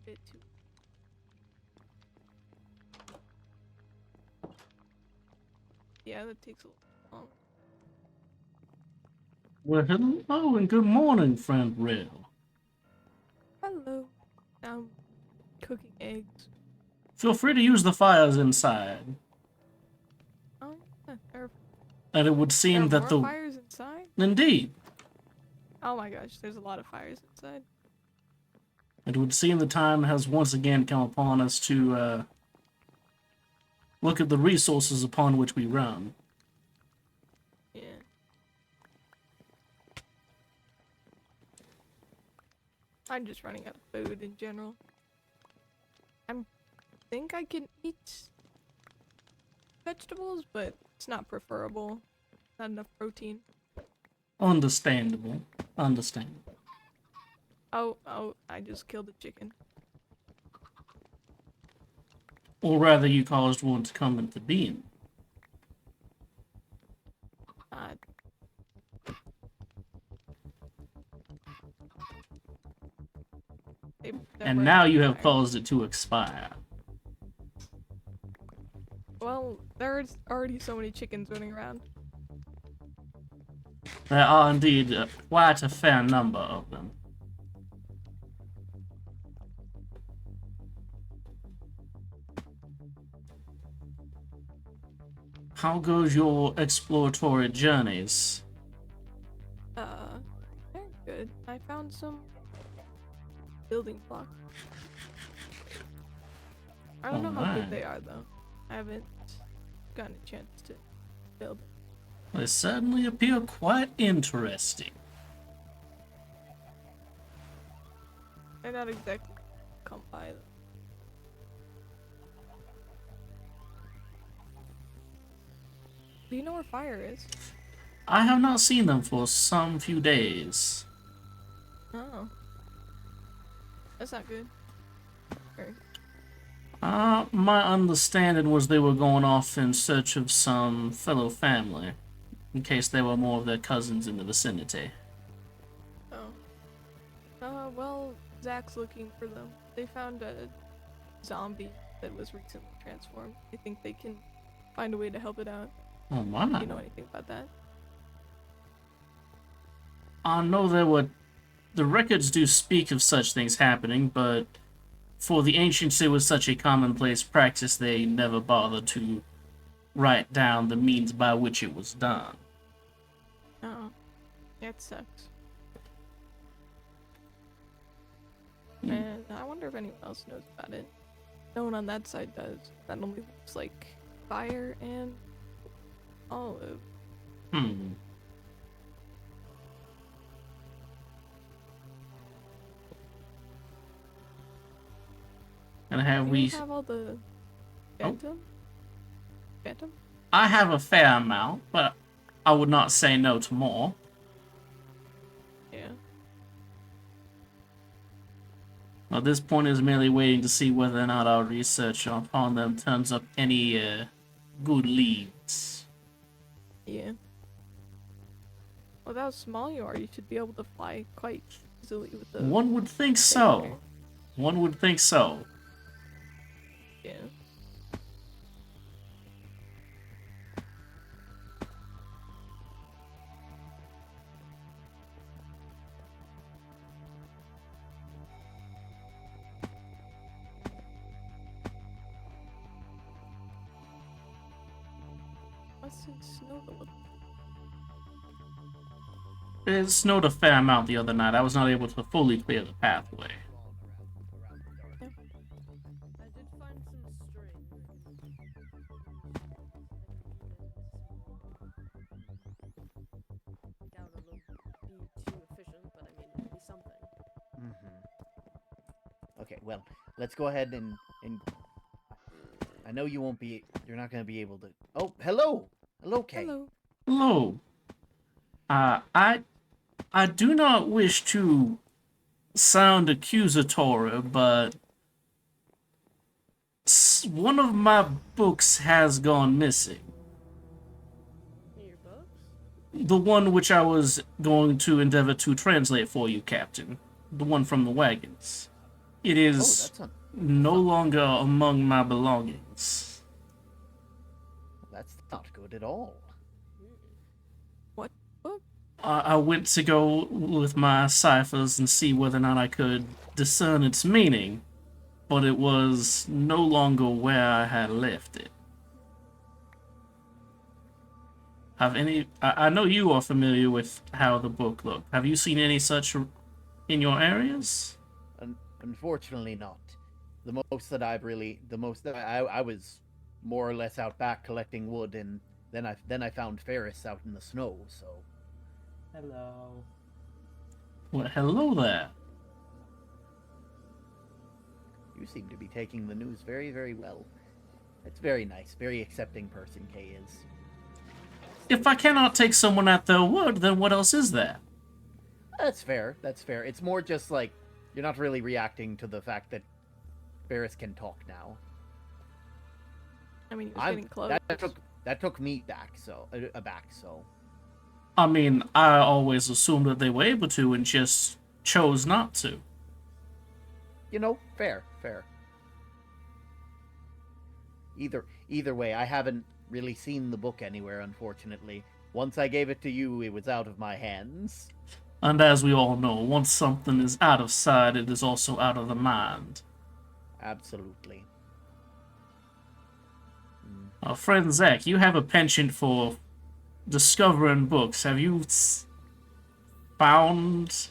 bit too. Yeah, that takes a little long. Well, hello and good morning, friend Rill. Hello. I'm cooking eggs. Feel free to use the fires inside. Oh, yeah. And it would There are seem that more the... fires inside? Indeed. Oh my gosh, there's a lot of fires inside. It would seem the time has once again come upon us to look at the resources upon which we run. Yeah. I'm just running out of food in general. I think I can eat vegetables, but it's not preferable. Not enough protein. Understandable. Understandable. Oh, I just killed a chicken. Or rather, you caused one to come into being. Uh, they're And burning now on you have fire. caused it to expire. Well, there's already so many chickens running around. There are indeed quite a fair number of them. How goes your exploratory journeys? They're good. I found some building blocks. I don't know how good they are though. I haven't gotten a chance to build them. They certainly appear quite interesting. They're not exactly come by though. Do you know where fire is? I have not seen them for some few days. Oh. That's not good. Or, My understanding was they were going off in search of some fellow family, in case there were more of their cousins in the vicinity. oh. Well, Zach's looking for them. They found a zombie that was recently transformed. I think they can find a way to help it out. Oh my. Do you know anything about that? I know the records do speak of such things happening, but for the ancients it was such a commonplace practice they never bothered to write down the means by which it was done. Oh. That sucks. And I wonder if anyone else knows about it. No one on that side does. That only looks like fire and olive. Hmm. And have Do we... you have all the phantom? Phantom? I have a fair amount, but I would not say no to more. Yeah. At this point is merely waiting to see whether or not our research upon them turns up any good leads. Yeah. Well, how small you are, you should be able to fly quite easily with the. One would think so. One would think so. Yeah. What's it snowed a little? It snowed a fair amount the other night. I was not able to fully clear the pathway. Yeah. I did find some string. Doubt it'll be too efficient, but I mean, it'll be something. Okay, well, let's go ahead and I know you won't be. You're not going to be able to. Oh, hello, hello, Kay. Hello. Hello. I do not wish to sound accusatory, but one of my books has gone missing. Your books? The one which I was going to endeavor to translate for you, Captain. The one from the wagons. It Oh, is no longer among my belongings. that's not good at all. What? What? I went to go with my ciphers and see whether or not I could discern its meaning, but it was no longer where I had left it. I know you are familiar with how the book looked. Have you seen any such in your areas? Unfortunately, not. The most that I was more or less out back collecting wood, and then I found Ferris out in the snow. So, Hello. Well, hello there. you seem to be taking the news very, very well. It's very nice, very accepting person Kay is. If I cannot take someone at their word, then what else is there? That's fair. That's fair. It's more just like you're not really reacting to the fact that Ferris can talk now. I mean, he was getting close. That took me back. So aback. So I mean, I always assumed that they were able to and just chose not to. fair. Either way, I haven't really seen the book anywhere, unfortunately. Once I gave it to you, it was out of my hands. And as we all know, once something is out of sight, it is also out of the mind. Absolutely. Our friend Zach, you have a penchant for discovering books. Have you found...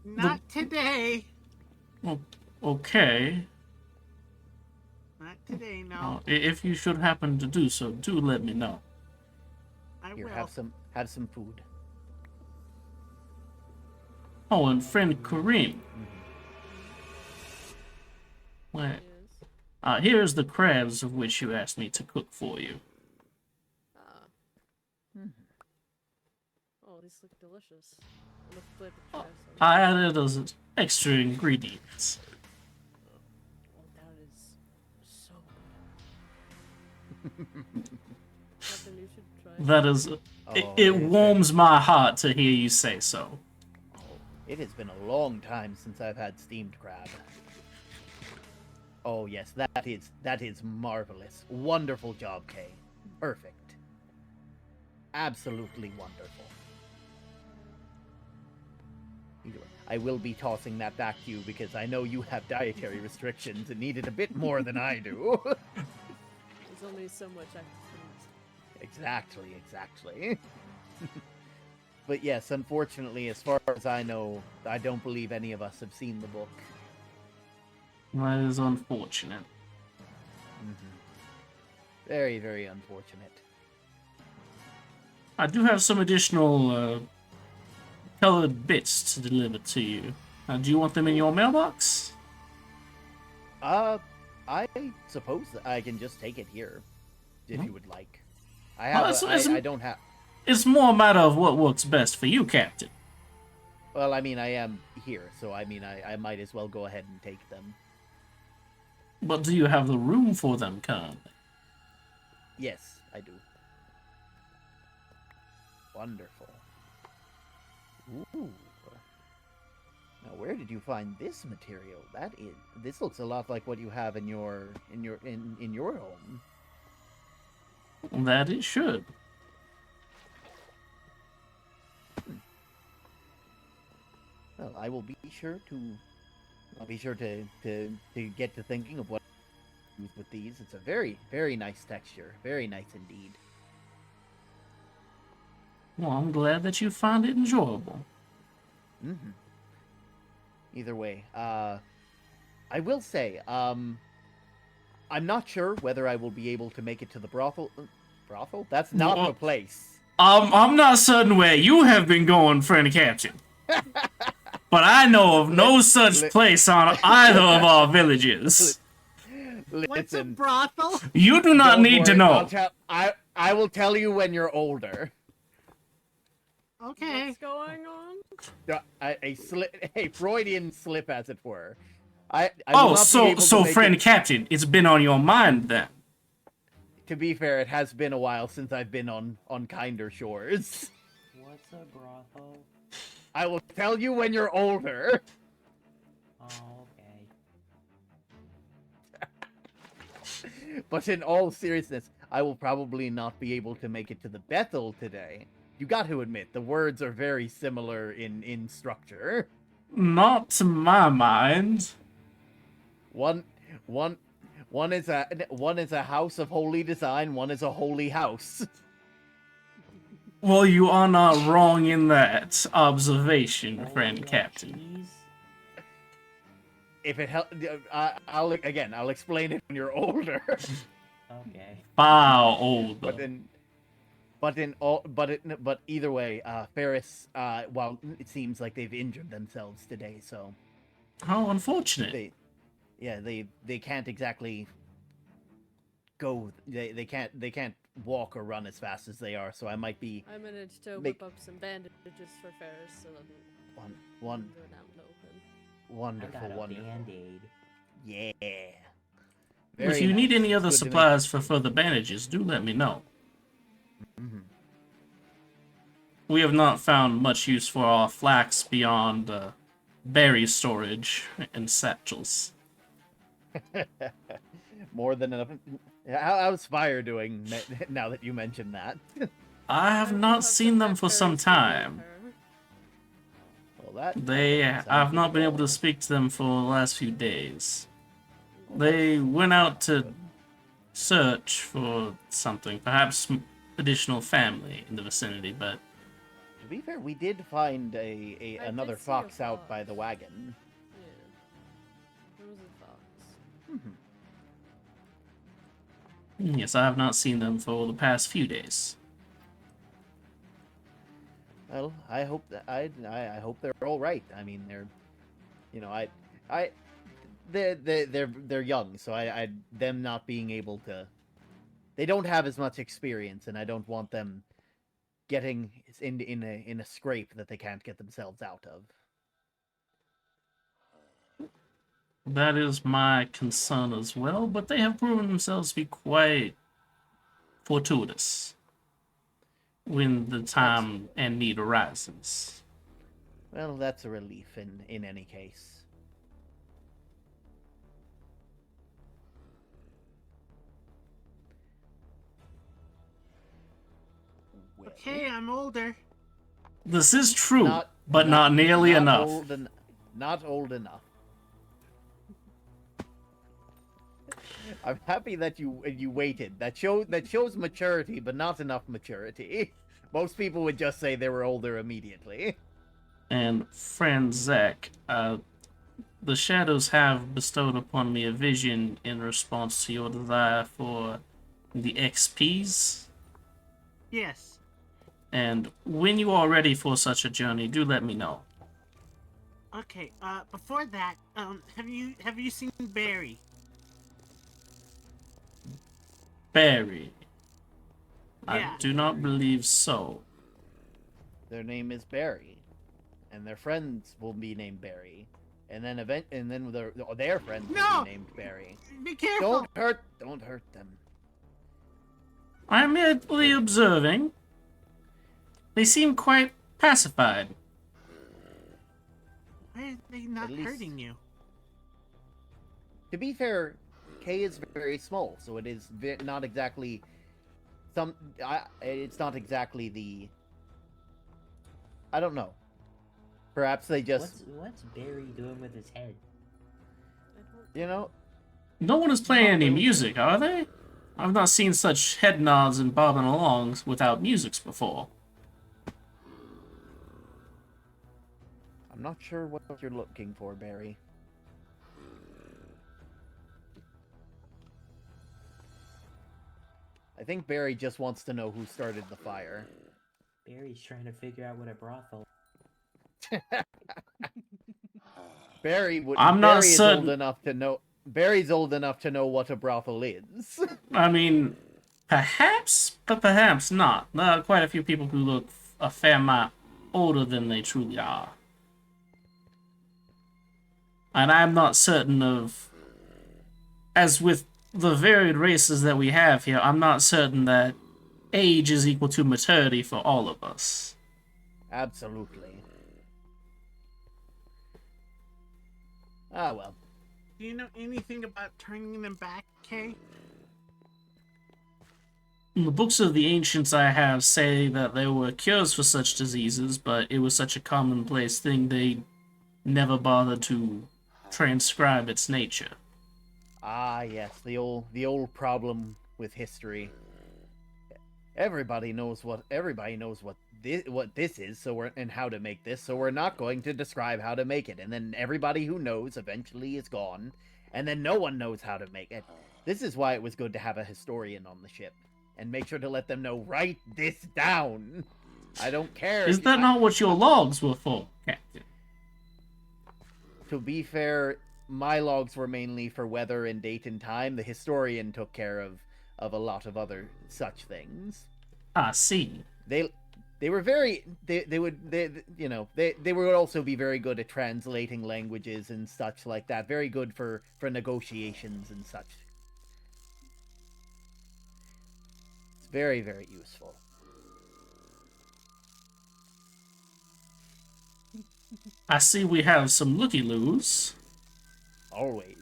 Not today. Okay. Not today, no. If you should happen to do so, do let me know. I Here, will. have some food. Oh, and friend Kareem. Well, Yes. here is the crabs of which you asked me to cook for you. Oh, these look delicious. Let's flip it, try some. I added those extra ingredients. Oh, that is so good. Something you should try. That is... Oh, it warms my heart to hear you say so. It has been a long time since I've had steamed crab. Oh yes, that is marvelous. Wonderful job, Kay. Perfect. Absolutely wonderful. Either way, I will be tossing that back to you because I know you have dietary restrictions and need it a bit more than I do. There's only so much I can Exactly. But yes, unfortunately, as far as I know, I don't believe any of us have seen the book. That is unfortunate. Very, very unfortunate. I do have some additional colored bits to deliver to you. Do you want them in your mailbox? I suppose that I can just take it here, if you would like. I don't have... It's more a matter of what works best for you, Captain. Well, I mean, I am here, so I mean, I might as well go ahead and take them. But do you have the room for them currently? Yes, I do. Wonderful. Ooh. Now, where did you find this material? This looks a lot like what you have in your home. That it should. Well, I will be sure to. I'll be sure to get to thinking of what to use with these. It's a very, very nice texture. Very nice indeed. Well, I'm glad that you find it enjoyable. Either way, I will say, I'm not sure whether I will be able to make it to the brothel. Brothel? That's not the place. I'm not certain where you have been going, friend Captain. But I know of no such place on either of our villages. What's a Listen, brothel? You do not don't need to worry, know. I will tell you when you're older. Okay. What's going on? A Freudian slip, as it were. I will Oh, not be able to so make friend it- Captain, it's been on your mind then. To be fair, it has been a while since I've been on kinder shores. What's a brothel? I will tell you when you're older. Oh, But in all seriousness, I will probably not be able to make it to the Bethel today. You got to admit, the words are very similar in structure. Not to my mind. One, one, one is a house of holy design. One is a holy house. Well, you are not wrong in that observation, friend captain. Cheese? If it helps, I'll explain it when you're older. Okay. Far older. But either way, Ferris. Well, it seems like they've injured themselves today, so How unfortunate. they can't exactly go. They can't walk or run as fast as they are. So I might be I managed to Make- whip up some bandages for Ferris so that one go down low. And wonderful, I got a wonderful. band-aid. Yeah. If you need any other Good to make- supplies for further bandages, do let me know. Mhm. We have not found much use for our flax beyond berry storage and satchels. More than enough. How's fire doing now that you mentioned that? I have I not have seen some them for Ferris some with time. her. Well, that I've sounds not been able wonderful. to speak to them for the last few days. They went out to search for something, perhaps additional family in the vicinity, but To be fair, we did find I another did see a fox out by the fox. wagon. Yeah. There was a fox. yes, I have not seen them for the past few days. Well, I hope that I hope they're all right. I mean, they're, you know, they're young, so I them not being able to, they don't have as much experience, and I don't want them getting in a scrape that they can't get themselves out of. That is my concern as well, but they have proven themselves to be quite fortuitous when the time and need arises. Well, that's a relief in any case. Well, Okay, I'm older. This is true, but not nearly enough. Not old enough. I'm happy that you waited. That shows maturity, but not enough maturity. Most people would just say they were older immediately. And friend Zach, the shadows have bestowed upon me a vision in response to your desire for the XPs. Yes. And when you are ready for such a journey, do let me know. Okay. Before that, have you seen Barry? Barry. I Yeah. do not believe so. Their name is Barry, and their friends will be named Barry, and then their friends will No! be named Barry. Be careful. Don't hurt them. I am merely observing. They seem quite pacified. Why are they not At least- hurting you? To be fair, K is very small, so it is not exactly it's not exactly the. I don't know. Perhaps they just, What's Barry doing with his head? I don't you know, No one is playing any music, are they? I've not seen such head nods and bobbing alongs without musics before. I'm not sure what you're looking for, Barry. I think Barry just wants to know who started the fire. Barry's trying to figure out what a brothel. I'm not Barry is certain- old enough to know. Barry's old enough to know what a brothel is. I mean, perhaps, but perhaps not. There are quite a few people who look a fair amount older than they truly are. And I'm not certain of... As with the varied races that we have here, I'm not certain that age is equal to maturity for all of us. Absolutely. Ah, well. Do you know anything about turning them back, Kay? The books of the ancients I have say that there were cures for such diseases, but it was such a commonplace thing they never bothered to transcribe its nature. Ah, yes, the old problem with history. Everybody knows what this is, and how to make this, so we're not going to describe how to make it. And then everybody who knows eventually is gone, and then no one knows how to make it. This is why it was good to have a historian on the ship and make sure to let them know, write this down. I don't care. Is that not what your logs were for, Captain? To be fair, my logs were mainly for weather and date and time. The historian took care of a lot of other such things. I see. They were very they would also be very good at translating languages and such like that. Very good for negotiations and such. It's very, very useful. I see we have some looky-loos. Always.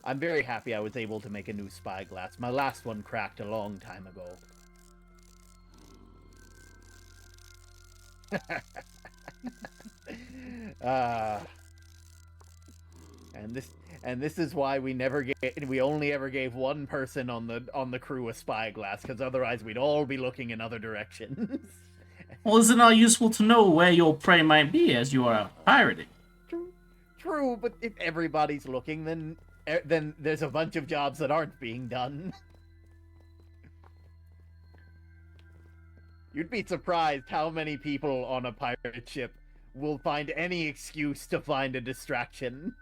I'm very happy I was able to make a new spyglass. My last one cracked a long time ago. And this is why we only ever gave one person on the crew a spyglass, because otherwise we'd all be looking in other directions. Well, is it not useful to know where your prey might be as you are out pirating? True, but if everybody's looking, then there's a bunch of jobs that aren't being done. You'd be surprised how many people on a pirate ship will find any excuse to find a distraction.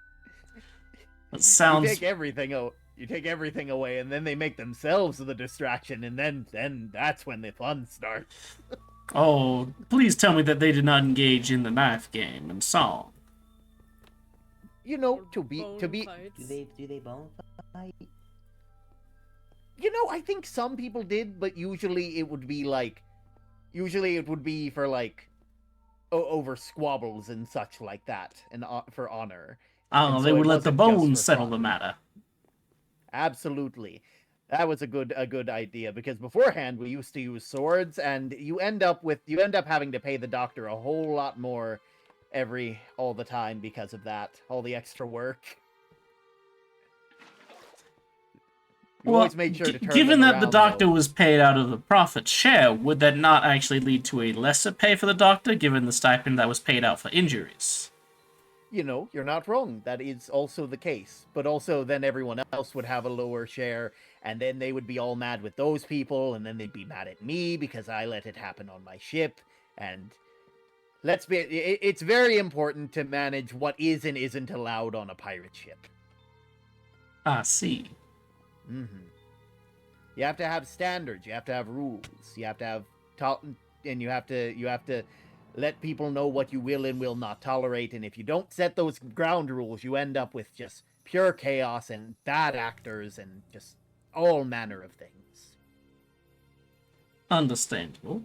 That sounds... You take everything away, and then they make themselves the distraction, and then that's when the fun starts. Oh, please tell me that they did not engage in the knife game and song. You know, Or to be bone fights. Do they bone fight? You know, I think some people did, but usually it would be for like over squabbles and such like that, and for honor. Oh, And they so would it let the wasn't just bones for settle fun. the matter. Absolutely. That was a good idea, because beforehand we used to use swords, and you end up having to pay the doctor a whole lot more all the time because of that, all the extra work. You Well, always made sure to turn given them that the around, doctor though. was paid out of the profit share, would that not actually lead to a lesser pay for the doctor, given the stipend that was paid out for injuries? You know, you're not wrong. That is also the case. But also then everyone else would have a lower share, and then they would be all mad with those people, and then they'd be mad at me because I let it happen on my ship. And it's very important to manage what is and isn't allowed on a pirate ship. I see. Mm-hmm. You have to have standards. You have to have rules. You have to have and you have to let people know what you will and will not tolerate. And if you don't set those ground rules, you end up with just pure chaos and bad actors and just all manner of things. Understandable.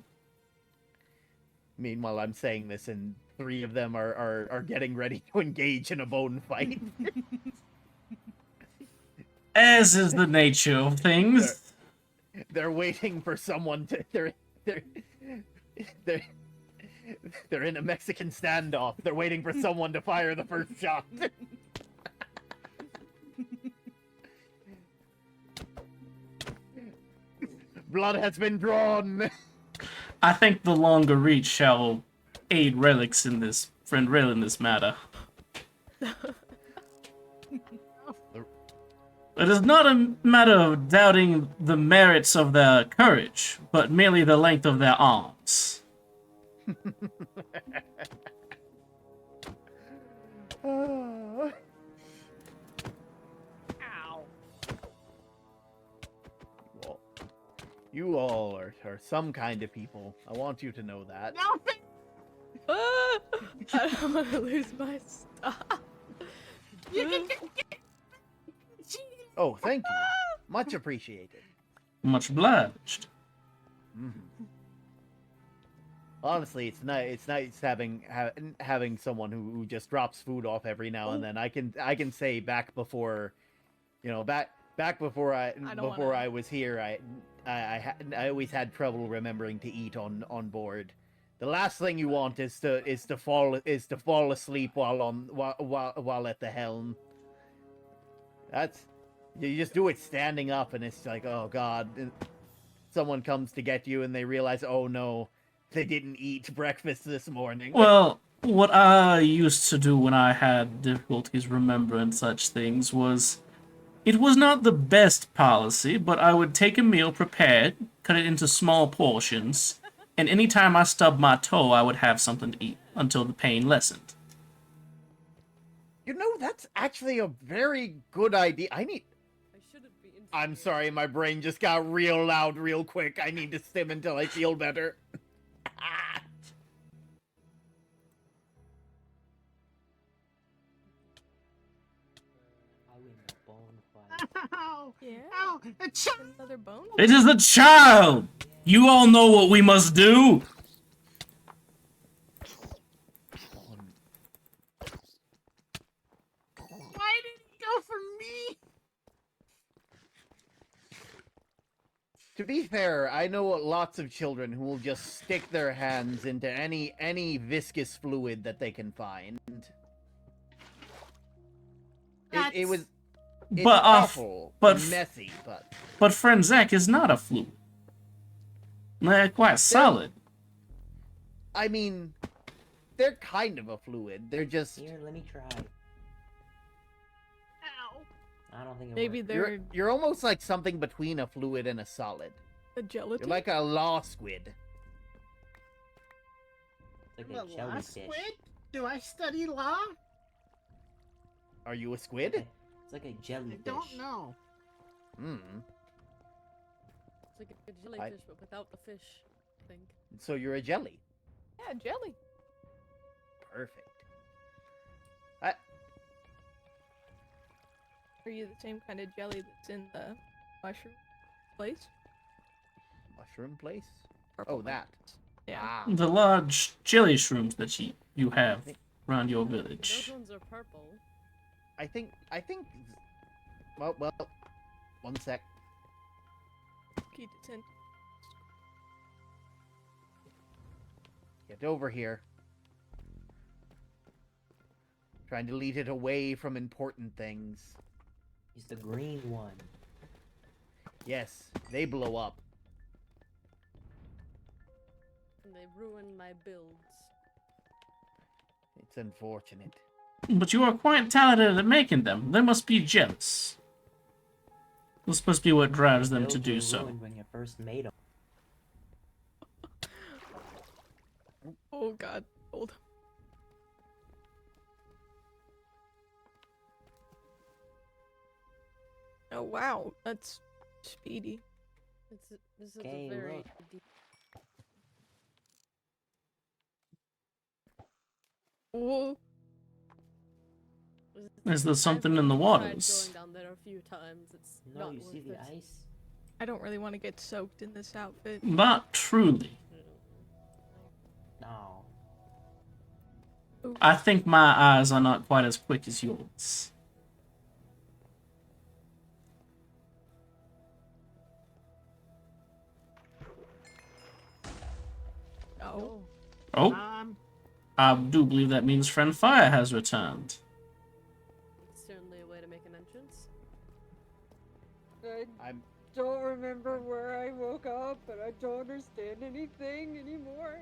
Meanwhile, I'm saying this, and 3 of them are getting ready to engage in a bone fight. As is the nature of things. They're waiting for someone to. They're in a Mexican standoff. They're waiting for someone to fire the first shot. Blood has been drawn. I think the longer reach shall aid friend Rail in this matter. It is not a matter of doubting the merits of their courage, but merely the length of their arms. Ow. Well, you all are some kind of people. I want you to know that. No, Ah! I don't want to lose my stuff. Oh, thank you. Much appreciated. Much obliged. Mm-hmm. Honestly, it's nice having someone who just drops food off every now and then. I can say back before, Back before I don't before wanna- I was here, I always had trouble remembering to eat on board. The last thing you want is to fall asleep while at the helm. That's you just do it standing up, and it's like, oh god, someone comes to get you, and they realize, oh no, they didn't eat breakfast this morning. Well, what I used to do when I had difficulties remembering such things was, it was not the best policy, but I would take a meal prepared, cut it into small portions, and any time I stubbed my toe, I would have something to eat until the pain lessened. You know, that's actually a very good idea. I shouldn't be I'm sorry, my brain just got real loud real quick. I need to stim until I feel better. I win the bonfire. Ow! Yeah. Ow! A child! Another bone? It is the child! You all know what we must do! Why did he go for me? To be fair, I know lots of children who will just stick their hands into any viscous fluid that they can find. It was it's But, awful, but- messy, but But friend Zach is not a fluid. They're quite solid. I mean, they're kind of a fluid. They're just Here, let me try. Ow! I don't think it Maybe worked. they're you're almost like something between a fluid and a solid. a gelatin. You're like a law squid. It's I'm like a a law jellyfish. squid? Do I study law? Are you a squid? It's like a I jellyfish. don't know. Hmm. It's like a jellyfish, but without the fish, I think. So you're a jelly. Yeah, jelly. Perfect. Are you the same kind of jelly that's in the mushroom place? Mushroom place? Purple Oh, that. mushrooms. Yeah. Ah. The large jelly shrooms that you have around your Those village. ones are purple. I think. Well, one sec. Key to 10. Get over here. Trying to lead it away from important things. He's the green one. Yes, they blow up. And they ruin my builds. It's unfortunate. But you are quite talented at making them. They must be jealous. This must be what drives them to Builds do were so. ruined when you first made them. Oh god. Hold. Oh wow, that's speedy. This is Okay, a very look. deep. Oh, Is there something I've in the tried waters? going down there a few times. It's No, not you worth see the it. ice? I don't really want to get soaked in this outfit. Not truly. No. I think my eyes are not quite as quick as yours. Oh, Oh, Um, I do believe that means friend Fire has returned. It's certainly a way to make an entrance. I I'm. don't remember where I woke up, and I don't understand anything anymore.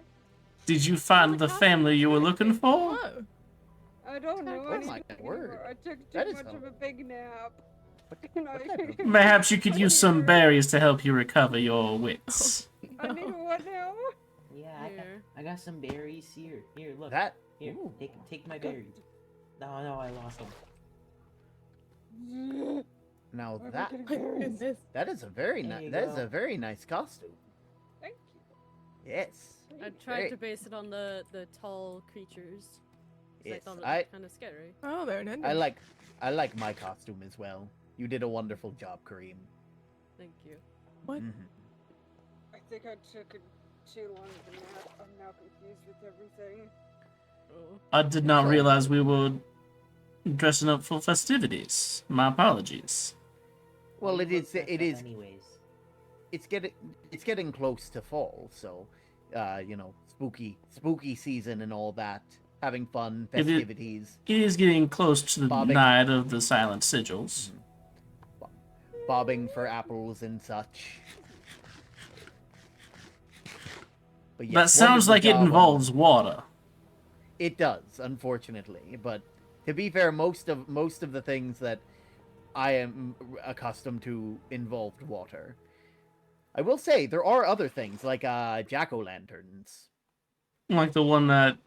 Did you find the family you were looking for? whoa. I don't know Oh my anything word. anymore. I took That too is much of a- a big nap. What And type of- Perhaps you could use some berries to help you recover your wits. I need what now? Yeah, Here. I got some berries here. Here, look. That. Here, Ooh. take my berries. No, I lost them. Now Where am I that getting My berries? goodness. that is a very There nice. you That is go. a very nice costume. Thank you. Yes. I tried Hey. to base it on the tall creatures. 'cause Yes. I thought it I looked kind of scary. Oh, there it is. I like my costume as well. You did a wonderful job, Kareem. Thank you. What? Mhm. I think I took too long of a nap. I'm now confused with everything. Oh. I did not realize we were dressing up for festivities. My apologies. Well, We it is. looked at It them is. anyways. It's getting close to fall, so spooky season and all that. Having fun, It is- festivities, It is getting close to the Bobbing. night of the silent sigils. bobbing for apples and such. But That yes, sounds wonderful like it job on involves them. water. It does, unfortunately. But to be fair, most of the things that I am accustomed to involved water. I will say there are other things like jack-o'-lanterns. Like the one that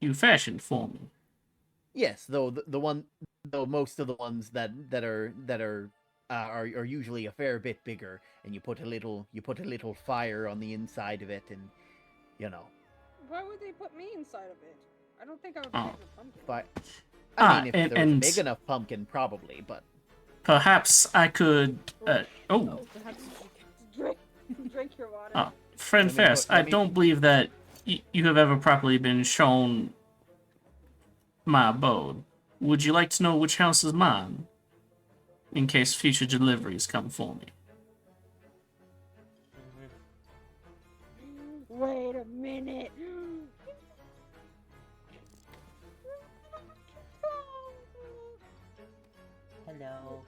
you fashioned for me. Yes, though though most of the ones that are usually a fair bit bigger, and you put a little fire on the inside of it, and Why would they put me inside of it? I don't think I would Oh. fit in a pumpkin. But Ah, I mean, if and- there was a and- big enough pumpkin, probably. But Perhaps I could. Oh, perhaps Drink your water. Friend Let me Ferris, put- let I me- don't believe that you have ever properly been shown my abode. Would you like to know which house is mine? In case future deliveries come for me. Wait a minute. Hello.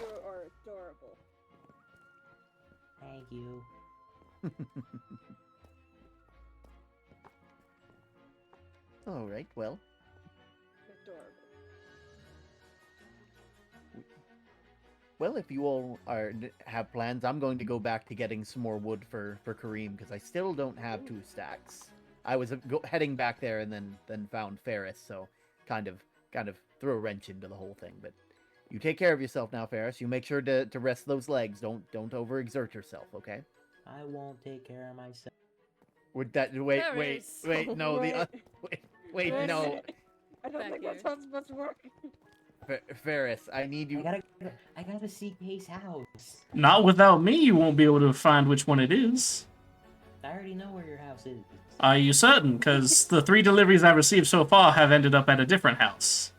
You are adorable. Thank you. all right, well, Adorable. if you all have plans, I'm going to go back to getting some more wood for Kareem because I still don't have 2 stacks. I was heading back there and then found Ferris, so kind of threw a wrench into the whole thing. But you take care of yourself now, Ferris. You make sure to rest those legs. Don't overexert yourself, okay? I won't take care of myself. Would that wait, Ferris. no, Wait. wait, no, I don't Back think that's here. how it's supposed to work. Ferris, I need you. I gotta seek Hayes' house. Not without me, you won't be able to find which one it is. I already know where your house is. Are you certain? Because the 3 deliveries I've received so far have ended up at a different house.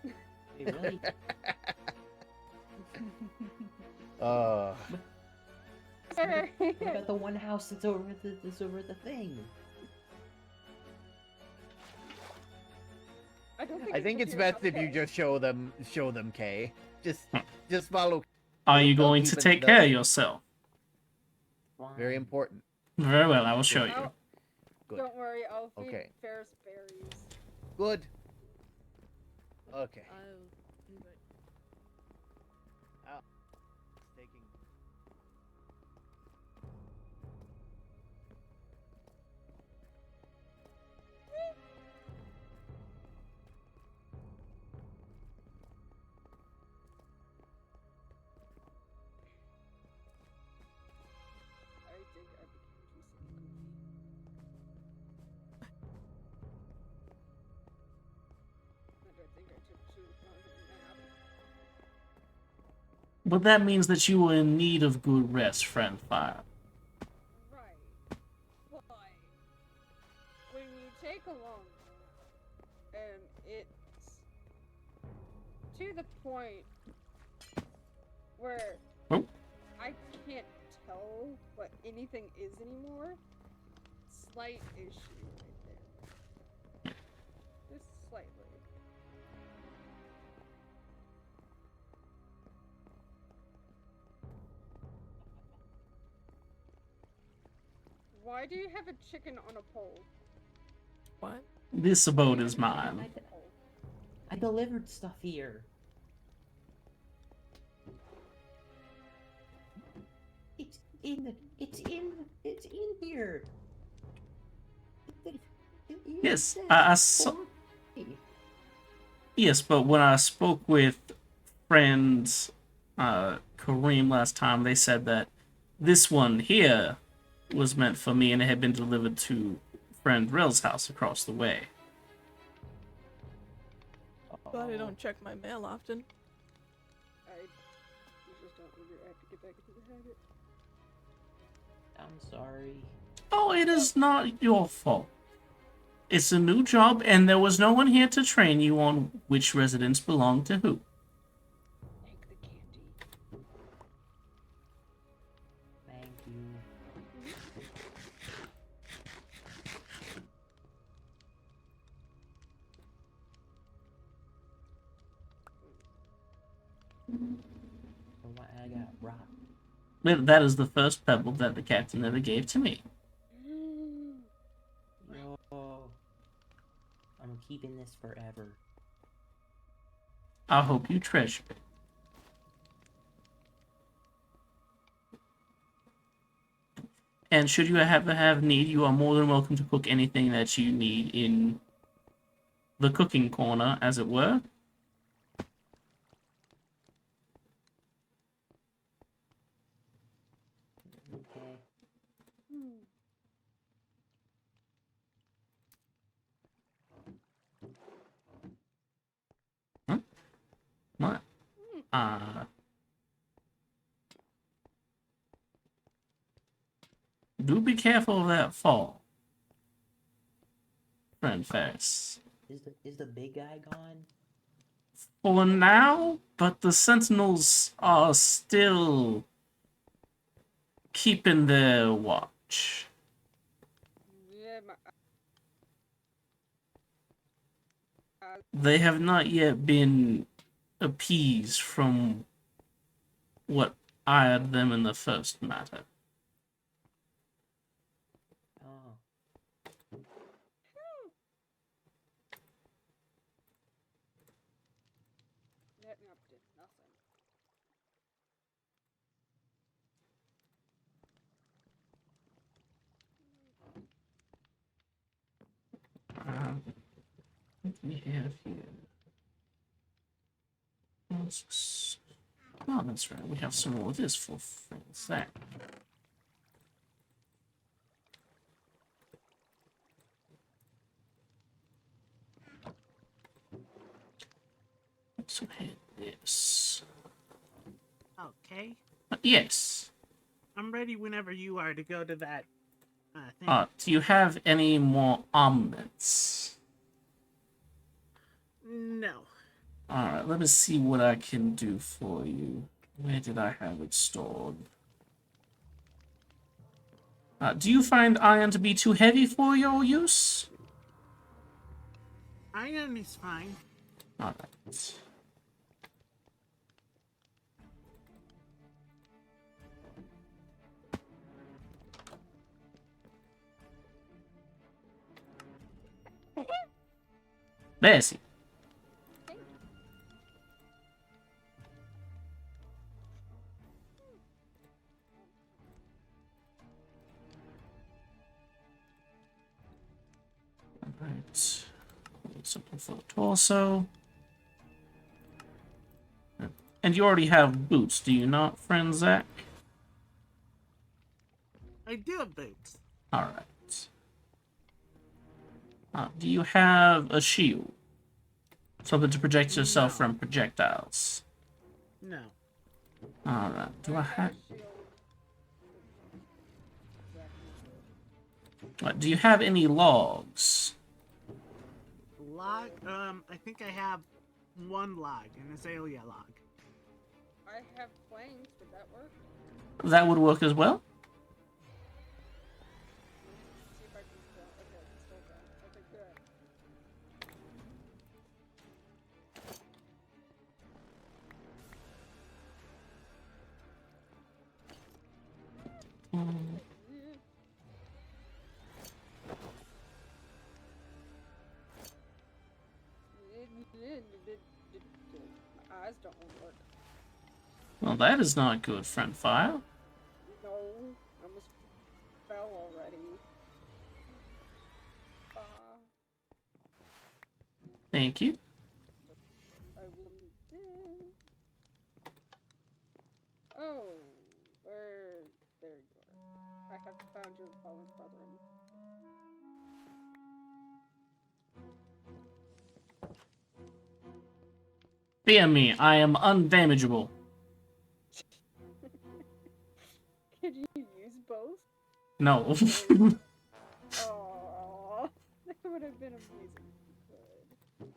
Wait, really? What about the one house that's over the thing? I think it's best if you just show them, Kay. Just follow. Are you They'll going keep to it take the- care of yourself? Very important. Very well, I will show you. Oh, Good. don't worry, I'll feed Okay. Ferris berries. Good. Okay. I'll invite. Taking. I think I became too sick. And I think I took too long of a nap. But that means that you were in need of good rest, friend Fire. Right. But when you take a long nap, and it's to the point where Oh. I can't tell what anything is anymore, slight issue right there. Just slightly. Why do you have a chicken on a pole? What? This abode is mine. I delivered stuff here. It's in here. Yes, I saw. Yes, but when I spoke with friends Kareem last time, they said that this one here was meant for me and it had been delivered to friend Rill's house across the way. Glad I don't check my mail often. You just don't remember. I have to get back into the habit. I'm sorry. Oh, it is not your fault. It's a new job, and there was no one here to train you on which residents belong to who. Take the candy. Why I got rock? Well, that is the first pebble that the captain ever gave to me. Yo, I'm keeping this forever. I hope you treasure it. And should you ever have need, you are more than welcome to cook anything that you need in the cooking corner, as it were. Okay. Huh? What? Uh, do be careful of that fall, friend Ferris. Is the big guy gone? For now, but the sentinels are still keeping their watch. Yeah, They have not yet been appeased from what eyed them in the first matter. Oh. Netnap did nothing. What do we have here? What's this? Oh, that's right. We have some more of this for that. So have this. Okay. Yes. I'm ready whenever you are to go to that thing. Do you have any more omelets? No. Alright, let me see what I can do for you. Where did I have it stored? Do you find iron to be too heavy for your use? Iron is fine. Alright. Bessie. Alright. Something for the torso. And you already have boots, do you not, friend Zach? I do have boots. Alright. Do you have a shield? Something to protect yourself No. from projectiles. No. Alright. Do I have... Do you have any logs? Log? I think I have one log, an azalea log. I have planks. Would that work? That would work as well. See if I can still. Okay, it's still done. Okay, good. My eyes don't want to work. Well, that is not good, friend Fire. No, I almost fell already. Thank you. I will begin. Oh, where? There you are. I have found your fallen brethren. Fear me, I am undamageable. Could you use both? No. Oh, that would have been amazing if you could.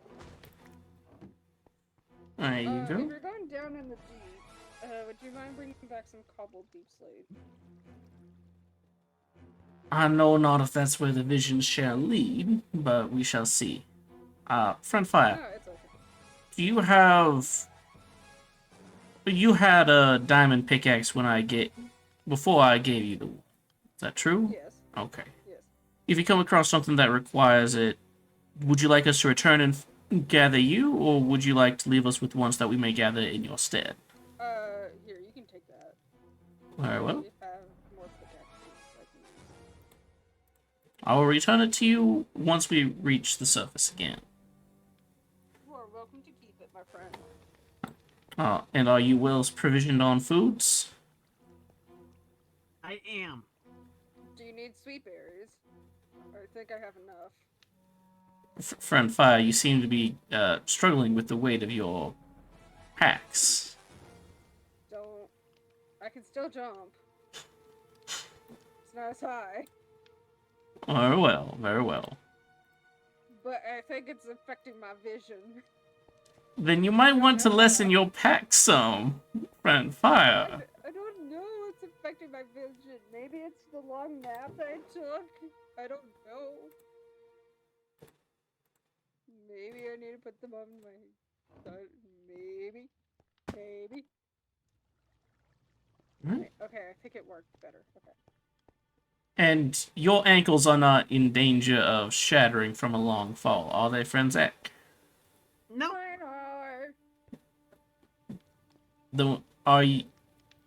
There you If go. you're going down in the deep, would you mind bringing back some cobbled deep slate? I know not if that's where the visions shall lead, but we shall see. Friend Fire, No, it's okay. do you have you had a diamond pickaxe when before I gave you the one. Is that true? Yes. Okay. Yes. If you come across something that requires it, would you like us to return and gather you, or would you like to leave us with ones that we may gather in your stead? Here, you can take that. Very well. You have more pickaxes. I can use. I will return it to you once we reach the surface again. You are welcome to keep it, my friend. And are you well provisioned on foods? I am. Do you need sweet berries? I think I have enough. Friend Fire, you seem to be struggling with the weight of your packs. Don't. I can still jump. It's not as high. Very well, very well. But I think it's affecting my vision. Then you might want to lessen your pack some, Friend Fire. I don't know what's affecting my vision. Maybe it's the long nap that I took. I don't know. Maybe I need to put them on my... Maybe. Maybe. Wait, okay, I think it worked better. Okay. And your ankles are not in danger of shattering from a long fall, are they, Friend Zach? No. Mine are.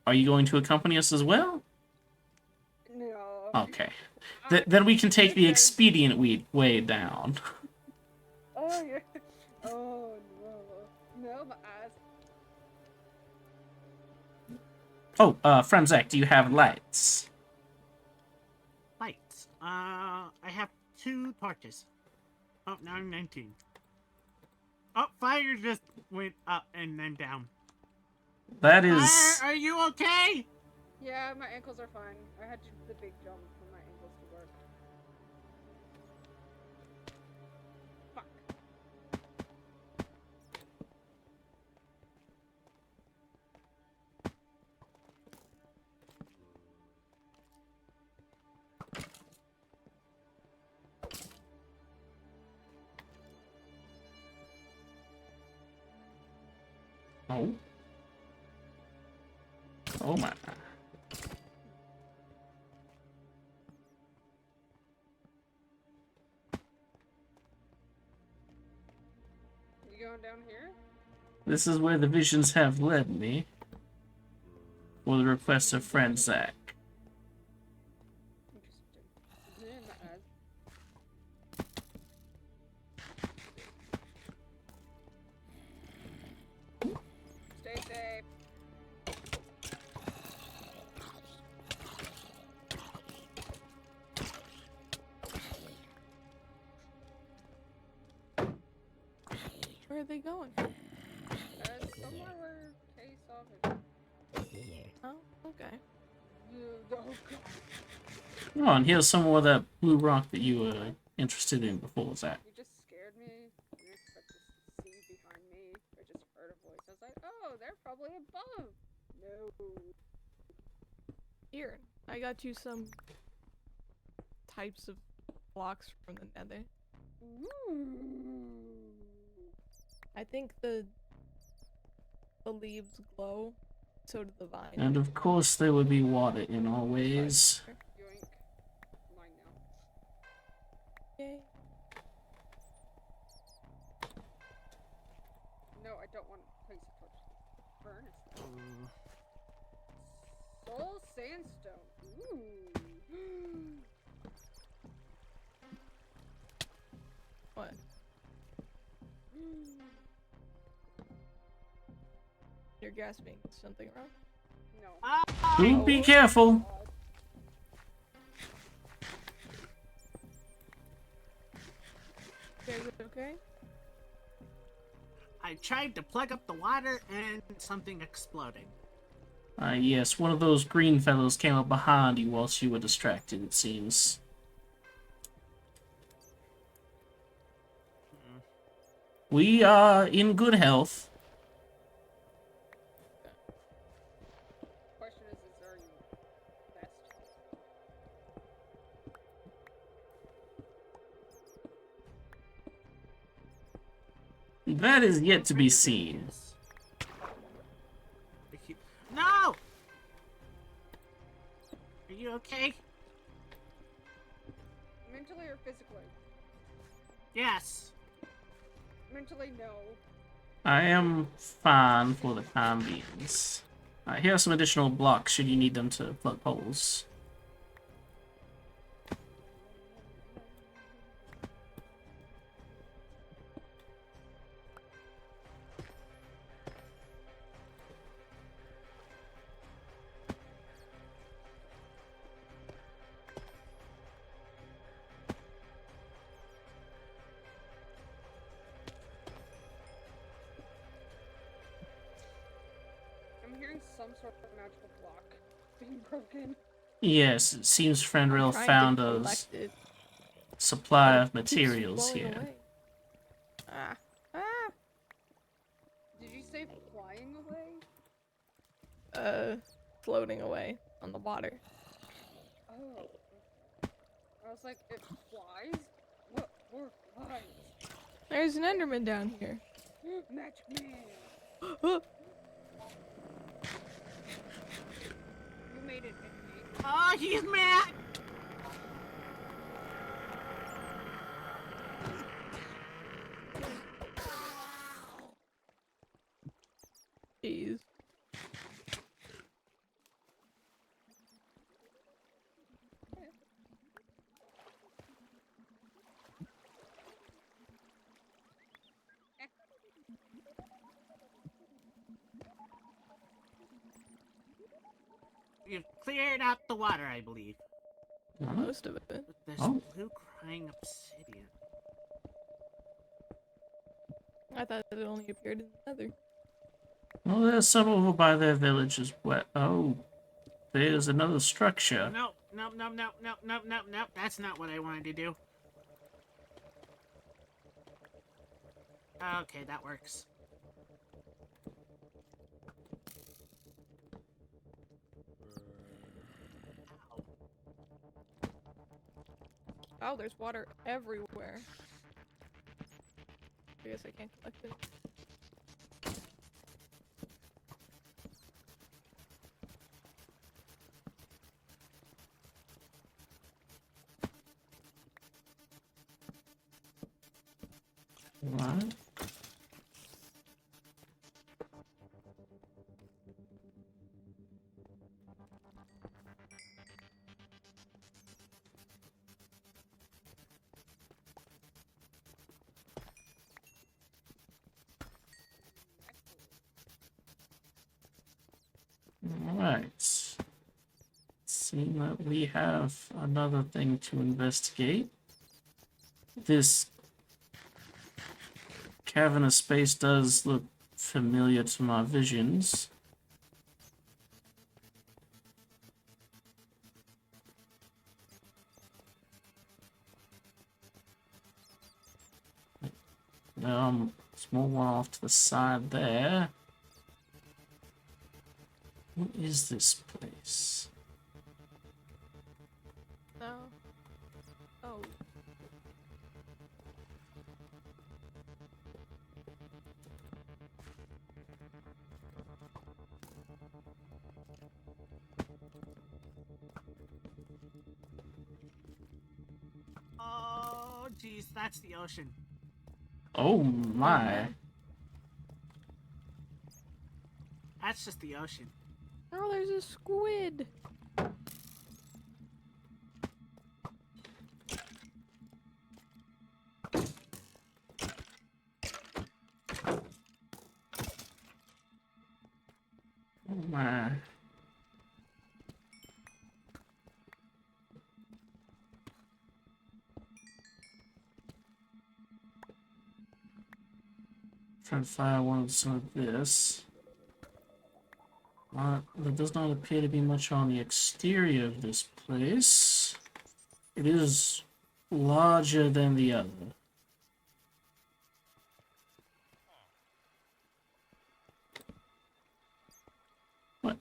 Are you going to accompany us as well? No. Okay. Then we can take the expedient way down. Oh, yeah. Oh, no. No, my eyes. Oh, Friend Zach, do you have lights? Lights. I have 2 torches. Oh, now I'm 19. Oh, fire just went up and then down. That is... Fire, are you okay? Yeah, my ankles are fine. I had to do the big jump for my ankles to work. Fuck. Oh. Oh my. You going down here? This is where the visions have led me. For the request of Friend Zach. Interesting. Yeah, my eyes. Stay safe. Where are they going? Somewhere where Kay saw it. Oh, okay. Oh, God. Oh, and here's some of that blue rock that you were interested in before, Zach. You just scared me. I didn't expect to see behind me. I just heard a voice. I was like, oh, they're probably above. No. Here, I got you some types of blocks from the nether. Ooh. I think the leaves glow, so do the vine. And of course there would be water in our ways. Yoink. Mine now. Yay. No, I don't want to place a torch. Furnace. Soul sandstone. Ooh. What? You're gasping. Is something wrong? No. Ooh, be careful! Okay, is it okay? I tried to plug up the water and something exploded. Yes, one of those green fellows came up behind you whilst you were distracted, it seems. We are in good health. Question is there any best? That is yet to be seen. No! Are you okay? Mentally or physically? Yes. Mentally, no. I am fine for the time being. Here are some additional blocks should you need them to plug holes. I'm hearing some sort of magical block being broken. Yes, it seems I'm Friendrail trying found to a collect it, supply but of it keeps materials blowing here. away. Ah. Ah. Did you say flying away? Floating away on the water. Oh. Okay. I was like, it flies? What more flies? There's an Enderman down here. Magic man! Oh, You made it, Nick. Oh, he's mad! jeez. You've cleared out the water, I believe. Huh? Most of it. But there's Oh. blue crying obsidian. I thought it only appeared in the Nether. Well, there's some over by their village as well. Oh, there's another structure. No, no, no, no, no, no, no, no. That's not what I wanted to do. Okay, that works. Ow. Oh, there's water everywhere. I guess I can't collect it. What? Alright. Seeing that we have another thing to investigate. This cavernous space does look familiar to my visions. Small one off to the side there. What is this place? No. Oh. Oh, jeez, that's the ocean. Oh my. That's just the ocean. Oh, there's a squid. Oh my. Trying to fire some of this. There does not appear to be much on the exterior of this place. It is larger than the other. What?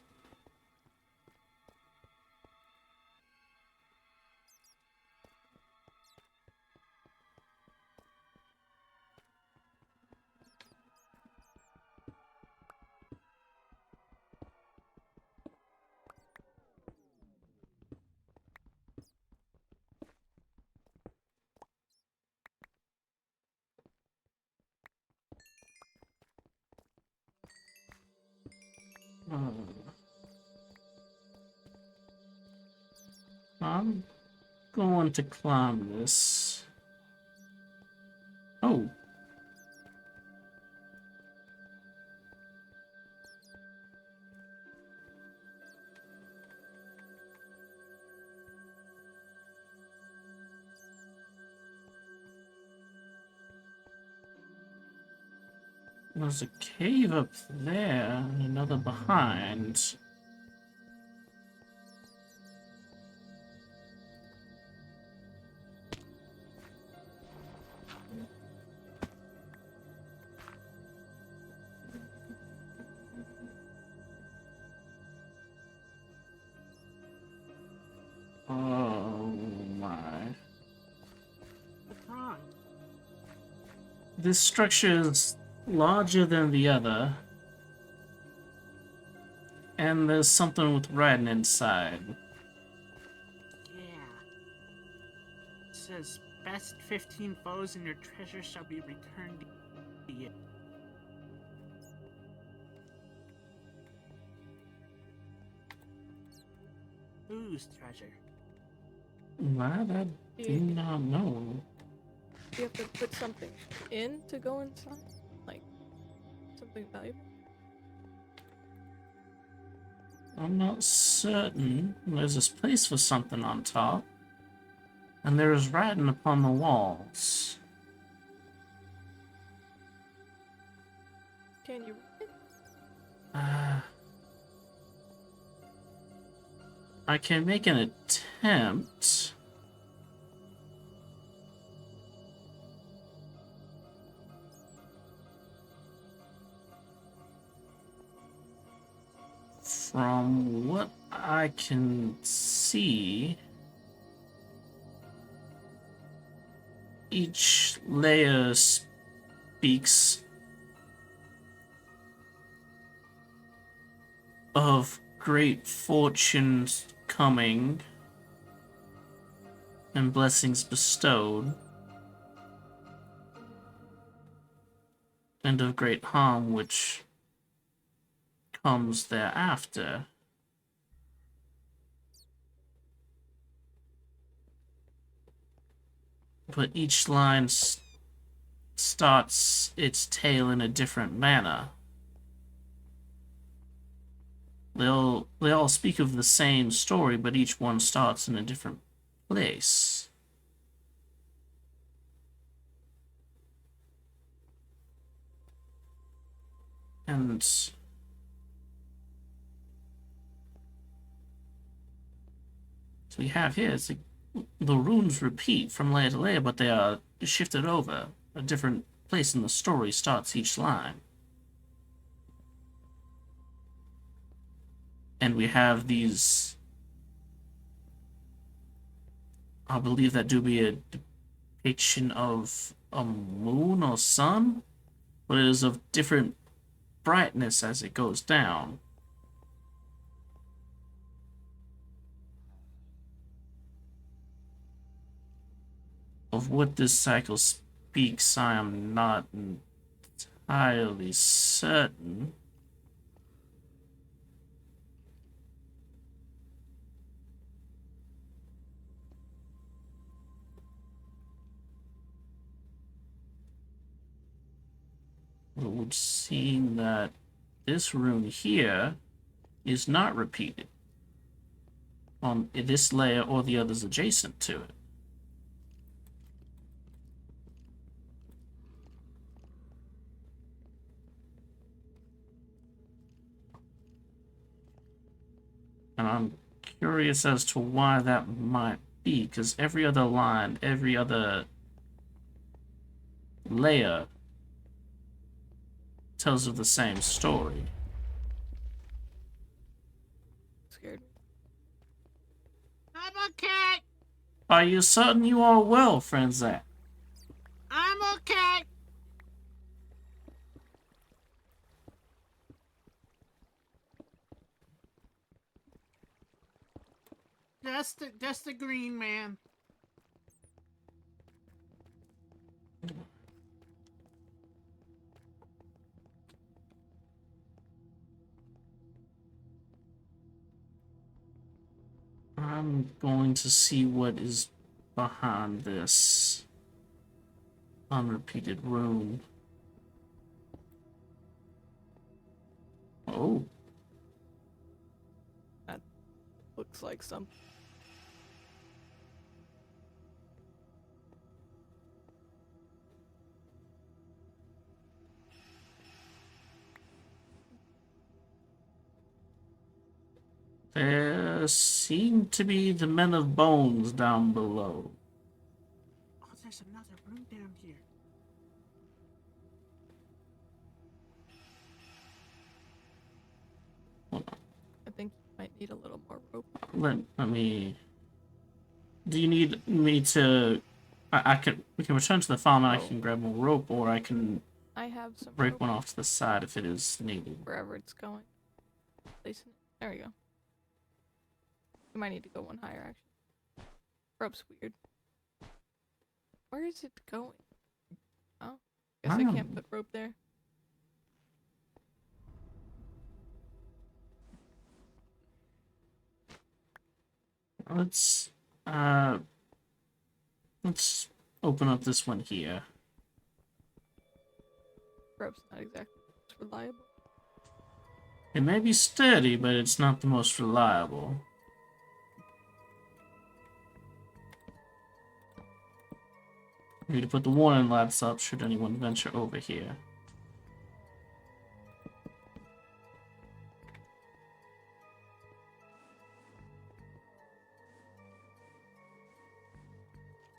I'm going to climb this. Oh. There's a cave up there and another behind. Oh my. What's wrong? This structure is larger than the other. And there's something with writing inside. Yeah. It says, best 15 foes and your treasure shall be returned to you. Whose treasure? That I do not know. You have to put something in to go inside? Like, something valuable? I'm not certain. There's this place for something on top. And there is writing upon the walls. Can you read it? I can make an attempt. From what I can see, each layer speaks of great fortunes coming and blessings bestowed, and of great harm which comes thereafter. But each line starts its tale in a different manner. They all speak of the same story, but each one starts in a different place. And so we have here, it's like the runes repeat from layer to layer, but they are shifted over. A different place in the story starts each line. And we have these, I believe that do be a depiction of a moon or sun, but it is of different brightness as it goes down. Of what this cycle speaks, I am not entirely certain. It would seem that this rune here is not repeated on this layer or the others adjacent to it. And I'm curious as to why that might be, because every other line, every other layer tells of the same story. Scared. I'm okay! Are you certain you are well, friend Zach? I'm okay! Just the green man. I'm going to see what is behind this unrepeated room. Oh, Looks like something. there seem to be the men of bones down below. Oh, there's another room down here. I think you might need a little more rope. Let me. Do you need me to? We can return to the farm and I Oh. can grab more rope, or I can I have some break rope one off to the side if it is needed. wherever it's going. Place it. There we go. You might need to go one higher, actually. Rope's weird. Where is it going? Oh, guess I can't put rope there. Let's open up this one here. Rope's not exactly reliable. It may be sturdy, but it's not the most reliable. I need to put the warning lights up should anyone venture over here.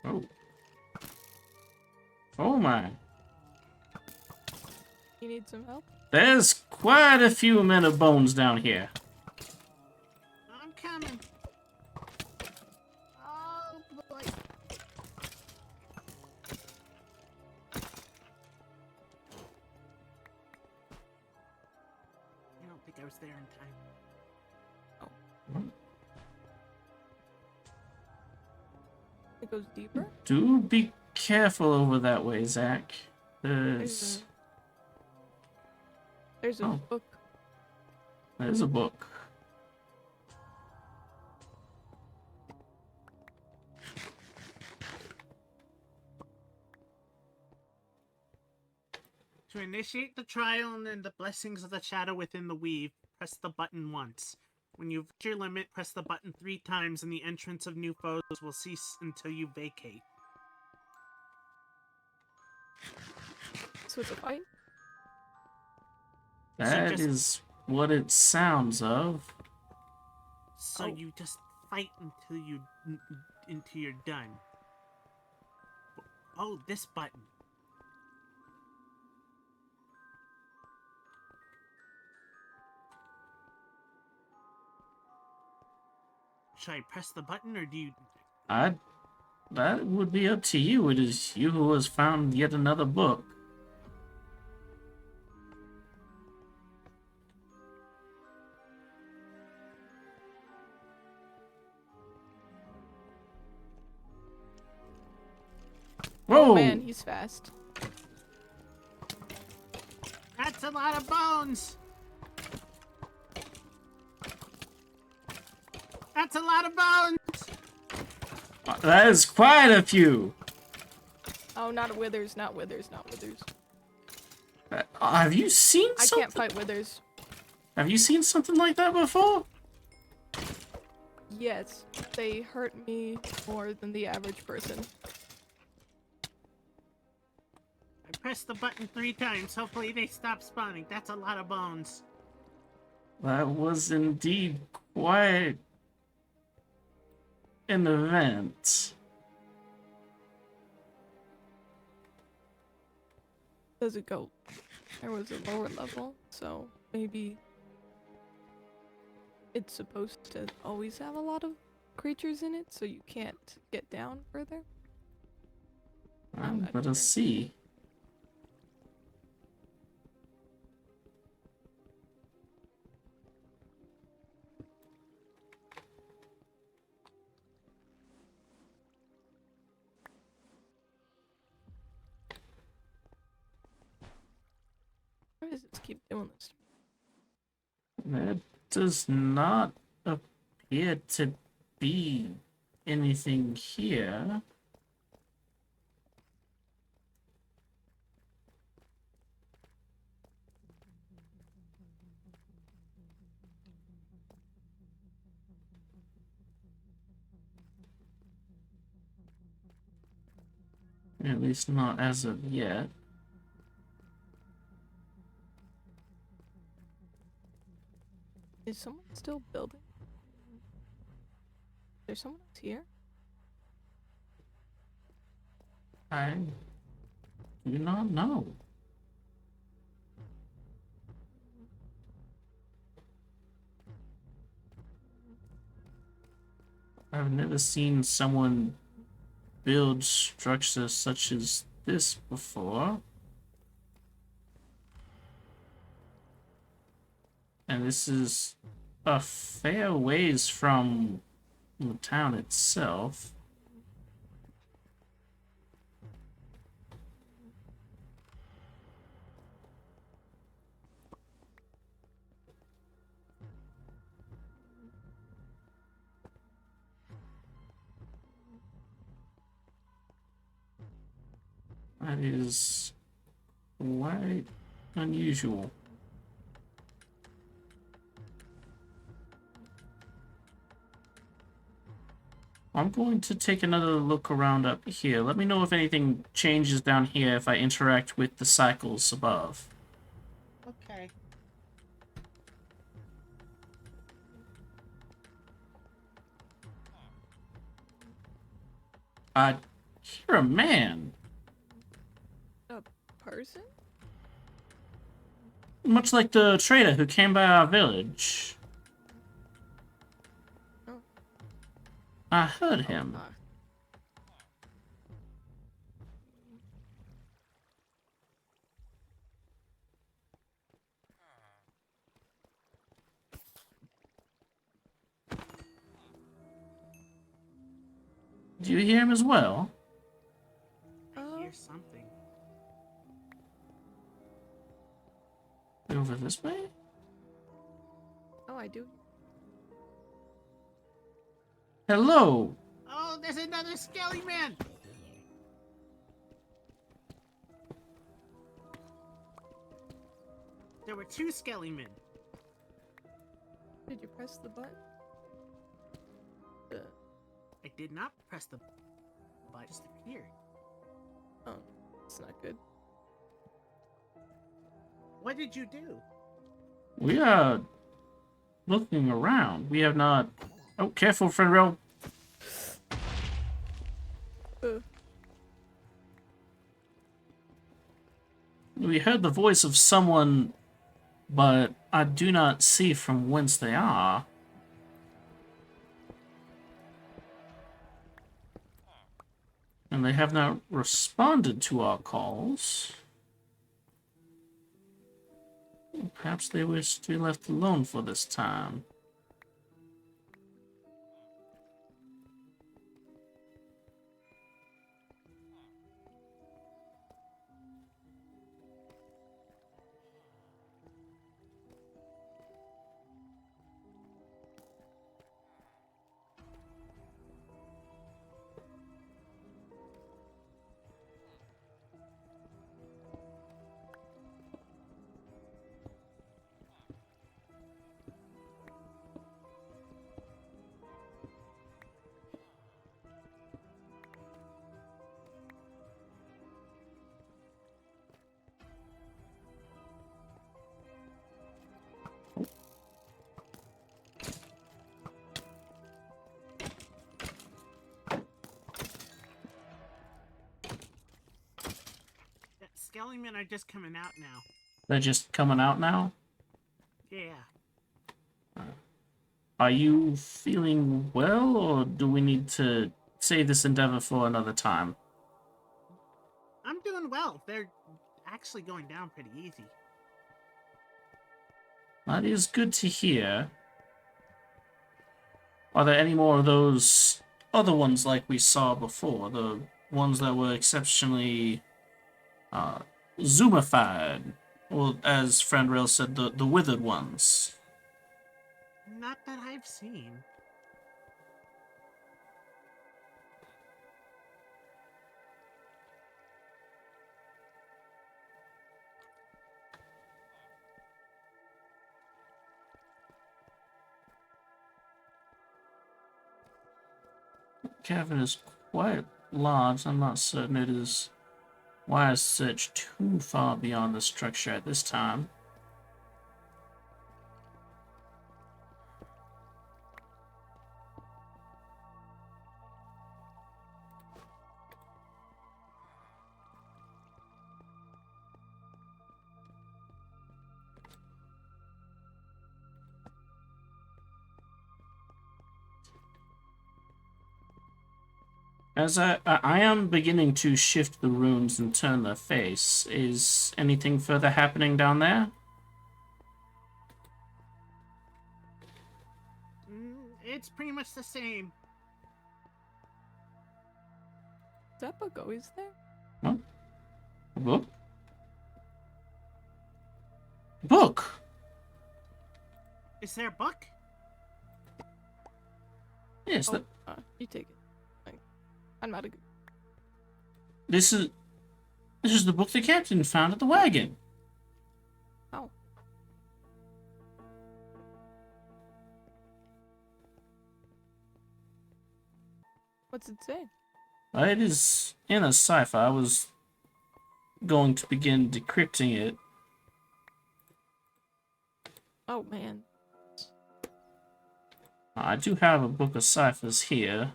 Oh. Oh my. You need some help? There's quite a few men of bones down here. I'm coming. Oh boy. I don't think I was there in time. It goes deeper? Do be careful over that way, Zach. There's There's a Oh. book. a book. To initiate the trial and then the blessings of the shadow within the weave, press the button once. When you've reached your limit, press the button 3 times and the entrance of new foes will cease until you vacate. So it's a fight? That just- is what it sounds of. So Oh. you just fight until you're done. Oh, this button. Should I press the button or do you... That would be up to you. It is you who has found yet another book. Whoa! Oh man, he's fast. That's a lot of bones! That's a lot of bones! That is quite a few. Oh, not withers, not withers, not withers. Have you seen I something? can't fight withers. Have you seen something like that before? Yes, they hurt me more than the average person. I pressed the button 3 times. Hopefully they stop spawning. That's a lot of bones. That was indeed quite an event. Does it go? There was a lower level, so maybe it's supposed to always have a lot of creatures in it, so you can't get down further. I'm not Let sure. us see. Why does this keep doing this? That does not appear to be anything here. At least not as of yet. Is someone still building? There's someone else here? I do not know. I've never seen someone build structures such as this before. And this is a fair ways from the town itself. That is quite unusual. I'm going to take another look around up here. Let me know if anything changes down here if I interact with the cycles above. Okay. I hear a man. A person? Much like the trader who came by our village. Oh. I heard him. Do you hear him as well? I hear something. Over this way? Oh, I do. Hello! Oh, there's another skelly man! There were two skelly men. Did you press the button? I did not press the button. It just appeared. Oh, it's not good. What did you do? We are looking around. We have not... Oh, careful, friend Rel. We heard the voice of someone, but I do not see from whence they are. And they have not responded to our calls. Perhaps they wish to be left alone for this time. Skelly men are just coming out now. They're just coming out now? Yeah. Are you feeling well, or do we need to save this endeavor for another time? I'm doing well. They're actually going down pretty easy. That is good to hear. Are there any more of those other ones like we saw before? The ones that were exceptionally zoomified? Or, as friend Rail said, the withered ones? Not that I've seen. cavern is quite large. I'm not certain it is wise to search too far beyond the structure at this time. As I am beginning to shift the runes and turn their face, is anything further happening down there? It's pretty much the same. Is that book always there? Huh? A book? Book! Is there a book? Yes, Oh, you take it. I'm not a good. this is the book the captain found at the wagon. Oh. What's it say? It is in a cipher. I was going to begin decrypting it. Oh man. I do have a book of ciphers here.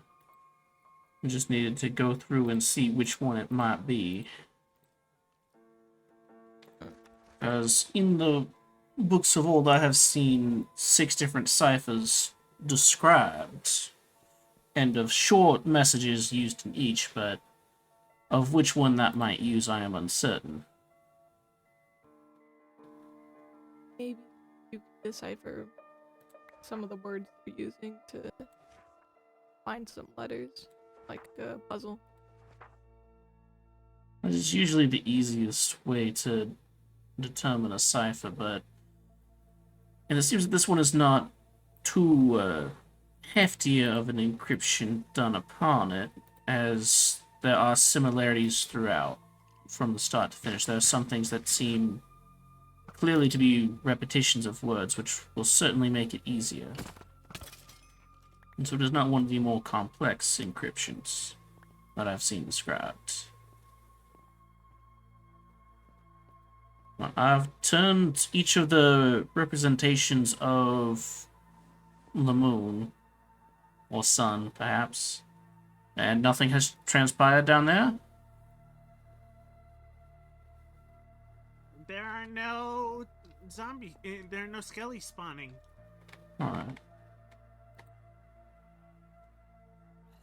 I just needed to go through and see which one it might be. Because in the books of old, I have seen 6 different ciphers described, and of short messages used in each, but of which one that might use, I am uncertain. Maybe you could decipher some of the words you're using to find some letters, like a puzzle. It's usually the easiest way to determine a cipher, but... And it seems that this one is not too heftier of an encryption done upon it, as there are similarities throughout, from the start to finish. There are some things that seem clearly to be repetitions of words, which will certainly make it easier. And so it is not one of the more complex encryptions that I've seen described. I've turned each of the representations of the moon, or sun, perhaps, and nothing has transpired down there? There are no there are no skelly spawning. Alright.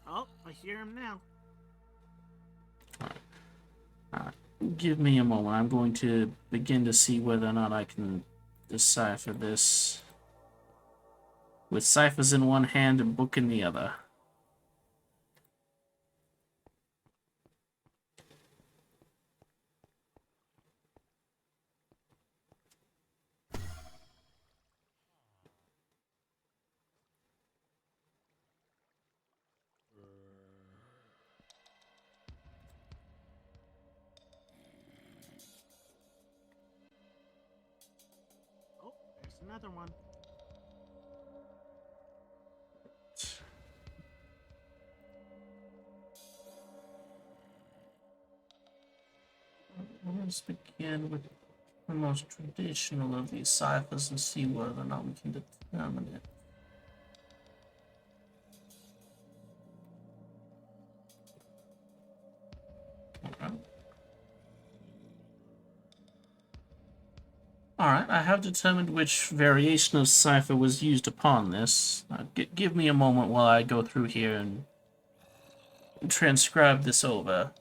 Oh, I hear him now. Give me a moment. I'm going to begin to see whether or not I can decipher this with ciphers in one hand and book in the other. Oh, there's another one. Let's begin with the most traditional of these ciphers and see whether or not we can determine it. Alright, I have determined which variation of cipher was used upon this. Give me a moment while I go through here and transcribe this over.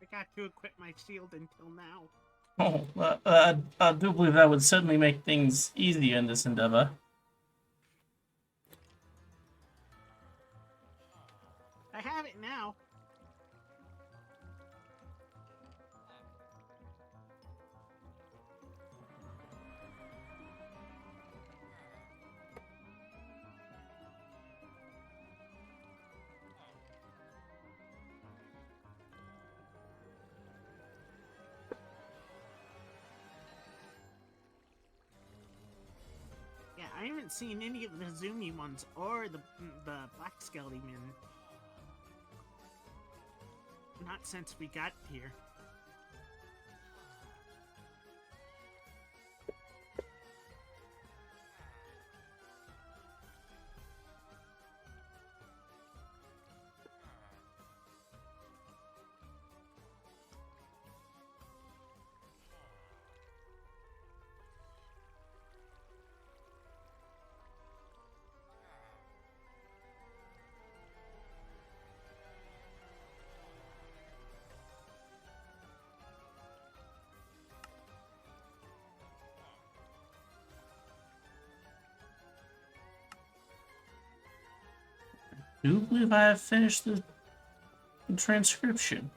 forgot to equip my shield until now. Oh, I do believe that would certainly make things easier in this endeavor. I have it now. Yeah, I haven't seen any of the zoomy ones or the black skelly men. Not since we got here. I do believe I have finished the transcription.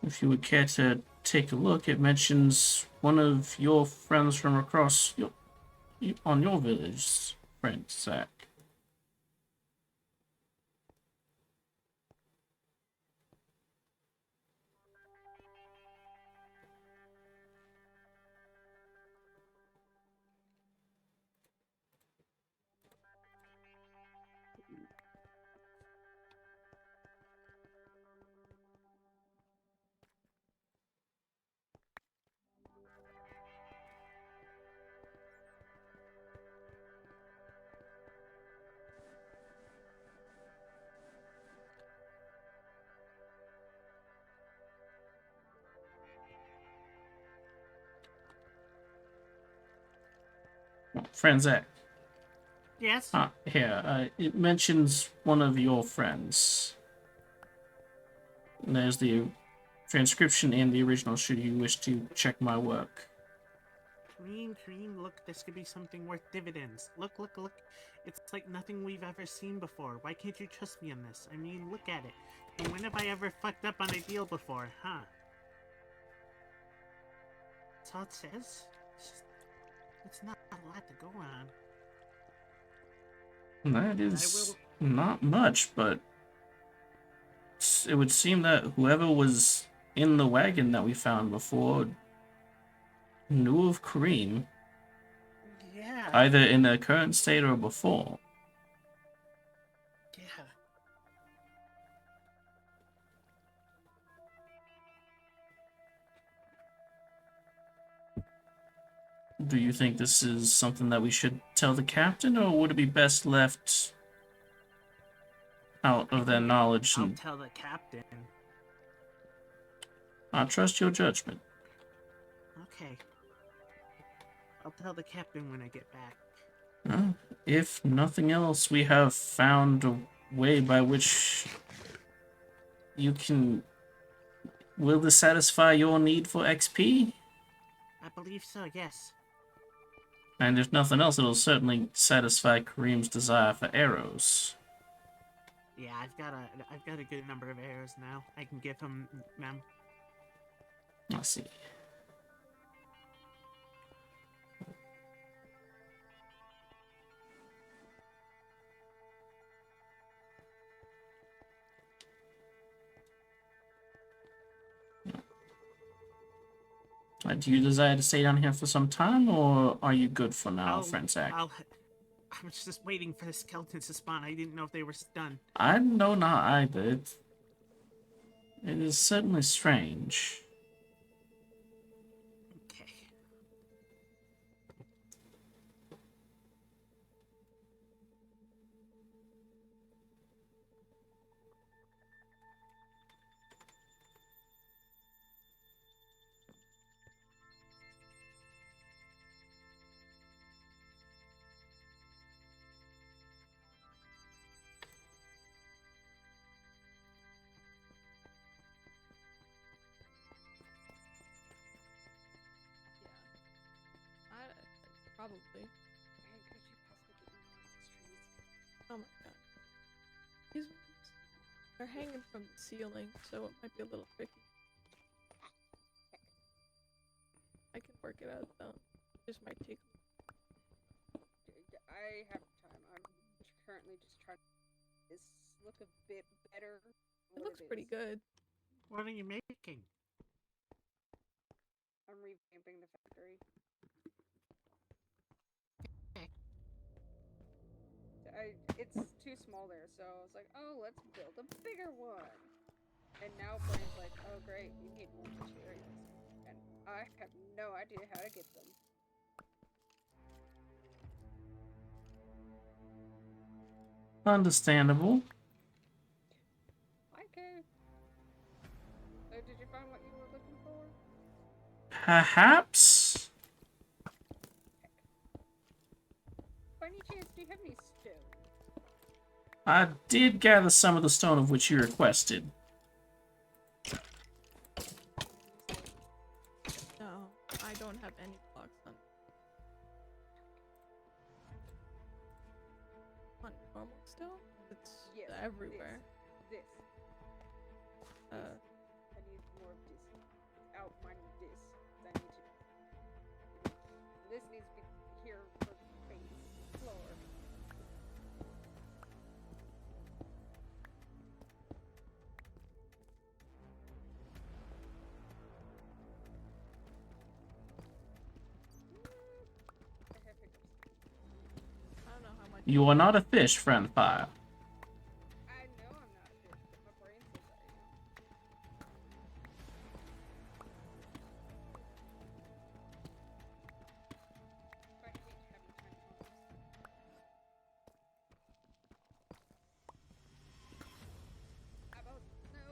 If you would care to take a look, it mentions one of your friends from across on your village, friend Zach. Friend Zach. Yes? Here, it mentions one of your friends. And there's the transcription and the original should you wish to check my work. Cream, look, this could be something worth dividends. Look. It's like nothing we've ever seen before. Why can't you trust me on this? I mean, look at it. And when have I ever fucked up on a deal before, huh? That's all it says? It's not a lot to go on. That is not much, but it would seem that whoever was in the wagon that we found before knew of Kareem, Yeah. either in their current state or before. Yeah. Do you think this is something that we should tell the captain, or would it be best left out of their knowledge? I'll And tell the captain. I trust your judgment. Okay. I'll tell the captain when I get back. If nothing else, we have found a way by which you can... Will this satisfy your need for XP? I believe so, yes. And if nothing else, it'll certainly satisfy Kareem's desire for arrows. Yeah, I've got a good number of arrows now. I can give him them. I see. Do you desire to stay down here for some time, or are you good for now, friend Zach? I was just waiting for the skeletons to spawn. I didn't know if they were done. I know not either. It is certainly strange. Okay. Probably. And could you possibly get me one of these trees? Oh my god. These ones, they're hanging from the ceiling, so it might be a little tricky. I can work it out though. Just might take. I have time. I'm currently just trying to make this look a bit better. It looks pretty good. What are you making? I'm revamping the factory. It's too small there, so I was like, oh, let's build a bigger one. And now Brian's like, oh great, we need more materials. And I have no idea how to get them. Understandable. Okay. So did you find what you were looking for? Perhaps? By any chance, do you have any stone? I did gather some of the stone of which you requested. No, I don't have any blocks on normal stone. It's Yes, everywhere. This. Uh, I need more of this. Out mining this. I need to. This needs to be here for the base floor. I have hiccups. I don't know how much. You are not a fish, friend fire. I know I'm not a fish, but my brain says I am. I hate having time problems. Eyeballs? No.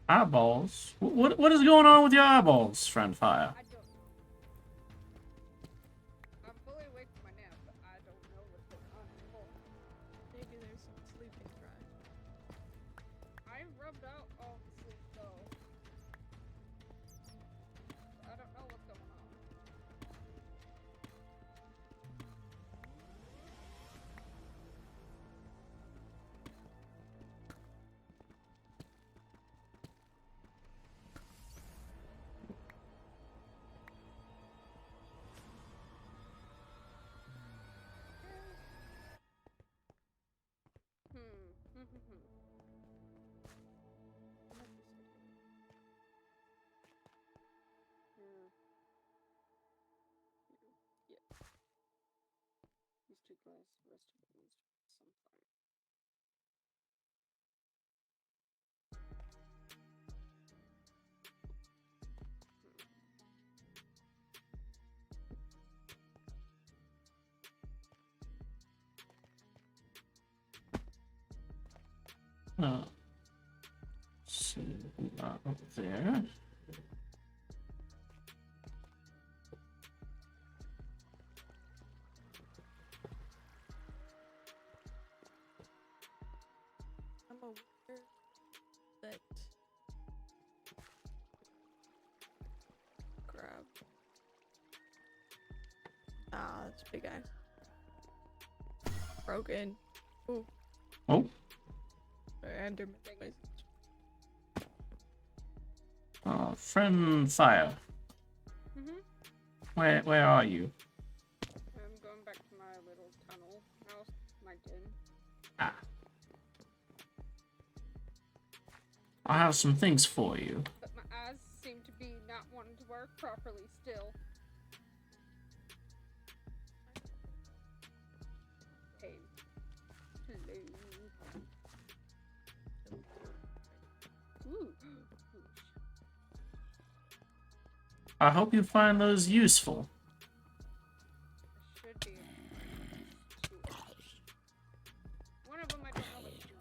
Eyeballs. Eyeballs? What is going on with your eyeballs, friend fire? I don't know. I'm fully awake from my nap, but I don't know what's going on anymore. Maybe there's some sleeping dry. I rubbed out all the sleep though. I don't know what's going on. Yeah. These two glass, the rest of it needs to be sometime. So, over there. I'm aware that grab. Ah, that's a big eye. Broken. Ooh. Oh, Enderman Dang it. friend fire. Where are you? I'm going back to my little tunnel house, my den. Ah. I have some things for you. But my eyes seem to be not wanting to work properly still. Hey. Hello. Ooh. I hope you find those useful. Should be. One of them I don't know what to do.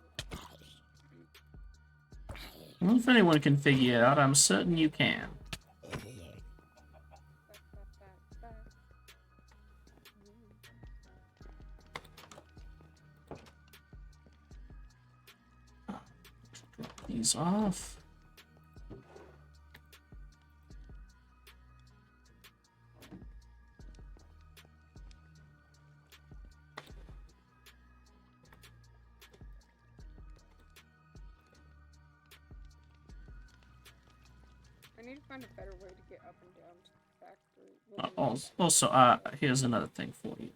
Well, if anyone can figure it out, I'm certain you can. Drop these off. I need to find a better way to get up and down to the factory. Also, here's another thing for you.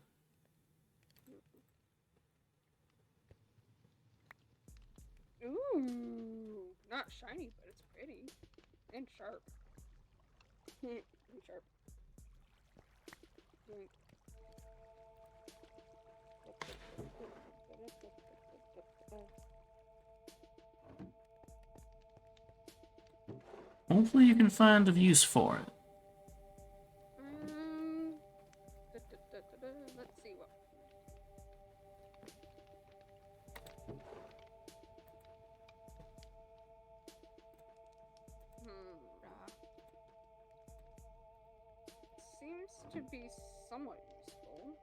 Ooh, not shiny, but it's pretty and sharp. And sharp. Doink. Hopefully you can find a use for it. Let's see what. Seems to be somewhat useful.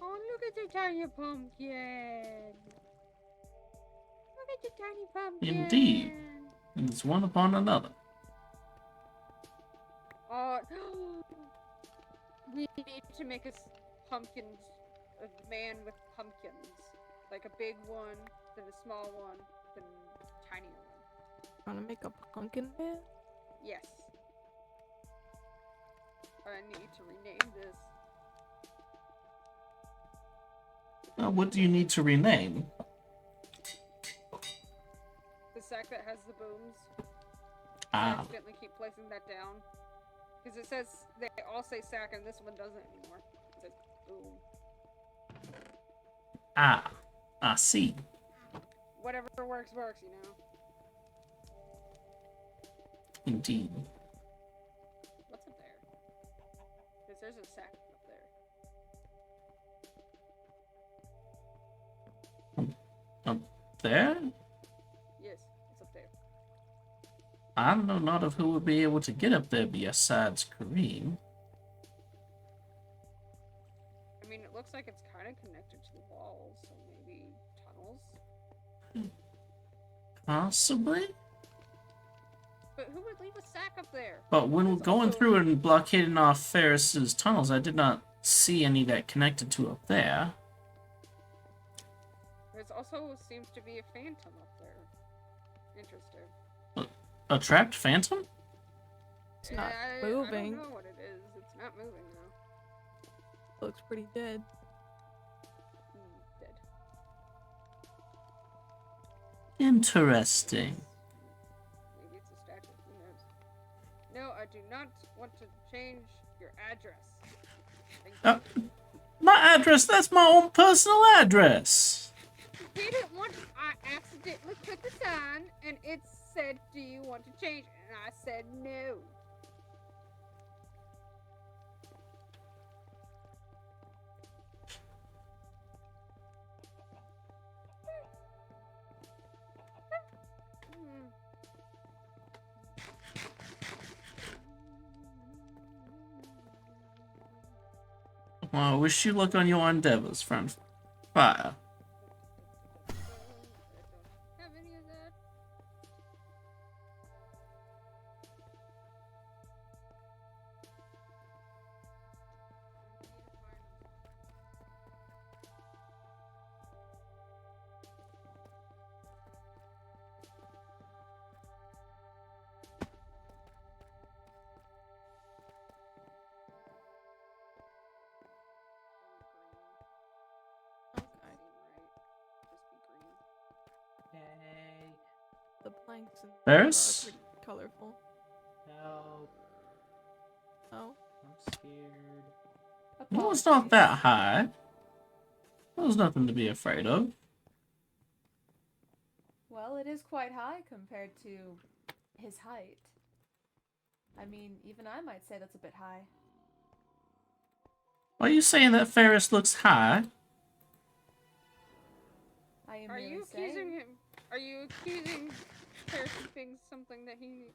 Oh, look at the tiny pumpkin! Look at the tiny pumpkin! Indeed. And it's one upon another. We need to make a man with pumpkins. Like a big one, then a small one, then a tinier one. Want to make a pumpkin man? Yes. I need to rename this. What do you need to rename? The sack that has the booms. I Ah, accidentally keep placing that down. Because it says, they all say sack and this one doesn't anymore. It says boom. I see. Whatever works, works, you know. Indeed. What's up there? Because there's a sack up there. Up there? Yes, it's up there. I know not of who would be able to get up there besides Kareem. I mean, it looks like it's kind of connected to the walls, so maybe tunnels? Possibly? But who would leave a sack up there? But when There's going also- through and blockading off Ferris's tunnels, I did not see any that connected to up there. There's also seems to be a phantom up there. Interesting. A trapped phantom? It's not I moving. don't know what it is. It's not moving though. Looks pretty dead. Dead. Interesting. Maybe it's a statue. Who knows? No, I do not want to change your address. Thank you. My address, that's my own personal address. You didn't want. I accidentally clicked the sign, and it said, "Do you want to change it?" And I said no. Well, I wish you luck on your endeavors, friend. Fire. I don't have any of that. Okay. Yay. The planks and Ferris? are pretty colorful. Help. Oh, I'm scared. No, it's not that high. There's nothing to be afraid of. Well, it is quite high compared to his height. I mean, even I might say that's a bit high. Are you saying that Ferris looks high? I am Are merely you saying. accusing him? Are you accusing Ferris of being something that he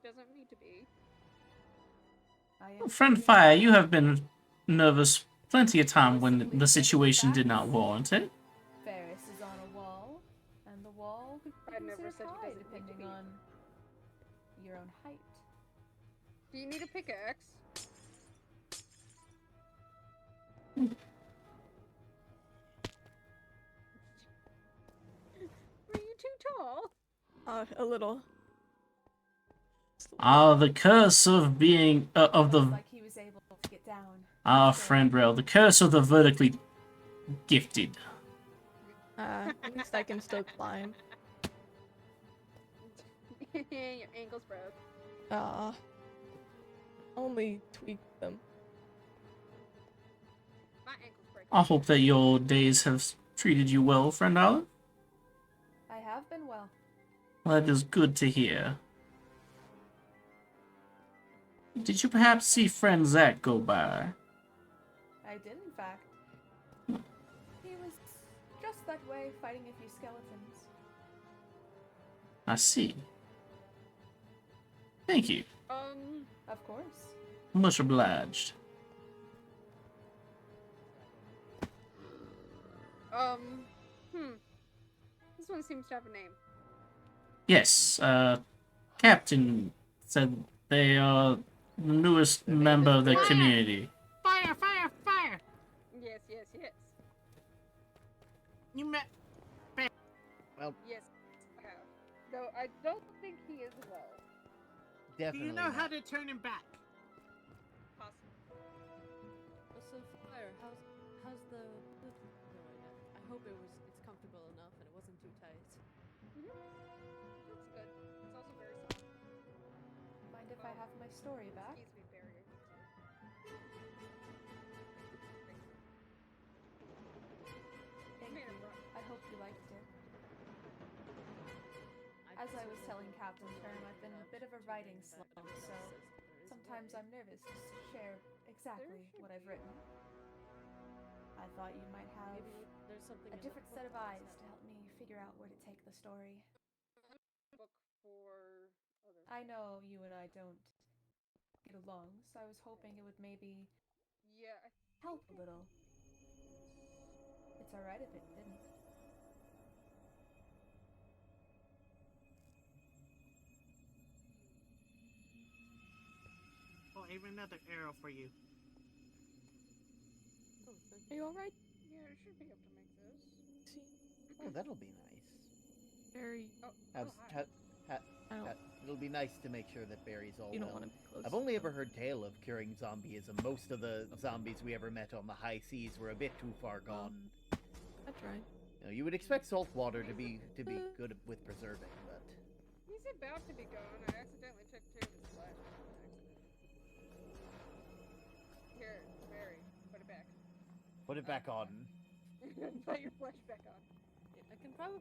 doesn't need to be? I am Friend saying- Fire, you have been nervous plenty of time when the situation did not warrant it. Ferris is on a wall, and the wall could be I never considered said he high doesn't need to depending be. on your own height. Do you need a pickaxe? Are you too tall? A little. The curse of being of Looks the like he was able to get down. friend Rel, the curse of the vertically gifted. At least I can still climb. Your ankle's broke. Only tweak them. My ankle's broken. I hope that your days have treated you well, friend Olive. I have been well. That is good to hear. Did you perhaps see friend Zach go by? I did, in fact. He was just that way, fighting a few skeletons. I see. Thank you. Of course. Much obliged. This one seems to have a name. Yes, Captain said they are the newest member of the community. Fire, fire, fire! Yes, yes, yes. You met. Yes, I have. Though I don't think he is well. Do Definitely. you know how not. to turn him back? Possible. So Fire, how's the booth going? I hope it's comfortable enough and it wasn't too tight. That's good. It's also very soft. Mind if I have my story back? Excuse me, barrier. Thank Made you. it rough. I hope you liked it. As I was telling Captain Term, I've been a bit of a writing slump, so sometimes I'm nervous to share exactly what I've written. I thought you might have Maybe there's something a in the different book set of that eyes said to help me figure out where to take the story. Book for other. I know you and I don't get along, so I was hoping it would maybe Yeah. help a little. It's alright if it didn't. Oh, I have another arrow for you. Oh, thank Are you alright? Yeah, I should be able to make this. Oh, that'll be nice. Very. Hi. I don't. It'll be nice to make sure that Barry's all You don't well. want to be close. I've only ever heard tale of curing zombieism. Most of the zombies we ever met on the high seas were a bit too far gone. I tried. You know, you would expect salt water to be good with preserving, but He's about to be gone. I accidentally took two of his flash. Here, Barry, put it back. put it back on. Put your flash back on. Yeah, I can probably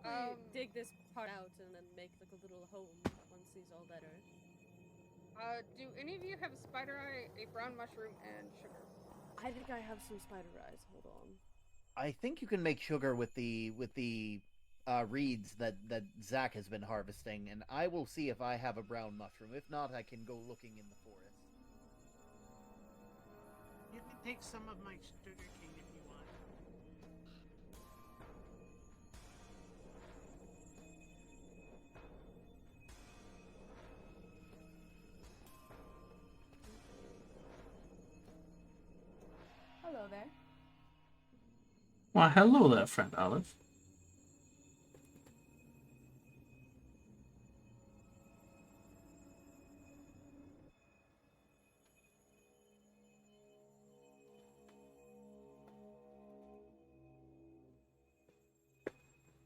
dig this part out and then make like a little home once he's all better. Do any of you have a spider eye, a brown mushroom, and sugar? I think I have some spider eyes. Hold on. I think you can make sugar with the reeds that Zach has been harvesting, and I will see if I have a brown mushroom. If not, I can go looking in the forest. You can take some of my sugar cane if you want. Hello there. Why, hello there, friend Olive.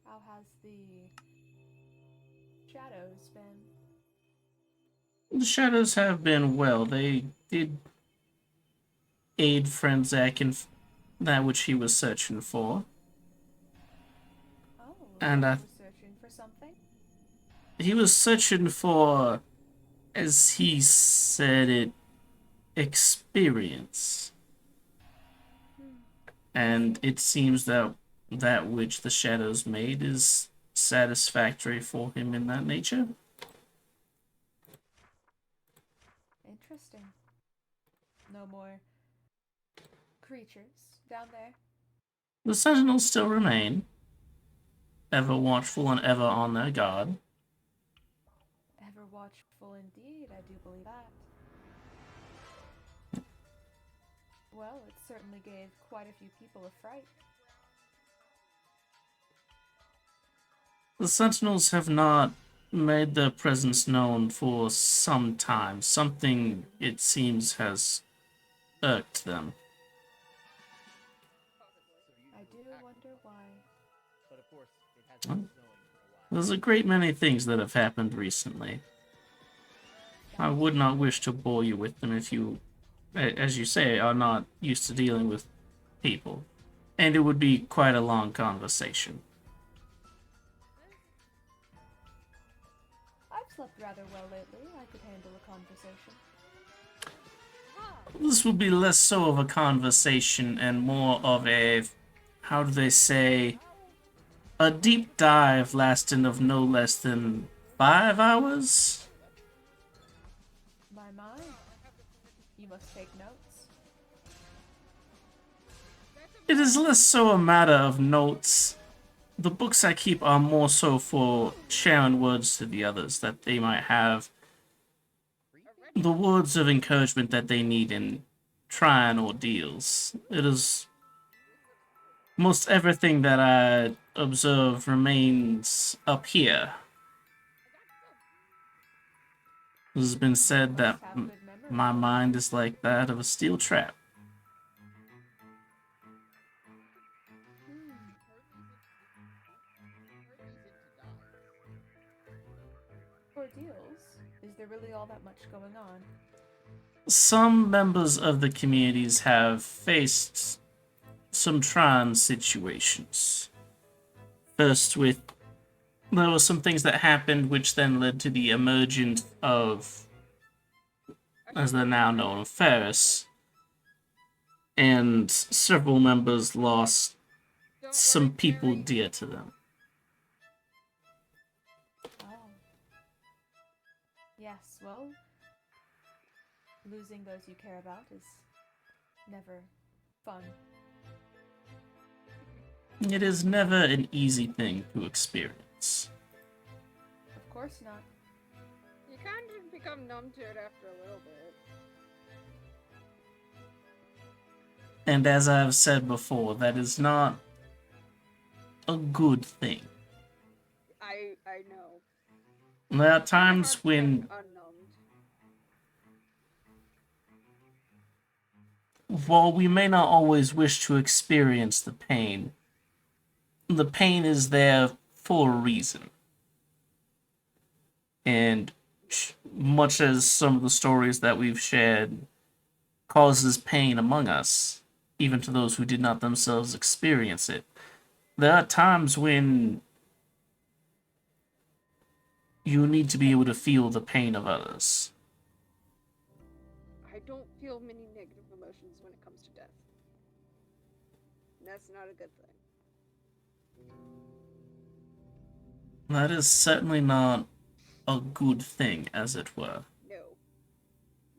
How has the shadows been? The shadows have been well. They did aid friend Zach in that which he was searching for. Oh, And you I- were searching for something? He was searching for, as he said it, experience. And it seems that that which the shadows made is satisfactory for him in that nature. Interesting. No more creatures down there. The sentinels still remain, ever watchful and ever on their guard. Ever watchful indeed, I do believe that. Well, it certainly gave quite a few people a fright. The sentinels have not made their presence known for some time. Something, it seems, has irked them. I do wonder why. But of course, it hasn't been snowing for a while. There's a great many things that have happened recently. I would not wish to bore you with them if you, as you say, are not used to dealing with people. And it would be quite a long conversation. I've slept rather well lately. I could handle a conversation. This would be less so of a conversation and more of a, how do they say, a deep dive lasting of no less than 5 hours? My. You must take notes. It is less so a matter of notes. The books I keep are more so for sharing words to the others, that they might have the words of encouragement that they need in trying ordeals. It is most everything that I observe remains up here. It has been said that Have good memory. my mind is like that of a steel trap. Ordeals? Is there really all that much going on? Some members of the communities have faced some trying situations. First, there were some things that happened which then led to the emergence of, as they're now known, Ferris. And several members lost some people dear to them. Oh. Yes, well, losing those you care about is never fun. It is never an easy thing to experience. Of course not. You kind of become numb to it after a little bit. And as I've said before, that is not a good thing. I know. There are It's times hard to when, get unnumbed. while we may not always wish to experience the pain is there for a reason. And much as some of the stories that we've shared causes pain among us, even to those who did not themselves experience it, there are times when you need to be able to feel the pain of others. I don't feel many negative emotions when it comes to death. And that's not a good thing. That is certainly not a good thing, as it were. No.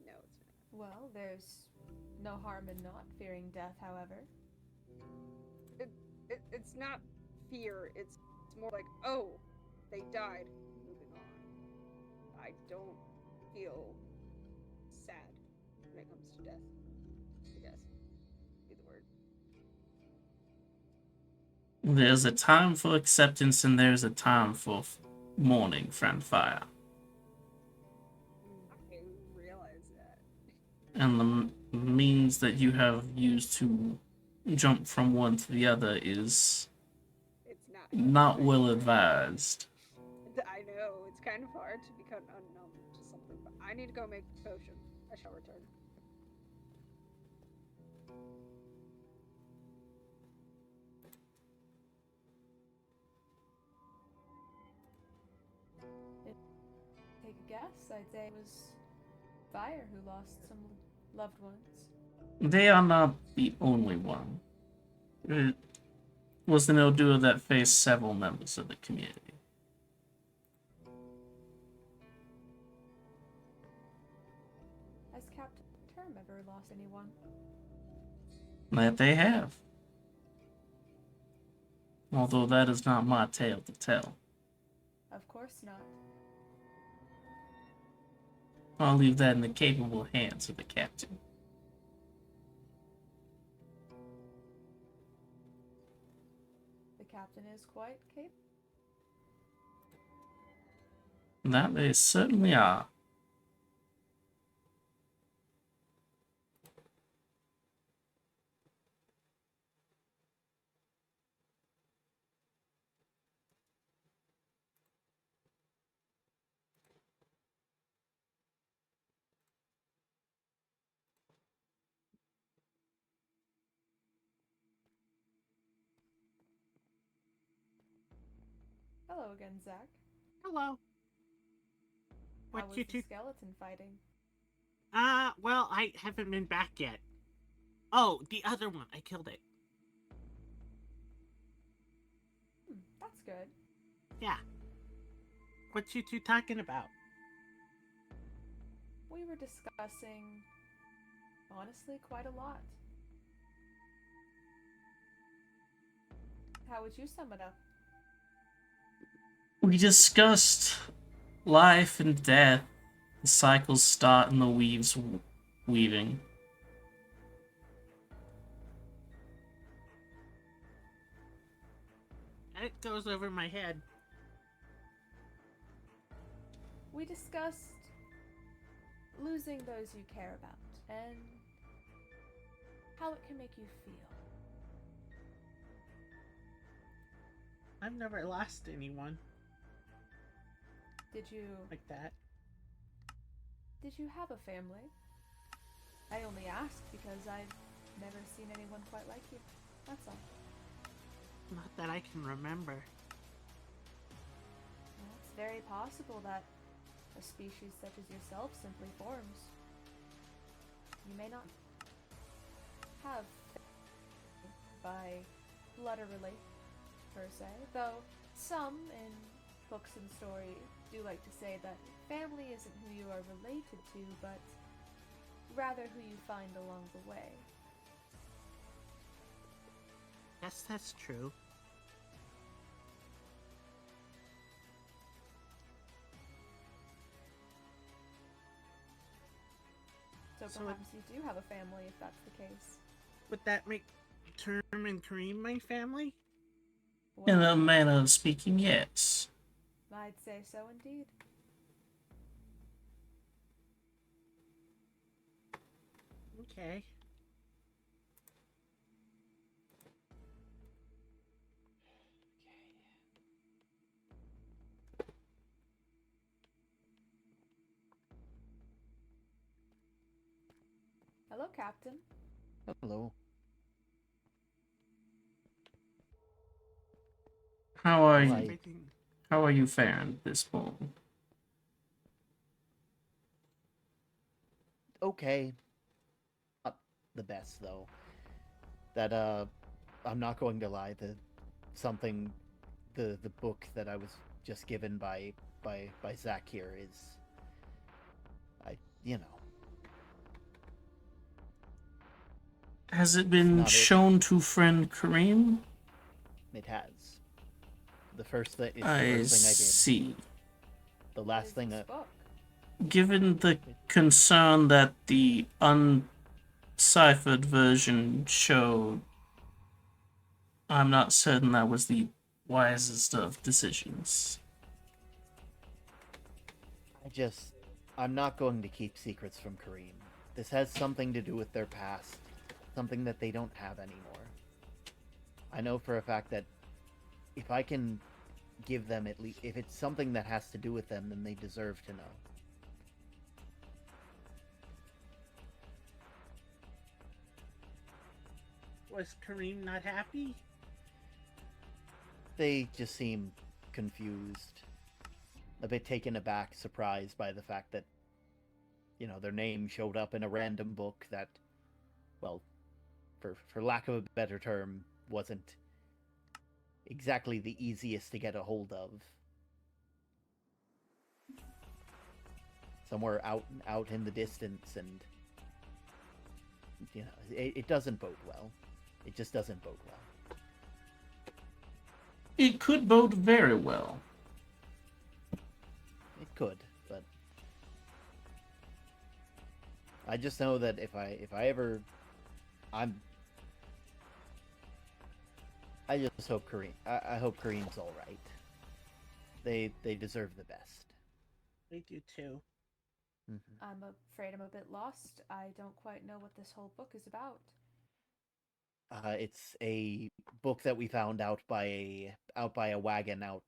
No, it's not. Well, there's no harm in not fearing death, however. It's not fear. It's more like, oh, they died. Moving on. I don't feel sad when it comes to death. I guess be the word. There's a time for acceptance and there's a time for mourning, friend Fire. I realize that. And the means that you have used to jump from one to the other is It's not well advised. I know, it's kind of hard to become unnumb to something, but I need to go make the potion. I shall return. Take a guess. I'd say it was Fire who lost some loved ones. They are not the only one. It was an Odua that faced several members of the community. Has Captain Term ever lost anyone? That they have. Although that is not my tale to tell. Of course not. I'll leave that in the capable hands of the captain. The captain is quite capable. That they certainly are. Hello again, Zach. Hello. How What was you the two? skeleton fighting? Well, I haven't been back yet. Oh, the other one. I killed it. That's good. Yeah. What you two talking about? We were discussing, honestly, quite a lot. How would you sum it up? We discussed life and death, the cycles start and the weaves weaving. It goes over my head. We discussed losing those you care about and how it can make you feel. I've never lost anyone Did you like that. have a family? I only asked because I've never seen anyone quite like you. That's all. Not that I can remember. Well, it's very possible that a species such as yourself simply forms. You may not have by blood or relate, per se, though some in books and story do like to say that family isn't who you are related to, but rather who you find along the way. Yes, that's true. So So perhaps you do have a family if that's the case. Would that make Term and Kareem my family? In Well, a manner of speaking, yes. I'd say so indeed. Okay. Hello, Captain. Hello. How are Well, you? Everything. How are you faring this morning? Okay. Not the best though. That I'm not going to lie. The book that I was just given by Zach here is, you know, Has it been not it. shown to friend Kareem? It has. The first thing it's the I first thing I did. see. The What last is thing this book? Given the concern that the unciphered version showed, I'm not certain that was the wisest of decisions. I'm not going to keep secrets from Kareem. This has something to do with their past, something that they don't have anymore. I know for a fact that if I can give them at least, if it's something that has to do with them, then they deserve to know. Was Kareem not happy? They just seem confused, a bit taken aback, surprised by the fact that, their name showed up in a random book that, well, for lack of a better term, wasn't exactly the easiest to get a hold of. Somewhere out in the distance, and it doesn't bode well. It just doesn't bode well. It could bode very well. It could, but I just know that if I ever, I just hope I hope Kareem's all right. They deserve the best. I do too. I'm afraid I'm a bit lost. I don't quite know what this whole book is about. It's a book that we found out by a wagon out.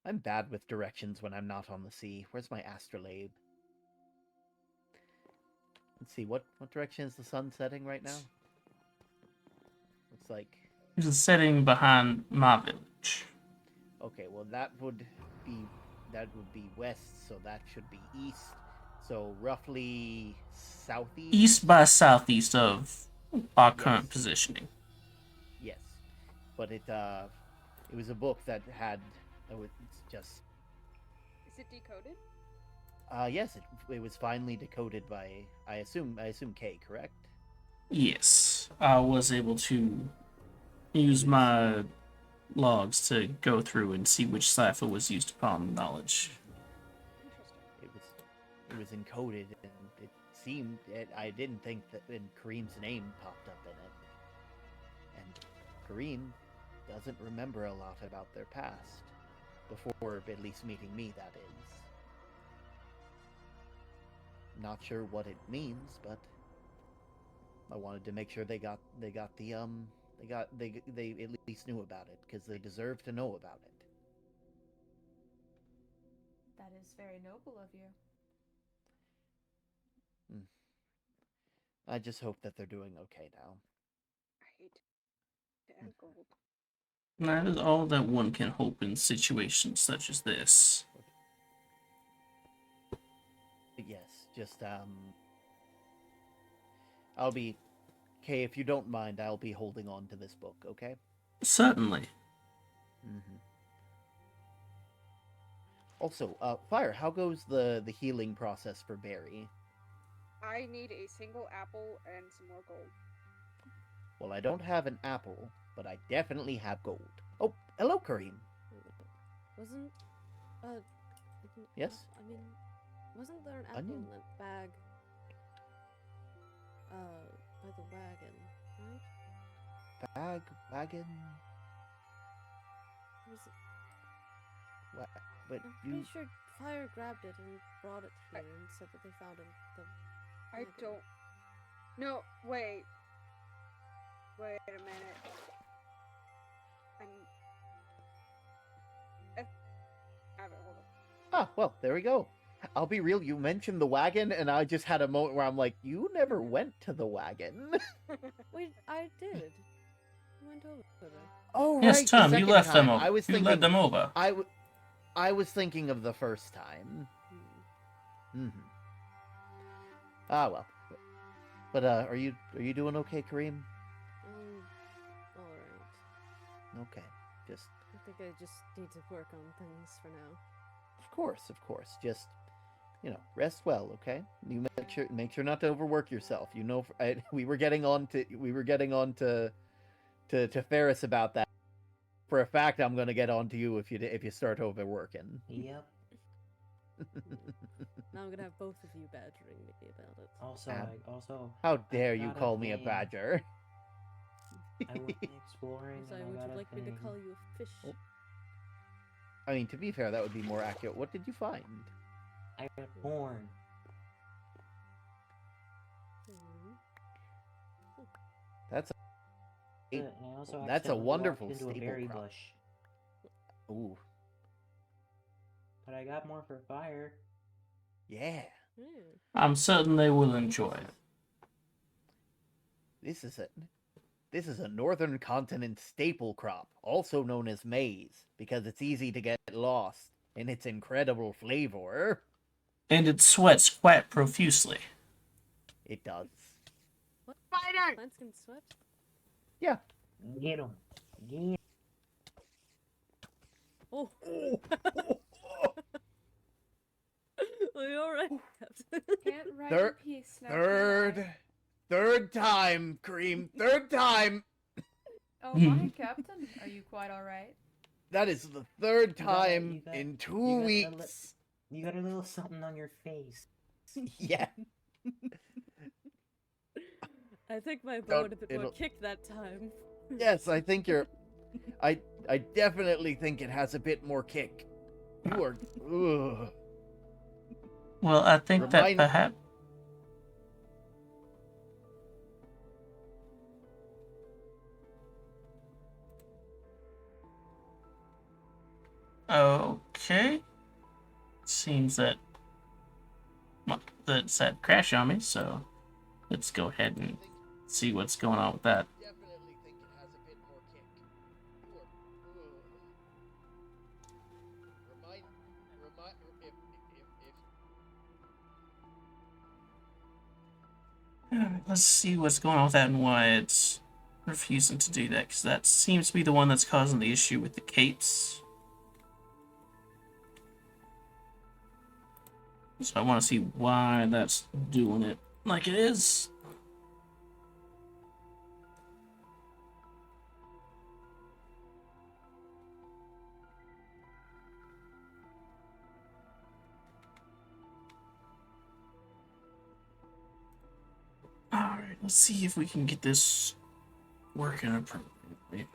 I'm bad with directions when I'm not on the sea. Where's my astrolabe? Let's see, what direction is the sun setting right now? Looks like... It's setting behind my village. Okay, well that would be west, so that should be east. So roughly southeast. East by southeast of our Yes. current positioning. Yes, but it was a book that had it's just Is it decoded? yes, it was finally decoded by I assume K, correct? Yes, I was able to use my logs to go through and see which cipher was used upon the knowledge. Interesting. It was encoded, and it seemed I didn't think that when Kareem's name popped up in it, and Kareem doesn't remember a lot about their past before at least meeting me. That is, not sure what it means, but I wanted to make sure they at least knew about it, because they deserve to know about it. That is very noble of you. I just hope that they're doing okay now. I hate to add gold. That is all that one can hope in situations such as this. But yes, just I'll be Kay, if you don't mind, I'll be holding on to this book, okay? Certainly. Also, Fire, how goes the healing process for Barry? I need a single apple and some more gold. Well, I don't have an apple, but I definitely have gold. Oh, hello, Kareem. Wasn't Yes? I mean, wasn't there an apple Onion? in that bag? By the wagon, right? Wagon? Was it? But I'm you... pretty sure Fire grabbed it and brought it here and said that they found it. I don't. No, wait. Wait a minute. I have it, hold on. Ah, well, there we go. I'll be real, you mentioned the wagon, and I just had a moment where I'm like, you never went to the wagon. Wait, I did. I went over there. Oh, Yes, right, the Tom, you second left them time. over. I was You thinking, led them over. I was thinking of the first time. Ah, well. But are you doing okay, Kareem? Alright. Okay, just I think I just need to work on things for now. of course. Just rest well, okay? You make sure not to overwork yourself. We were getting on to Ferris about that. For a fact, I'm gonna get on to you if you start overworking. Yep. Now I'm gonna have both of you badgering me about it. Also, How dare you got a call me a thing. badger? I went exploring So and would I got you a like me to thing. call you a fish? Oh. I mean, to be fair, that would be more accurate. What did you find? I got a horn. That's And I also That's a accidentally wonderful walked into a staple berry crop. bush. Ooh, But I got more for Fire. yeah. I'm certain they will enjoy it. This is a northern continent staple crop, also known as maize, because it's easy to get lost in its incredible flavor. And it sweats quite profusely. It does. What? Spider! Plants can sweat? Yeah. Get him. Get. Oh. Are you alright, Captain? Can't ride Third- in peace now. can I? Third time, Cream. Third time. Oh my, Captain. Are you quite alright? That is the third You got a- time you got- in you 2 got a weeks. You got a little something on your face. Yeah. I think my bow Don't- would have been more it'll- kicked that time. Yes, I think you're. I definitely think it has a bit more kick. You are. Ugh. Well, I think that Remind- perhaps. Okay. Seems that that said crash on me, so let's go ahead and see what's going on with that. Definitely think it has a bit more kick. You are. Remind. If. Alright, let's see what's going on with that and why it's refusing to do that, because that seems to be the one that's causing the issue with the capes. So I want to see why that's doing it like it is. Alright, let's see if we can get this working appropriately.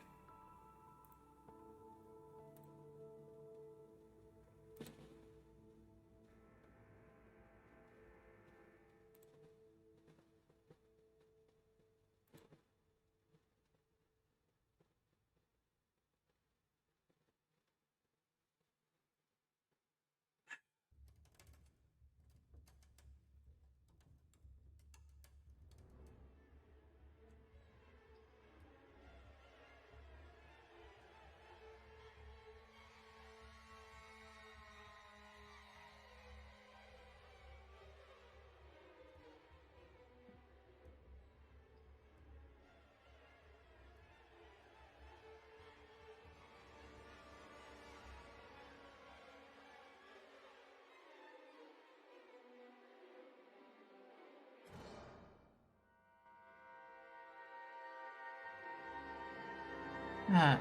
Ah.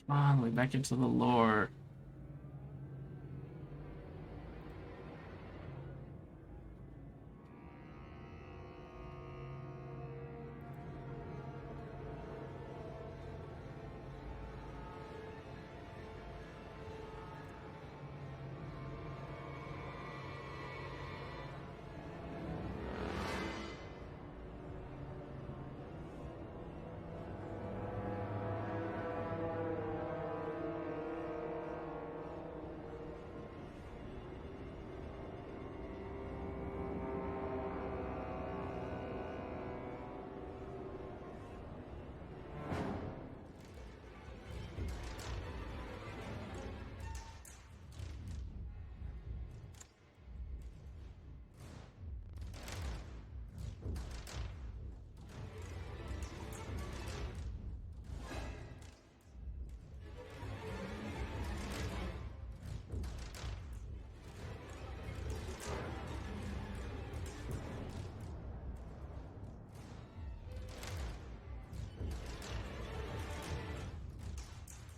Come on, way back into the lore.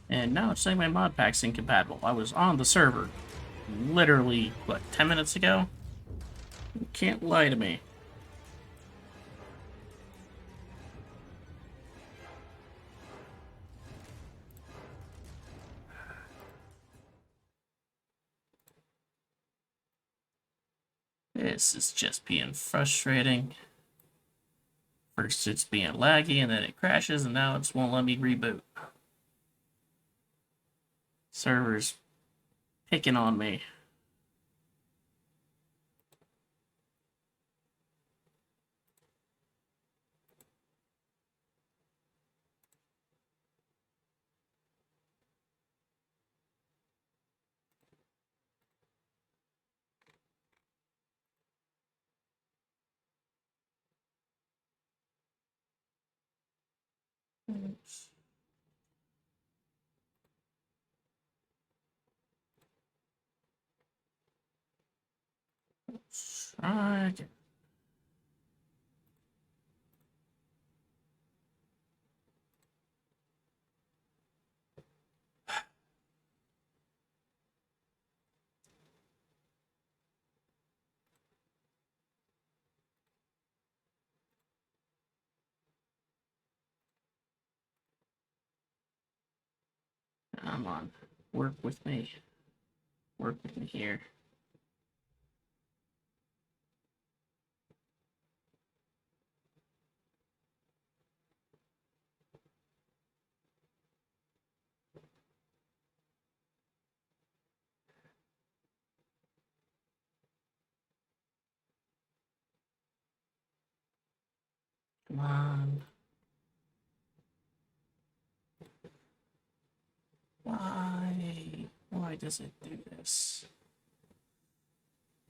And now it's saying my mod pack's incompatible. I was on the server literally, what, 10 minutes ago? You can't lie to me. This is just being frustrating. First it's being laggy, and then it crashes, and now it won't let me reboot. Server's picking on me. Oops. Let's try again. Come on. Work with me. Work with me here. Come on. Why? Why does it do this?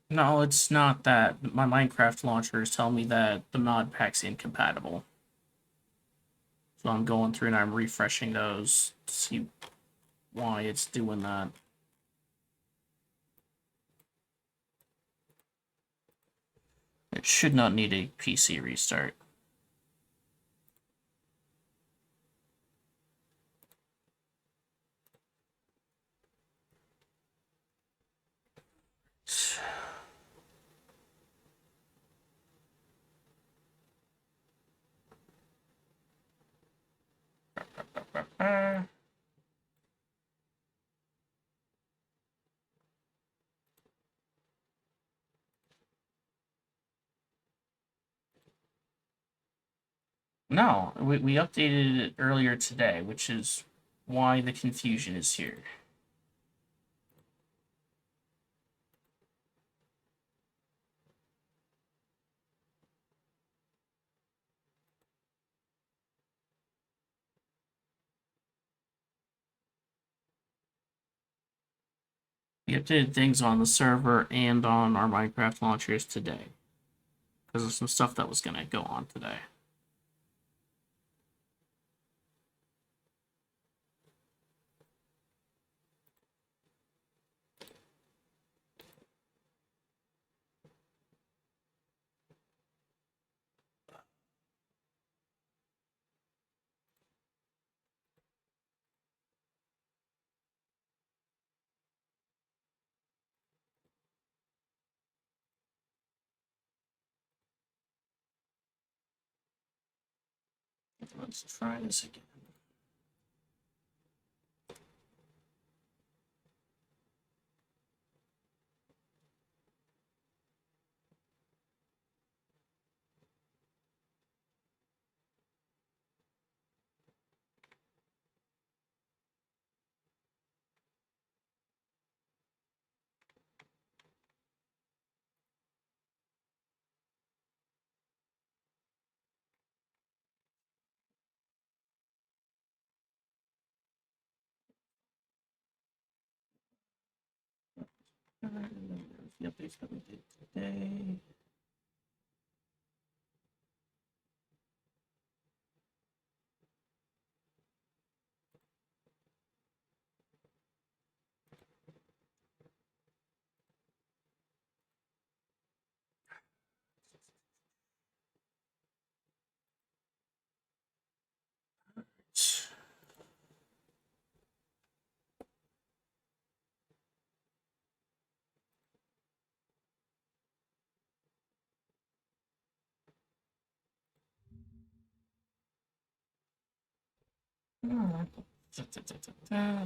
No, it's not that. My Minecraft launchers tell me that the mod pack's incompatible. So I'm going through and I'm refreshing those to see why it's doing that. It should not need a PC restart. No, we updated it earlier today, which is why the confusion is here. We updated things on the server and on our Minecraft launchers today. Because of some stuff that was going to go on today. Let's try this again. The updates that we did today.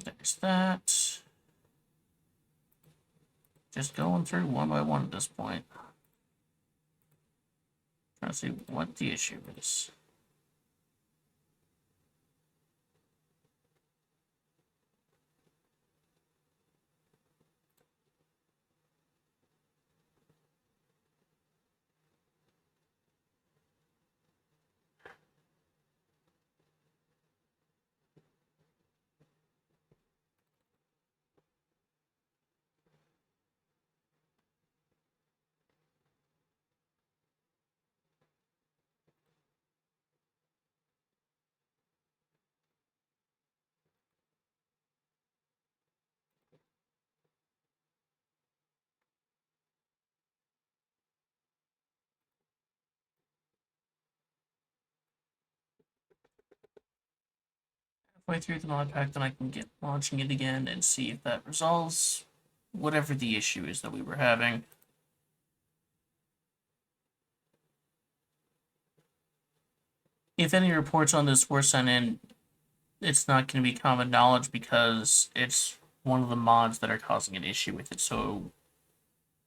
There's that. Just going through one by one at this point. Trying to see what the issue is. Halfway through the mod pack, then I can get launching it again and see if that resolves whatever the issue is that we were having. If any reports on this were sent in, it's not going to be common knowledge because it's one of the mods that are causing an issue with it. So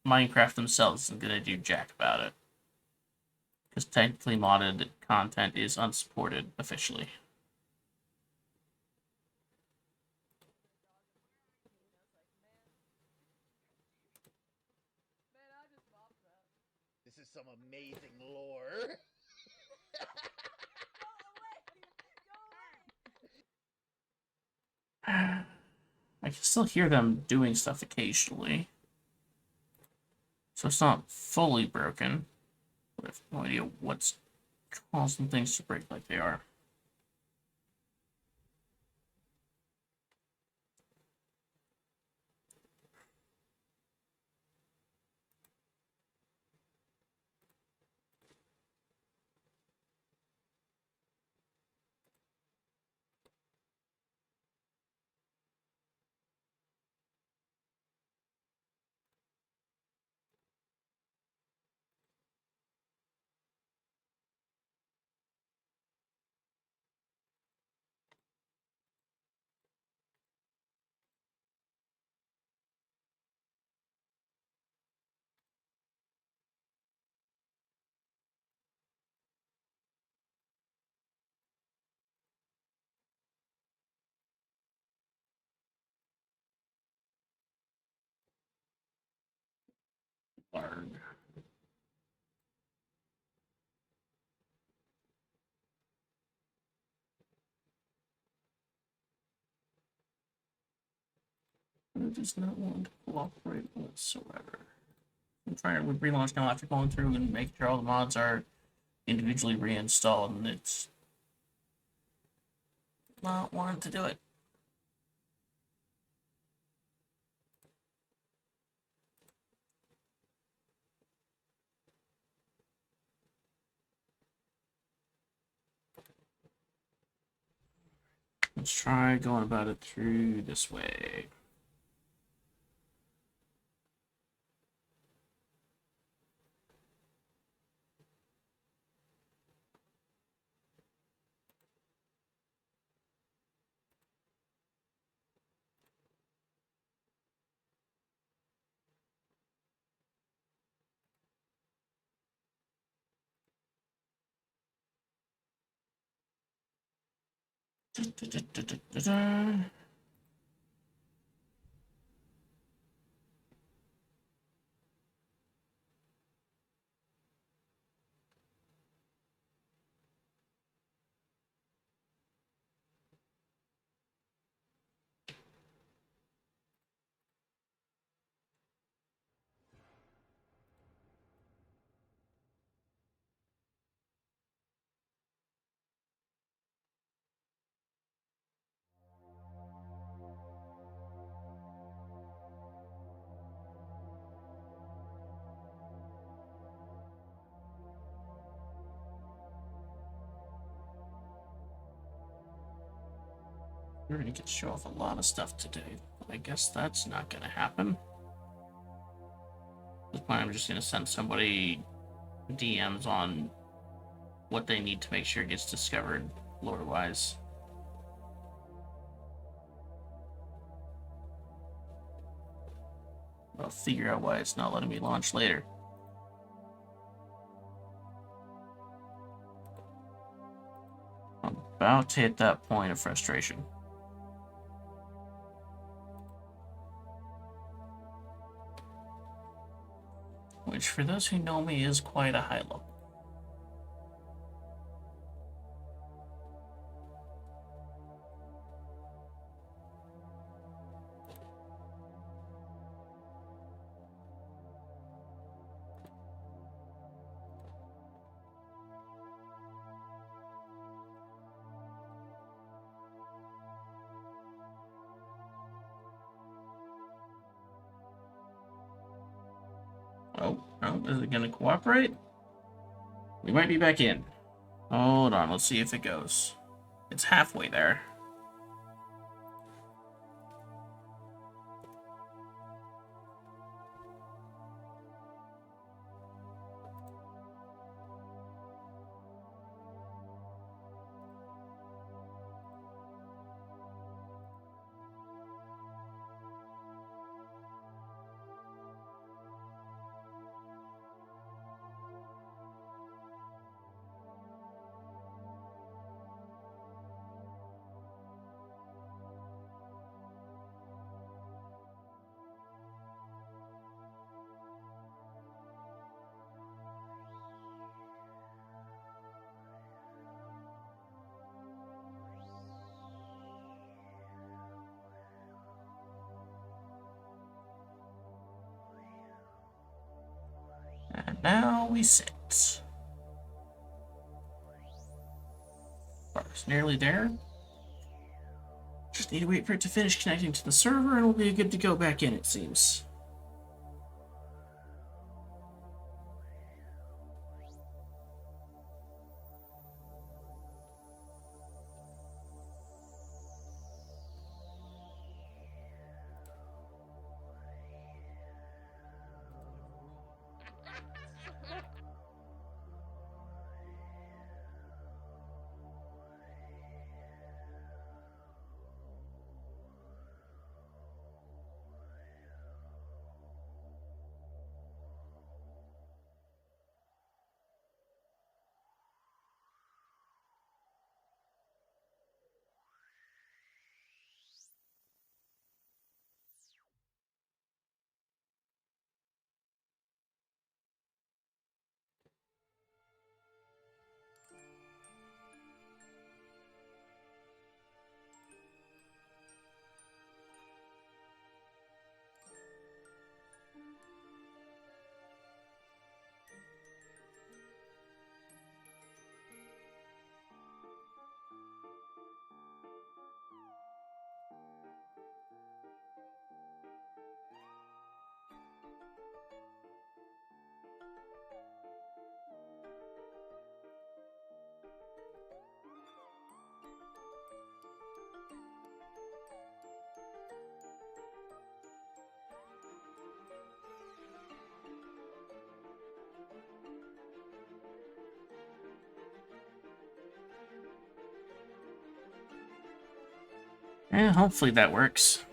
Minecraft themselves isn't going to do jack about it. Because technically modded content is unsupported officially. This is some amazing lore. I can still hear them doing stuff occasionally. So it's not fully broken. But I have no idea what's causing things to break like they are. Larg. It does not want to cooperate whatsoever. I'm trying to relaunch now after going through and making sure all the mods are individually reinstalled, and it's not wanting to do it. Let's try going about it through this way. We're gonna get to show off a lot of stuff today, but I guess that's not gonna happen. At this point, I'm just gonna send somebody DMs on what they need to make sure it gets discovered lore-wise. I'll figure out why it's not letting me launch later. I'm about to hit that point of frustration. Which, for those who know me, is quite a high level. Oh, no, is it gonna cooperate? We might be back in. Hold on, let's see if it goes. It's halfway there. now we sit. Bar's nearly there. Just need to wait for it to finish connecting to the server and we'll be good to go back in, it seems. And hopefully that works.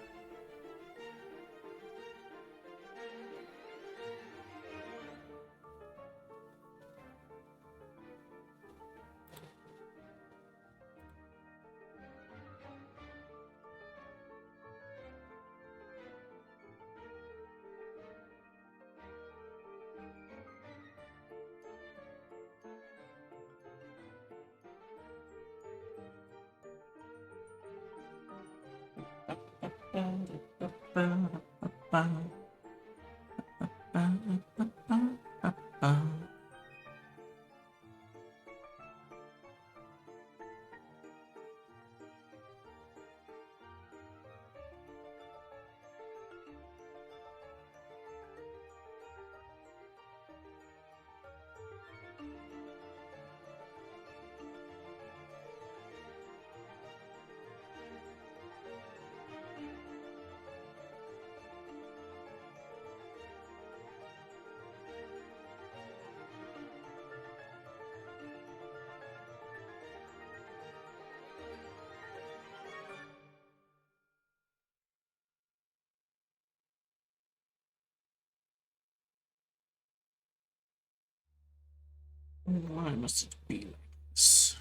Why must it be like this?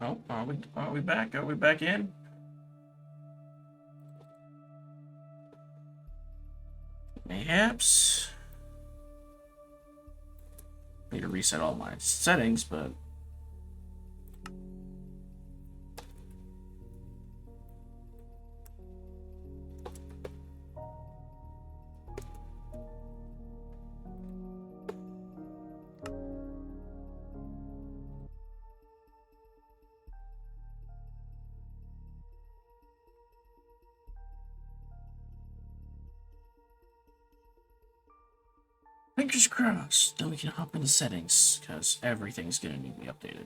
Oh, are we back? Are we back in? Mayhaps. Need to reset all my settings, but fingers crossed. Then we can hop into settings, because everything's gonna need to be updated.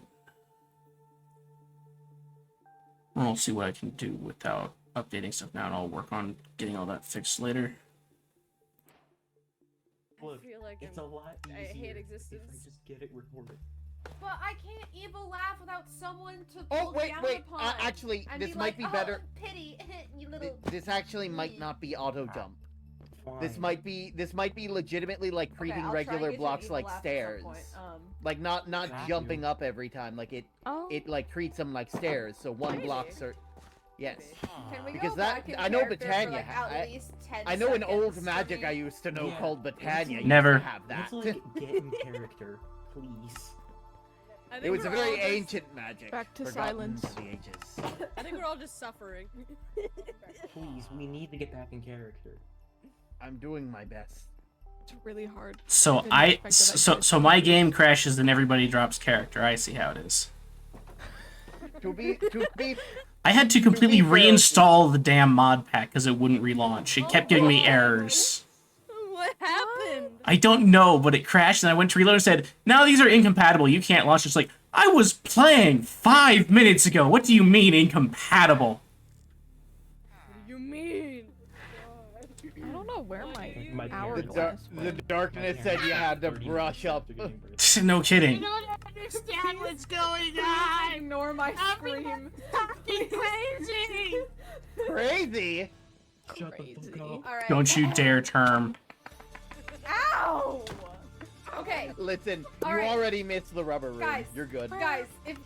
I'll see what I can do without updating stuff now, and I'll work on getting all that fixed later. Look, I feel like it's a lot easier I hate if existence. I just get it recorded. But I can't evil laugh without someone to Oh, look wait, down wait. upon. Actually, and this be might like, be better. Oh, pity, you little. This actually might not be auto jump. This Fine. might be legitimately like treating I'll try and regular get you an blocks evil like laugh at some stairs. point. Like not Got jumping you. up every time. Like Oh. it like treats them like stairs. So one Crazy. blocks are. Yes. Can we Because go that- back in I know character for, Britannia like, ha- at least 10 I know in old seconds, magic I please? used to know Yeah. called Britannia used Never. to have that. Let's like get in character, please. I think It was we're a very all just- ancient magic. Back to forgotten silence. to the ages. I think we're all just suffering. Please, we need to get back in character. I'm doing my best. It's really hard. So Didn't I expect that so could. so my game crashes and everybody drops character. I see how it is. To be I had to completely fair- reinstall the damn mod pack because it wouldn't relaunch. It kept giving me errors. What happened? I don't know, but it crashed and I went to reload and said, "Now these are incompatible. You can't launch." It's like, I was playing 5 minutes ago. What do you mean incompatible? What do you mean? I don't know where my My the, parents- hourglass the went. darkness said you had to brush up. No kidding. don't understand what's going on. Ignore my scream. Fucking crazy. Crazy. Shut the fuck Crazy. up. Alright. Don't you dare term. Ow! Okay, Listen, you Alright. already missed the rubber room. Guys. You're good. guys, if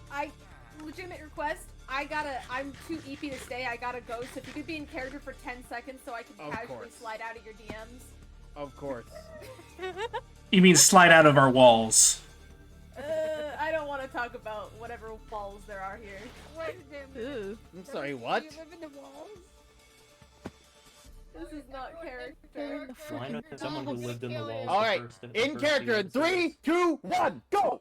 legitimate request, I'm too EP to stay, I gotta go, so if you could be in character for 10 seconds so I can Of casually course. slide out of your DMs. Of course. You mean slide out of our walls? I don't want to talk about whatever walls there are here. What is it? Ew. I'm sorry, what? You live in the walls? This is not character. Well, I know someone who lived in the walls. All right, in character in 3, 2, 1, go!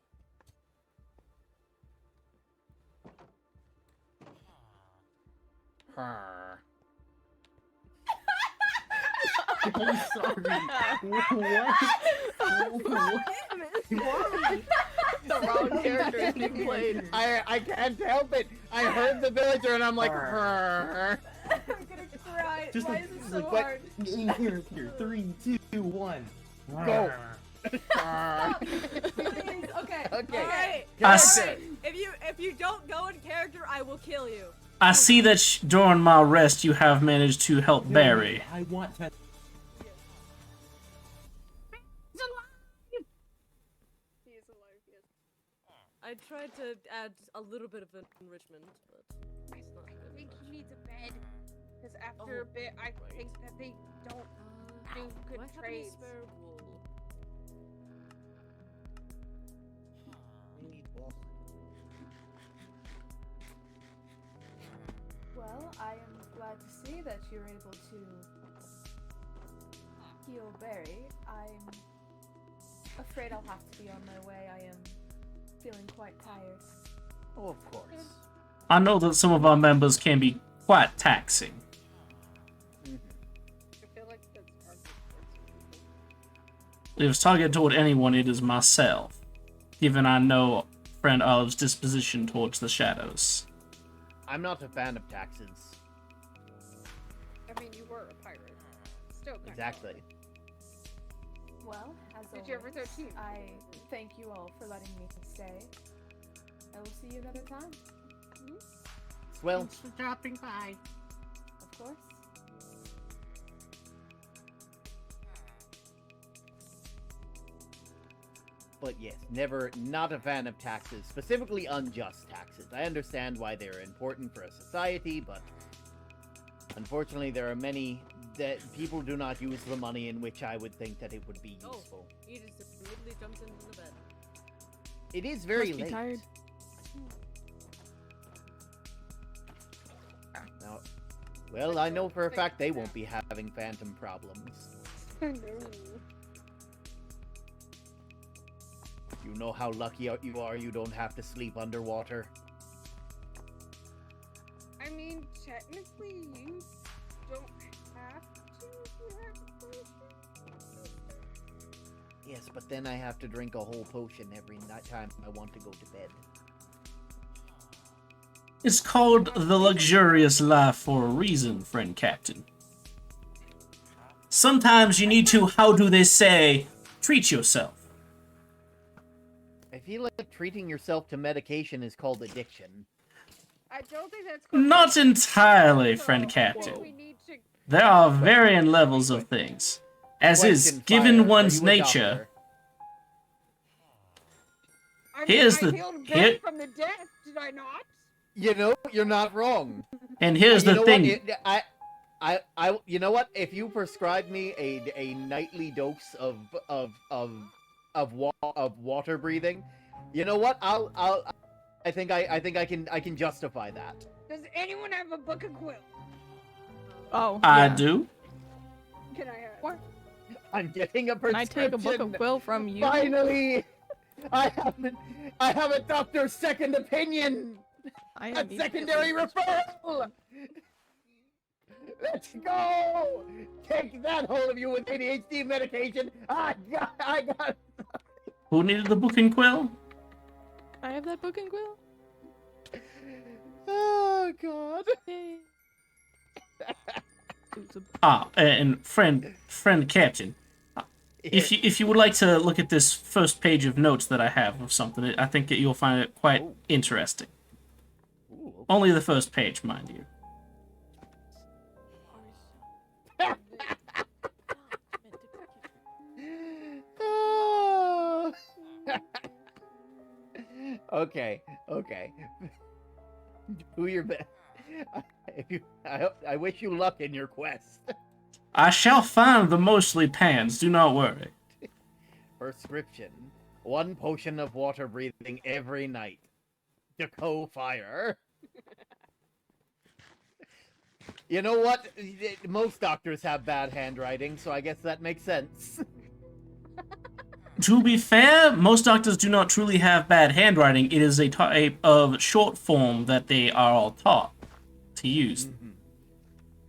Her. I'm sorry. What? The wrong character is being played. I can't help it. I heard the villager and I'm like, her. I'm gonna cry. Just Why like- is it just so like what- hard? In character. 3, 2, 1. Go. Please, okay. Okay. Alright. Us- Alright. If you don't go in character, I will kill you. I see that during my rest you have managed to help Barry. I want to. He is alive, yes. I tried to add a little bit of enrichment, but I it's not good think enough. he needs a bed. Because after a bit, I think that they don't do good do I have any trades. spare wool? Well, I am glad to see that you're able to heal Barry. I'm afraid I'll have to be on my way. I am feeling quite tired. Oh, of course. I know that some of our members can be quite taxing. I feel like that's hard to If it's targeted toward anyone, it is myself, given I know friend Olive's disposition towards the shadows. I'm not a fan of taxes. I mean, you were a pirate. Still kind Exactly. Well, as Did you ever always, 13? I thank you all for letting me stay. I will see you another time, Well, Thanks for dropping by. of course. but yes, not a fan of taxes, specifically unjust taxes. I understand why they're important for a society, but unfortunately there are many that people do not use the money in which I would think that it would be Oh. useful. He just immediately jumps into the bed. It is very Must be late. tired. Now, well, I know for a fact they won't be having phantom problems. No. You know how lucky you are you don't have to sleep underwater. I mean, technically, you don't have to if you have a potion. Yes, but then I have to drink a whole potion every time I want to go to bed. It's called the luxurious life for a reason, friend Captain. Sometimes you need to, how do they say, treat yourself. I feel like treating yourself to medication is called addiction. I don't think that's Not entirely, friend So, I think Captain. we need to There are varying levels of things. As is, Question, given Fire, are one's you a nature, doctor? I mean, Here's I the- healed here- Ben from the death, did I not? You know, you're not wrong. And here's You the know thing. what? You know what? If you prescribe me a nightly dose of water breathing, you know what? I think I can justify that. Does anyone have a book of quill? Oh, I yeah. do. Can I have? What? I'm getting a Can I prescription. take a book of quill from you? Finally, I have a doctor's second opinion. I A need secondary referral. Let's go. Take that, all of you with ADHD medication. I got. Who needed the book and quill? I have that book and quill. Oh God. Yay. It's a- Ah, and friend Captain. If you would like to look at this first page of notes that I have of something, I think that you'll find it quite Ooh. interesting. Ooh, okay. Only the first page, mind you. Oh. Okay. Do your best. I wish you luck in your quest. I shall find the mostly pans, do not worry. Prescription: 1 potion of water breathing every night. Deco fire. You know what? Most doctors have bad handwriting, so I guess that makes sense. To be fair, most doctors do not truly have bad handwriting. It is a type of short form that they are all taught to use.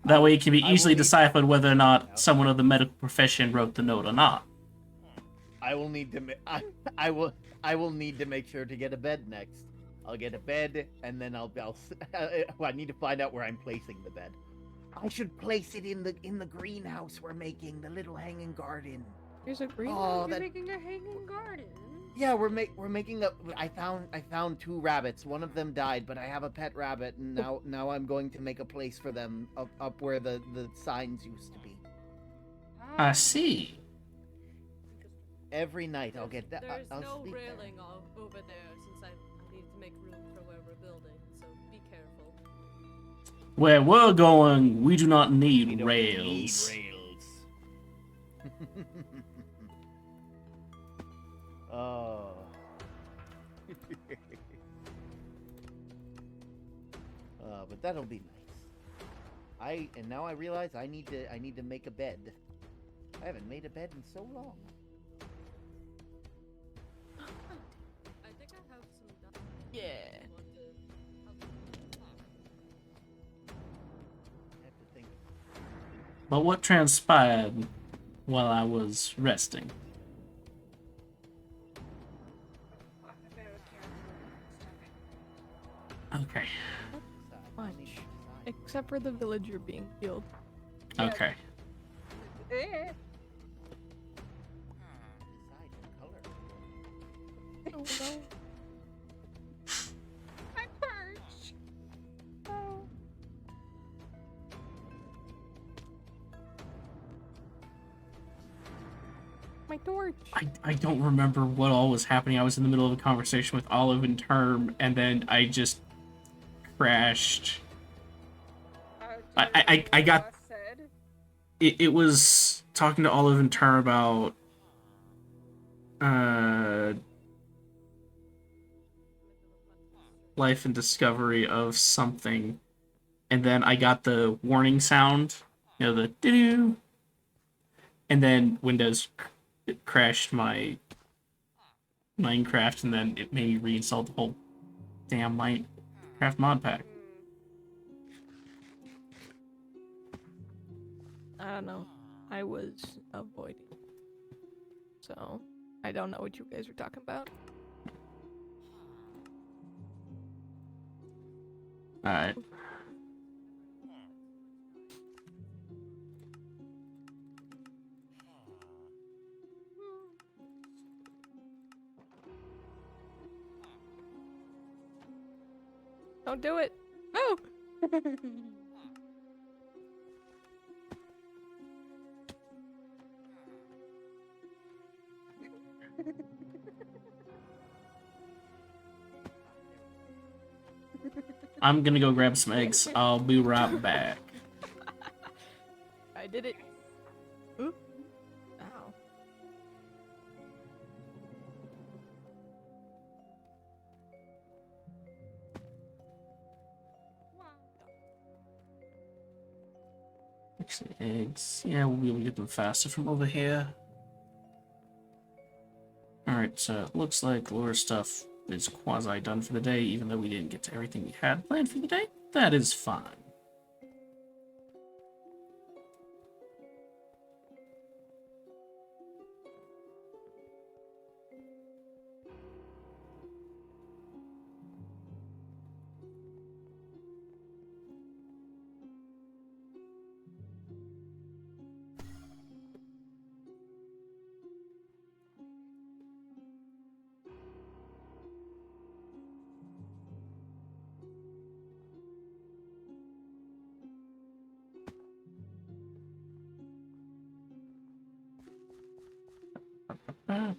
That way it can be I will easily need- deciphered whether or not someone of the medical profession wrote the note or not. I will need to. I will need to make sure to get a bed next. I'll get a bed, and then I need to find out where I'm placing the bed. I should place it in the greenhouse we're making, the little hanging garden. Here's a green. Oh, You're that. making a hanging garden. Yeah, we're making a. I found 2 rabbits. One of them died, but I have a pet rabbit, and now I'm going to make a place for them up where the signs used to be. I see. Every night I'll get that. There's I'll no sleep there. railing over there since I need to make room for where we're building, so be careful. Where we're going, we do not We need don't rails. Need rails. Oh. But that'll be nice. And now I realize I need to make a bed. I haven't made a bed in so long. I think I have some done. Yeah. Want to help? I have to think. But what transpired while I was resting? I bet I can't Okay. Much. Except for the villager being killed. Okay. Eh. Decide your color. Oh no. My perch. Oh. My torch. I don't remember what all was happening. I was in the middle of a conversation with Olive and Term, and then I just crashed. I got- Ross said. It was talking to Olive and Term about life and discovery of something, and then I got the warning sound, the doo, and then Windows it crashed my Minecraft, and then it made me reinstall the whole damn Minecraft mod pack. I don't know. I was avoiding. So, I don't know what you guys were talking about. Alright. Don't do it. No. I'm gonna go grab some eggs. I'll be right back. I did it. Oop. Ow. Actually, eggs. Yeah, we'll be able to get them faster from over here. Alright, so it looks like lure stuff is quasi done for the day, even though we didn't get to everything we had planned for the day. That is fine.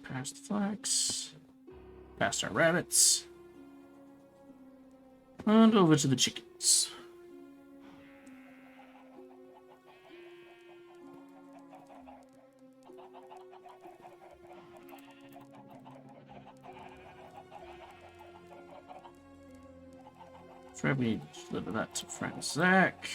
Past the flax. Past our rabbits. And over to the chickens. Fred, we need to deliver that to friend Zach.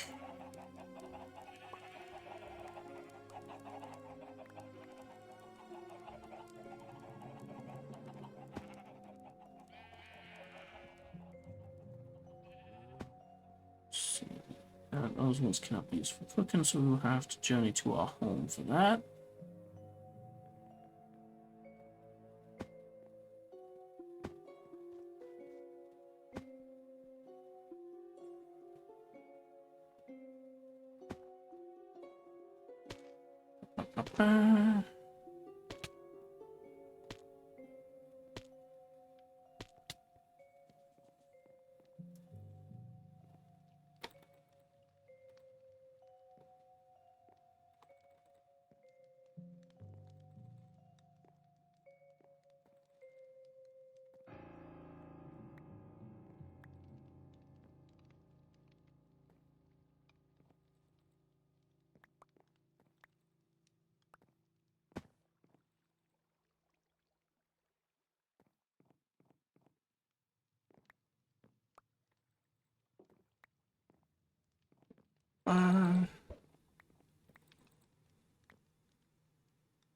Those ones cannot be used for cooking, so we'll have to journey to our home for that.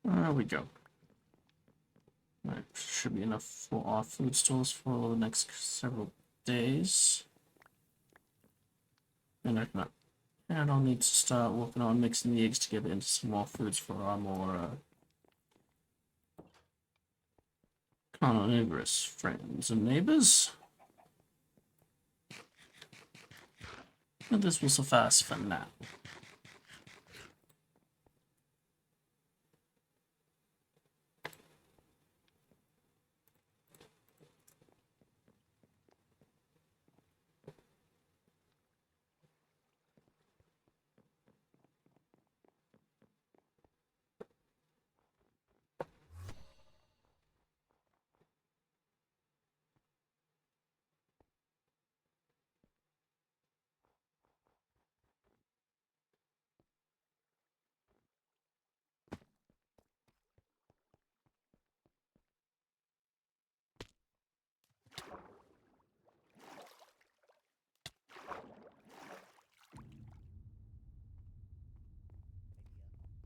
There we go. That should be enough for our food stores for the next several days. And I'll need to start working on mixing the eggs together into some more foods for our more carnivorous friends and neighbors. And this will suffice for now.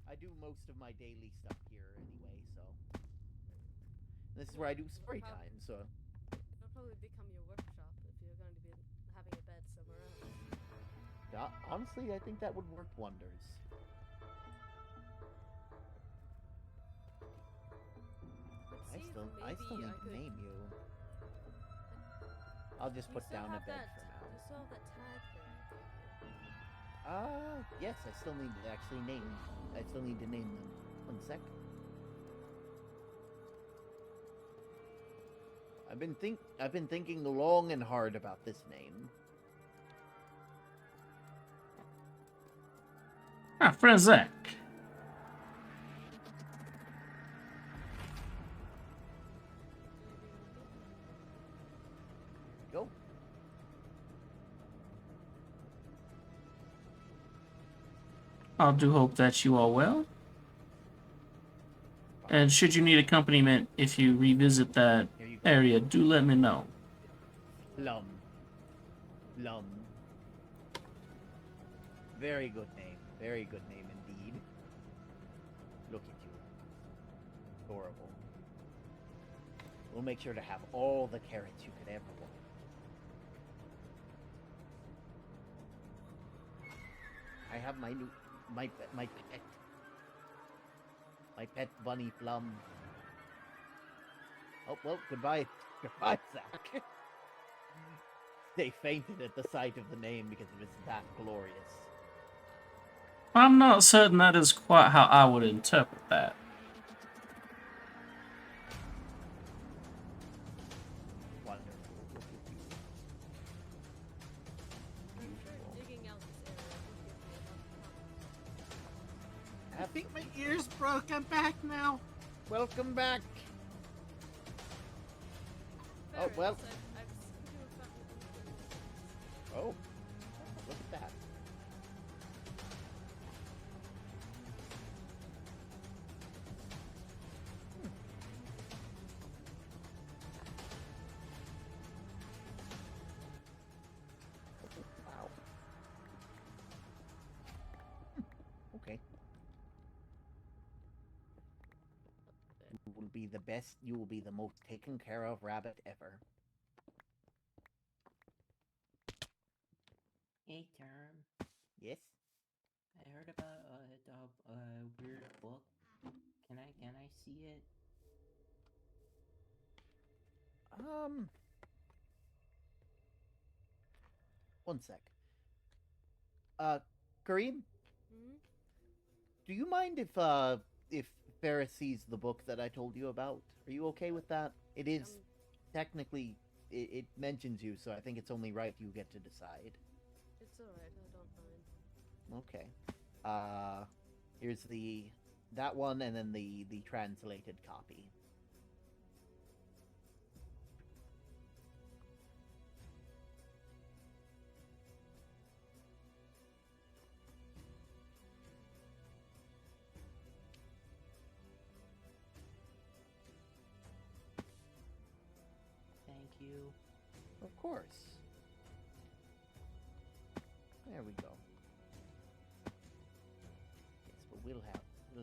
I do most of my daily stuff here anyway, so this is where I do story time. So It'll probably become your workshop if you're going to be having a bed somewhere else. honestly, I think that would work wonders. I still need to name you. I'll just put down a bed for now. You still have that tag thing I gave you. Yes, I still need to actually name. I still need to name them. 1 sec. I've been thinking long and hard about this name. Friend Zach. Go. I do hope that you are well. And should you need accompaniment if you revisit that Here you go. area, do let me know. Plum. Plum. Very good name. Very good name indeed. Look at you. Adorable. We'll make sure to have all the carrots you could ever want. I have my new my pet bunny Plum. Oh well, goodbye. Goodbye, Zach. They fainted at the sight of the name because it was that glorious. I'm not certain that is quite how I would interpret that. Wonderful. Digging out this area would give me enough time. I think my ears broke. I'm back now. Welcome back. Oh, well. I've seen you about Oh, look at that. Wow. Okay. You will be the best, you will be the most taken care of rabbit ever. Hey, Term. Yes? I heard about a weird book. Can I see it? One sec. Kareem, Hmm? do you mind if Ferris sees the book that I told you about? Are you okay with that? It is technically, it mentions you, so I think it's only right you get to decide. It's alright, I don't mind. Okay. Here's that one, and then the translated copy. Thank you. Of course. There we go. Yes, but we'll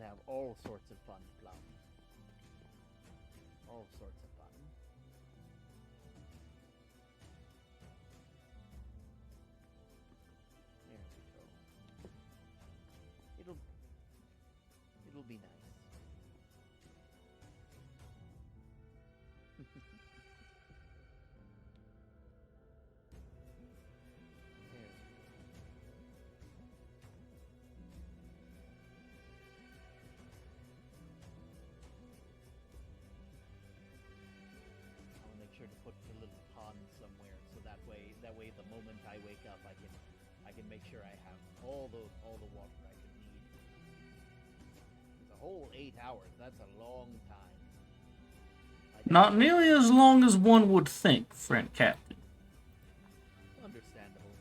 have all sorts of fun, Plum. All sorts of fun. There we go. It'll be nice. There we go. I'll make sure to put a little pond somewhere, so that way the moment I wake up, I can make sure I have all the water I could need. It's a whole 8 hours. That's a long time. Not nearly as long as one would think, friend Captain. Understandable.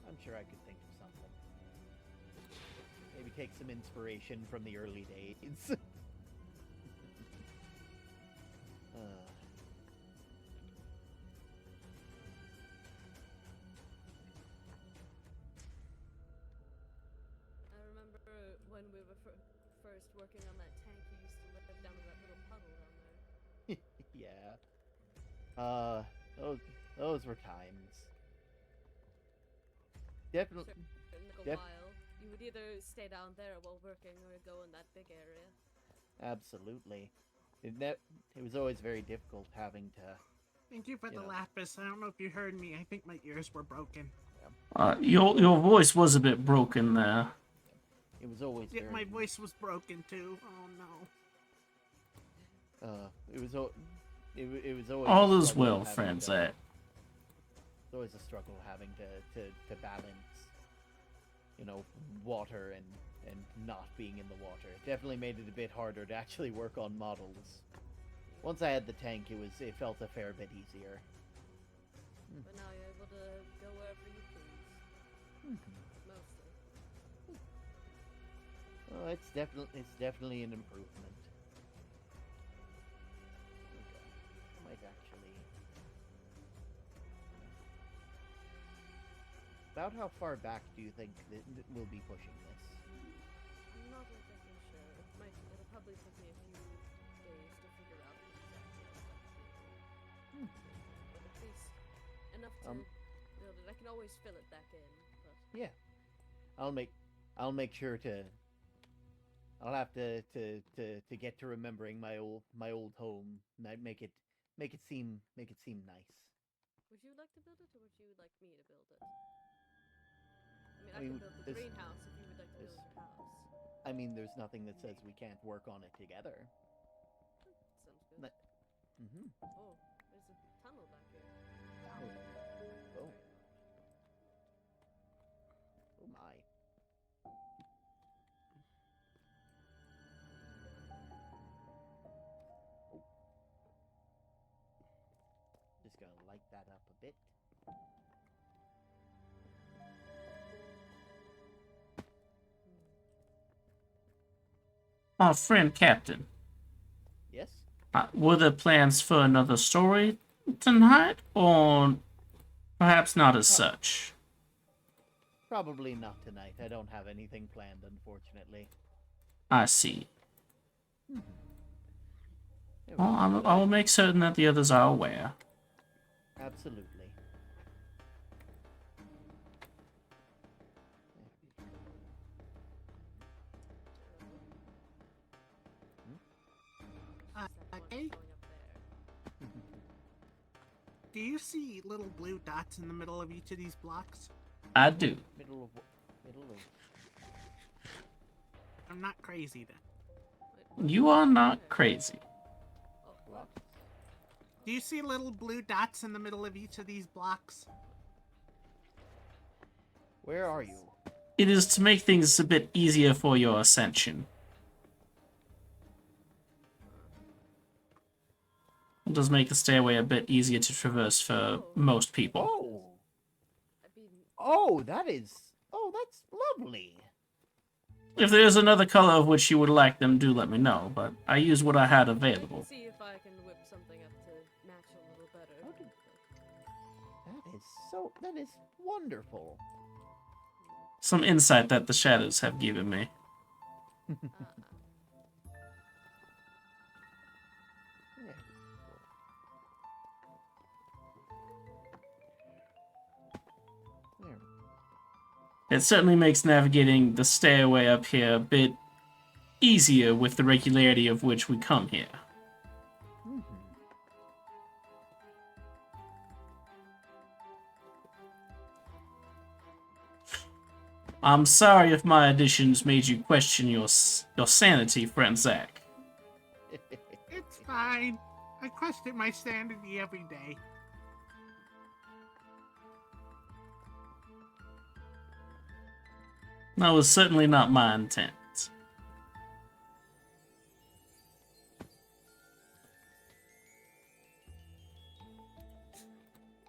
I'm sure I could think of something. Maybe take some inspiration from the early days. I remember when we were first working on that tank, you used to live down in that little puddle down there. Yeah. Those were times. Definitely. In like a Yep. while, you would either stay down there while working or go in that big area. Absolutely. It was always very difficult having to. Thank you for You the know. lapis. I don't know if you heard me. I think my ears were broken. Your voice was a bit broken there. It was always Yeah, very. my voice was broken too. Oh no. It was always. a All is struggle well, having friend to- Zach. It's always a struggle having to balance, water and not being in the water. It definitely made it a bit harder to actually work on models. Once I had the tank, it felt a fair bit easier. But now you're able go wherever you please. Mostly. Well, it's definitely an improvement. Okay. Might actually. About how far back do you think that we'll be pushing this? I'm not exactly sure. It'll probably take me a few days to figure out exactly what I'm doing. But at least enough to build it. I can always fill it back in. But Yeah, I'll make sure to. I'll have to get to remembering my old home. Make it seem nice. would you like to build it, or would you like me to build it? I I can mean, build the this- greenhouse if you would like to build this- your house. I mean, there's nothing that says we can't work on it together. Sounds good. But- Mm-hmm. Oh, there's a tunnel back here. Oh. Oh my. Oh. Just gonna light that up a bit. Our friend Captain, Yes? were there plans for another story tonight, or perhaps not as such? Probably not tonight. I don't have anything planned, unfortunately. I see. There we Well, go. I will make certain that the others are aware. Absolutely. Hey, do you see little blue dots in the middle of each of these blocks? I do. Middle of. I'm not crazy then. You are not crazy. What? Do you see little blue dots in the middle of each of these blocks? Where are you? It is to make things a bit easier for your ascension. It does make the stairway a bit easier to traverse for most people. Oh. I mean, Oh, that's lovely. If there's another color of which you would like them, do let me know, but I use what I had I can available. see if I can whip something up to match a little better. Okay. That is wonderful. Some insight that the shadows have given me. There we go. There. It certainly makes navigating the stairway up here a bit easier with the regularity of which we come here. Mhm. I'm sorry if my additions made you question your sanity, friend Zach. It's fine. I question my sanity every day. That was certainly not my intent.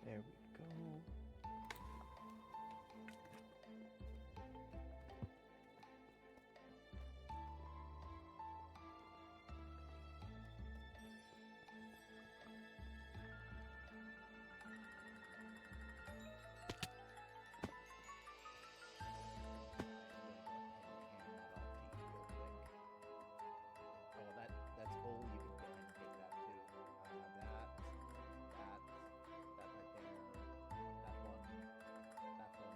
There we go. Oh, that's cool. You can go ahead and take that too. That right there, that one there, that one.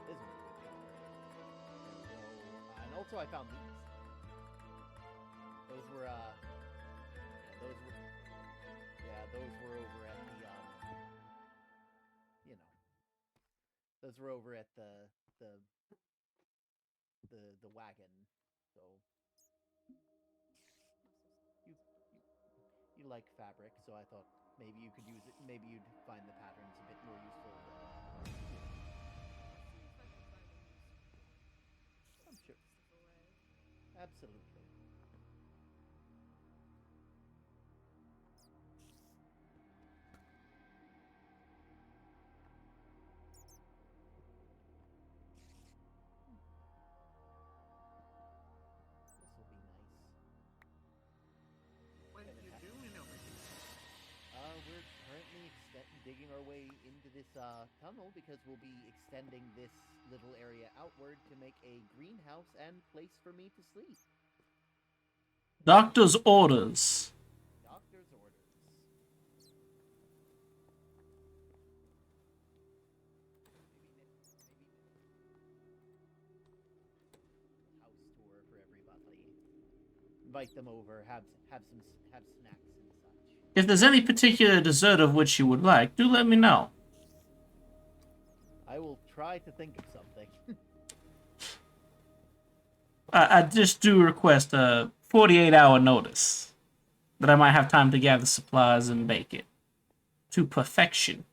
This one's good. There we go. And also I found these. Those were those were over at the those were over at the wagon. So you like fabric, so I thought maybe you could use it. Maybe you'd find the patterns a bit more useful than. I'm sure. Absolutely. digging our way into this tunnel because we'll be extending this little area outward to make a greenhouse and place for me to sleep. Doctor's orders. Doctor's orders. House tour for everybody. Invite them over. Have snacks and such. If there's any particular dessert of which you would like, do let me know. I will try to think of something. I just do request a 48-hour notice that I might have time to gather supplies and bake it to perfection.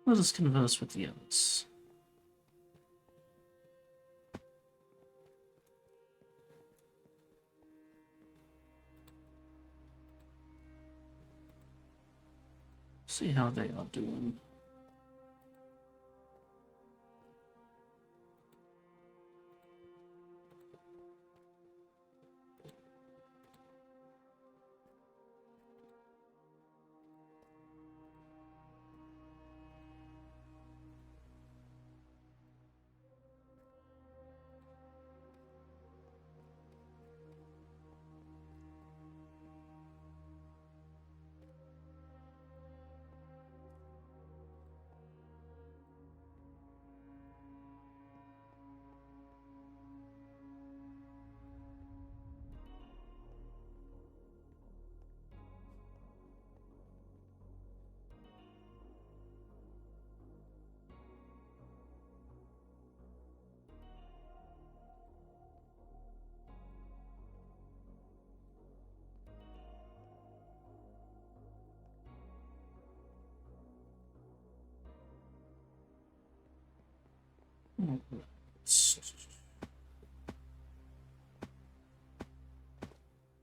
Let us converse with the others. See how they are doing.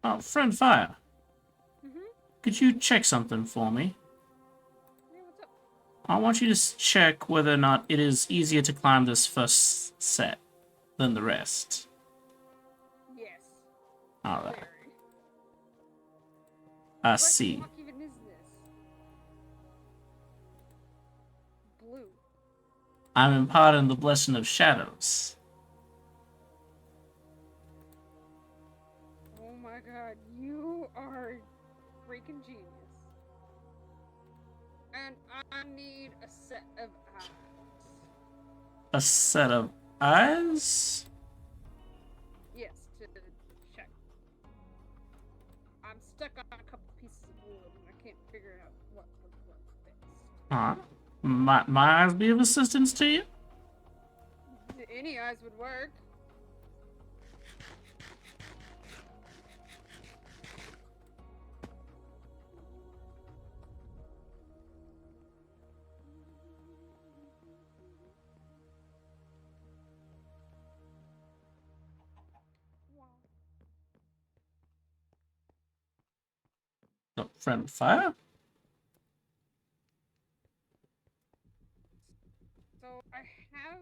Oh, friend Fire. Could you check something for me? Yeah, what's up? I want you to check whether or not it is easier to climb this first set. than the rest. Yes. Alright, Very. I What see. fuck even is this? Blue. I'm imparting the blessing of shadows. Oh my god, you are freaking genius. And I need a set of eyes. A set of eyes? Yes, to check. I'm stuck on a couple pieces of wood and I can't figure out what would work best. Alright. My eyes be of assistance to you? Any eyes would work. No, friend fire? So I have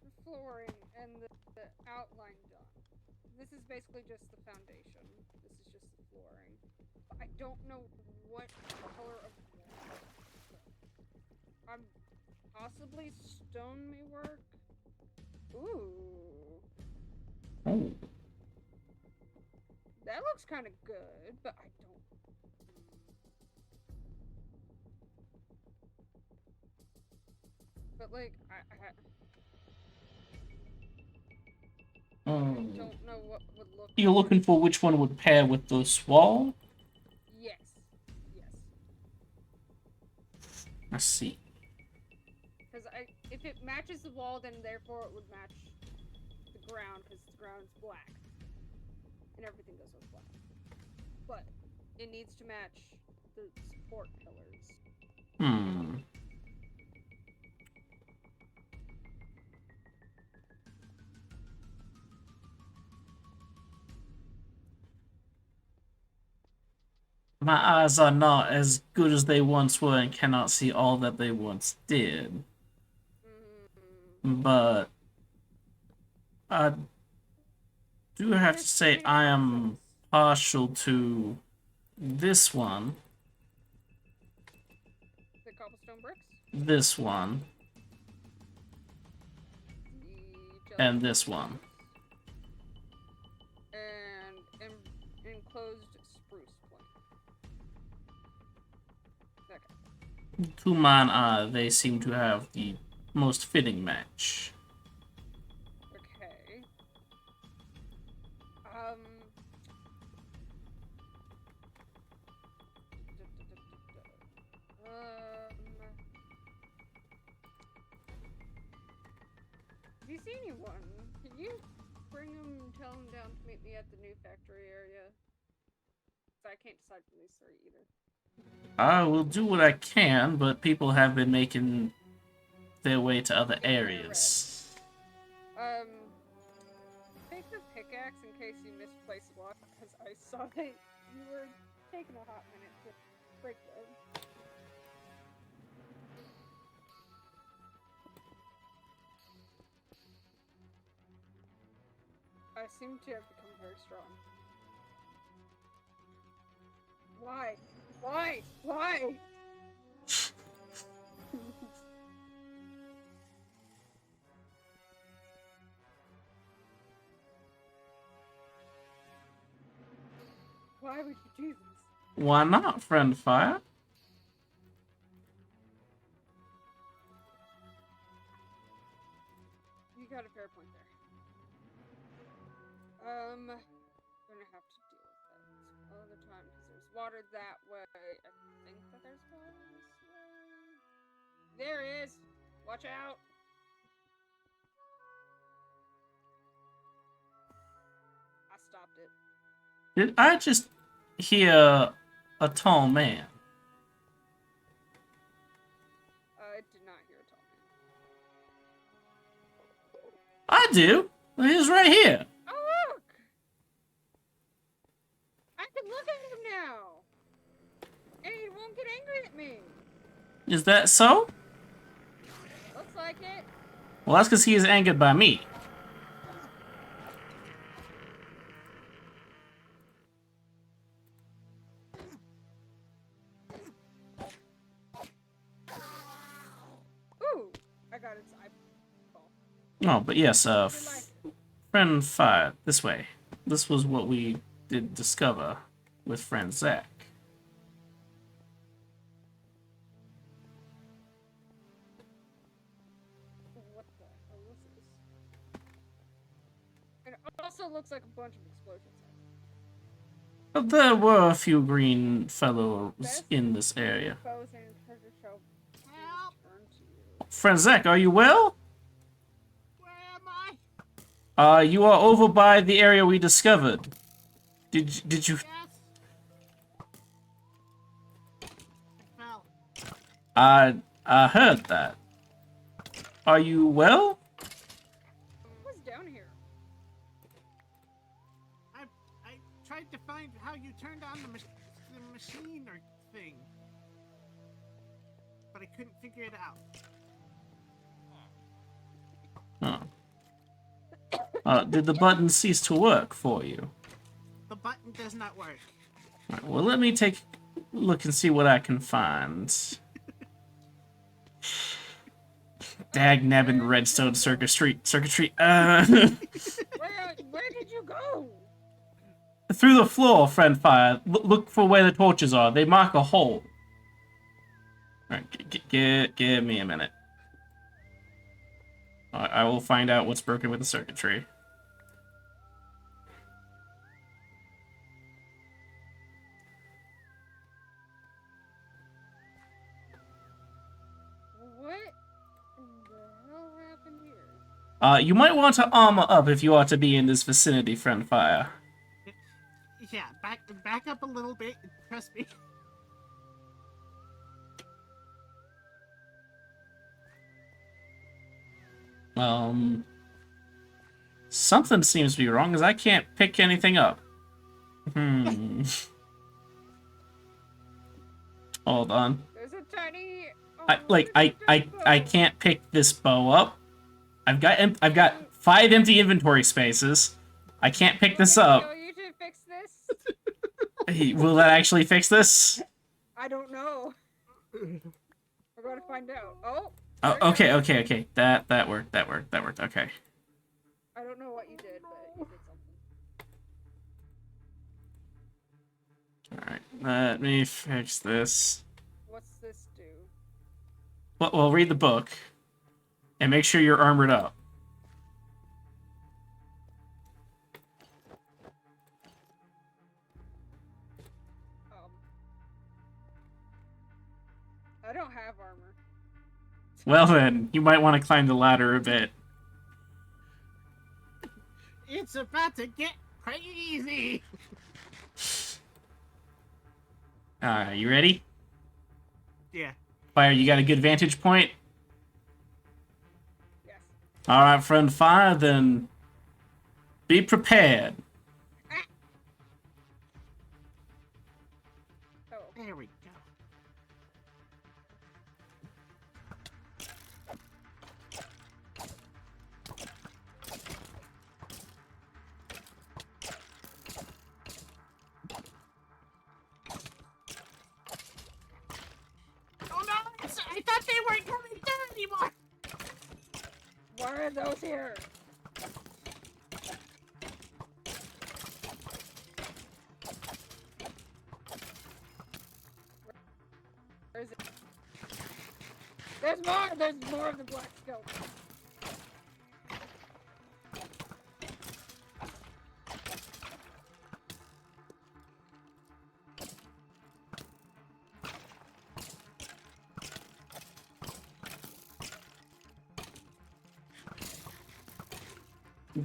the flooring and the outline done. This is basically just the foundation. This is just the flooring. But I don't know what color of wall. I'm possibly stone may work. Ooh. Oh. That looks kind of good, but I don't. But like, I don't know what would look. You're looking for which one would pair with this wall? Yes. Yes. I see. Because if it matches the wall, then therefore it would match the ground, because the ground's black. And everything goes with black. But it needs to match the support pillars. Hmm. My eyes are not as good as they once were and cannot see all that they once did. But I do have to say I am partial to this one, The cobblestone bricks. this one, The and this one. And enclosed spruce plant. Okay. To mine eye, they seem to have the most fitting match. Okay. If you see anyone, can you bring them and tell them down to meet me at the new factory area? 'Cause I can't decide from these three either. I will do what I can, but people have been making their way to other areas. Take the pickaxe in case you misplaced block, because I saw that you were taking a hot minute to break them. I seem to have become very strong. Why? Why? Why? Why would you do this? Why not, friend fire? You got a fair point there. Gonna have to deal with that all the time because there's water that way. I think that there's water this way. There is. Watch out. I stopped it. Did I just hear a tall man? I did not hear a tall man. I do. He's right here. Oh, look! I can look at him now! And he won't get angry at me! Is that so? Looks like it. Well, that's because he is angered by me. out its eyeball. Oh, but yes, What's it like? friend Fire, this way. This was what we did discover with friend Zach. What the hell is this? And it also looks like a bunch of explosions. There were a few green fellows Best in this area. Foes and treasure shall be returned to you. Friend Zach, are you well? Where am I? You are over by the area we discovered. Did you? Yes. I fell. I heard that. Are you well? What's down here? I tried to find how you turned on the machine or thing, but I couldn't figure it out. Did the button cease to work for you? The button does not work. Right, well, let me take a look and see what I can find. Dag nabbin redstone circuitry. Where did you go? Through the floor, friend Fire. Look for where the torches are. They mark a hole. Alright, give me a minute. I will find out what's broken with the circuitry. What in the hell happened here? You might want to armor up if you are to be in this vicinity, friend Fire. Yeah, back up a little bit. Trust me. Something seems to be wrong, as I can't pick anything up. Hold on. There's a tiny. I can't pick this bow up. I've got 5 empty inventory spaces. I can't pick this up. Tell you to fix this? Hey, will that actually fix this? I don't know. We're going to find out. Oh. Oh, there you go. okay. That worked. Okay. I don't know what you did, but you did something. All right. Let me fix this. What's this do? Well, read the book, and make sure you're armored up. I don't have armor. Well then, you might want to climb the ladder a bit. It's about to get crazy. Alright, you ready? Yeah. Fire, you got a good vantage point? Yes. Alright, friend Fire, then be prepared. Oh. There we go. Oh no! I thought they weren't coming through anymore! Why are those here? Where is it? There's more! There's more of the black skeleton.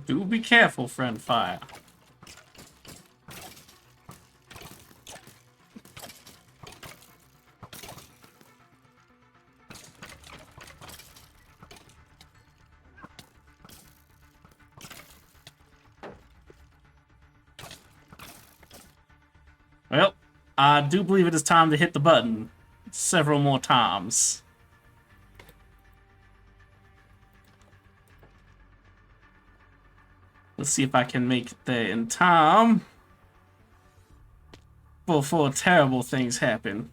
Do be careful, friend Fire. Well, I do believe it is time to hit the button several more times. Let's see if I can make it there in time before terrible things happen.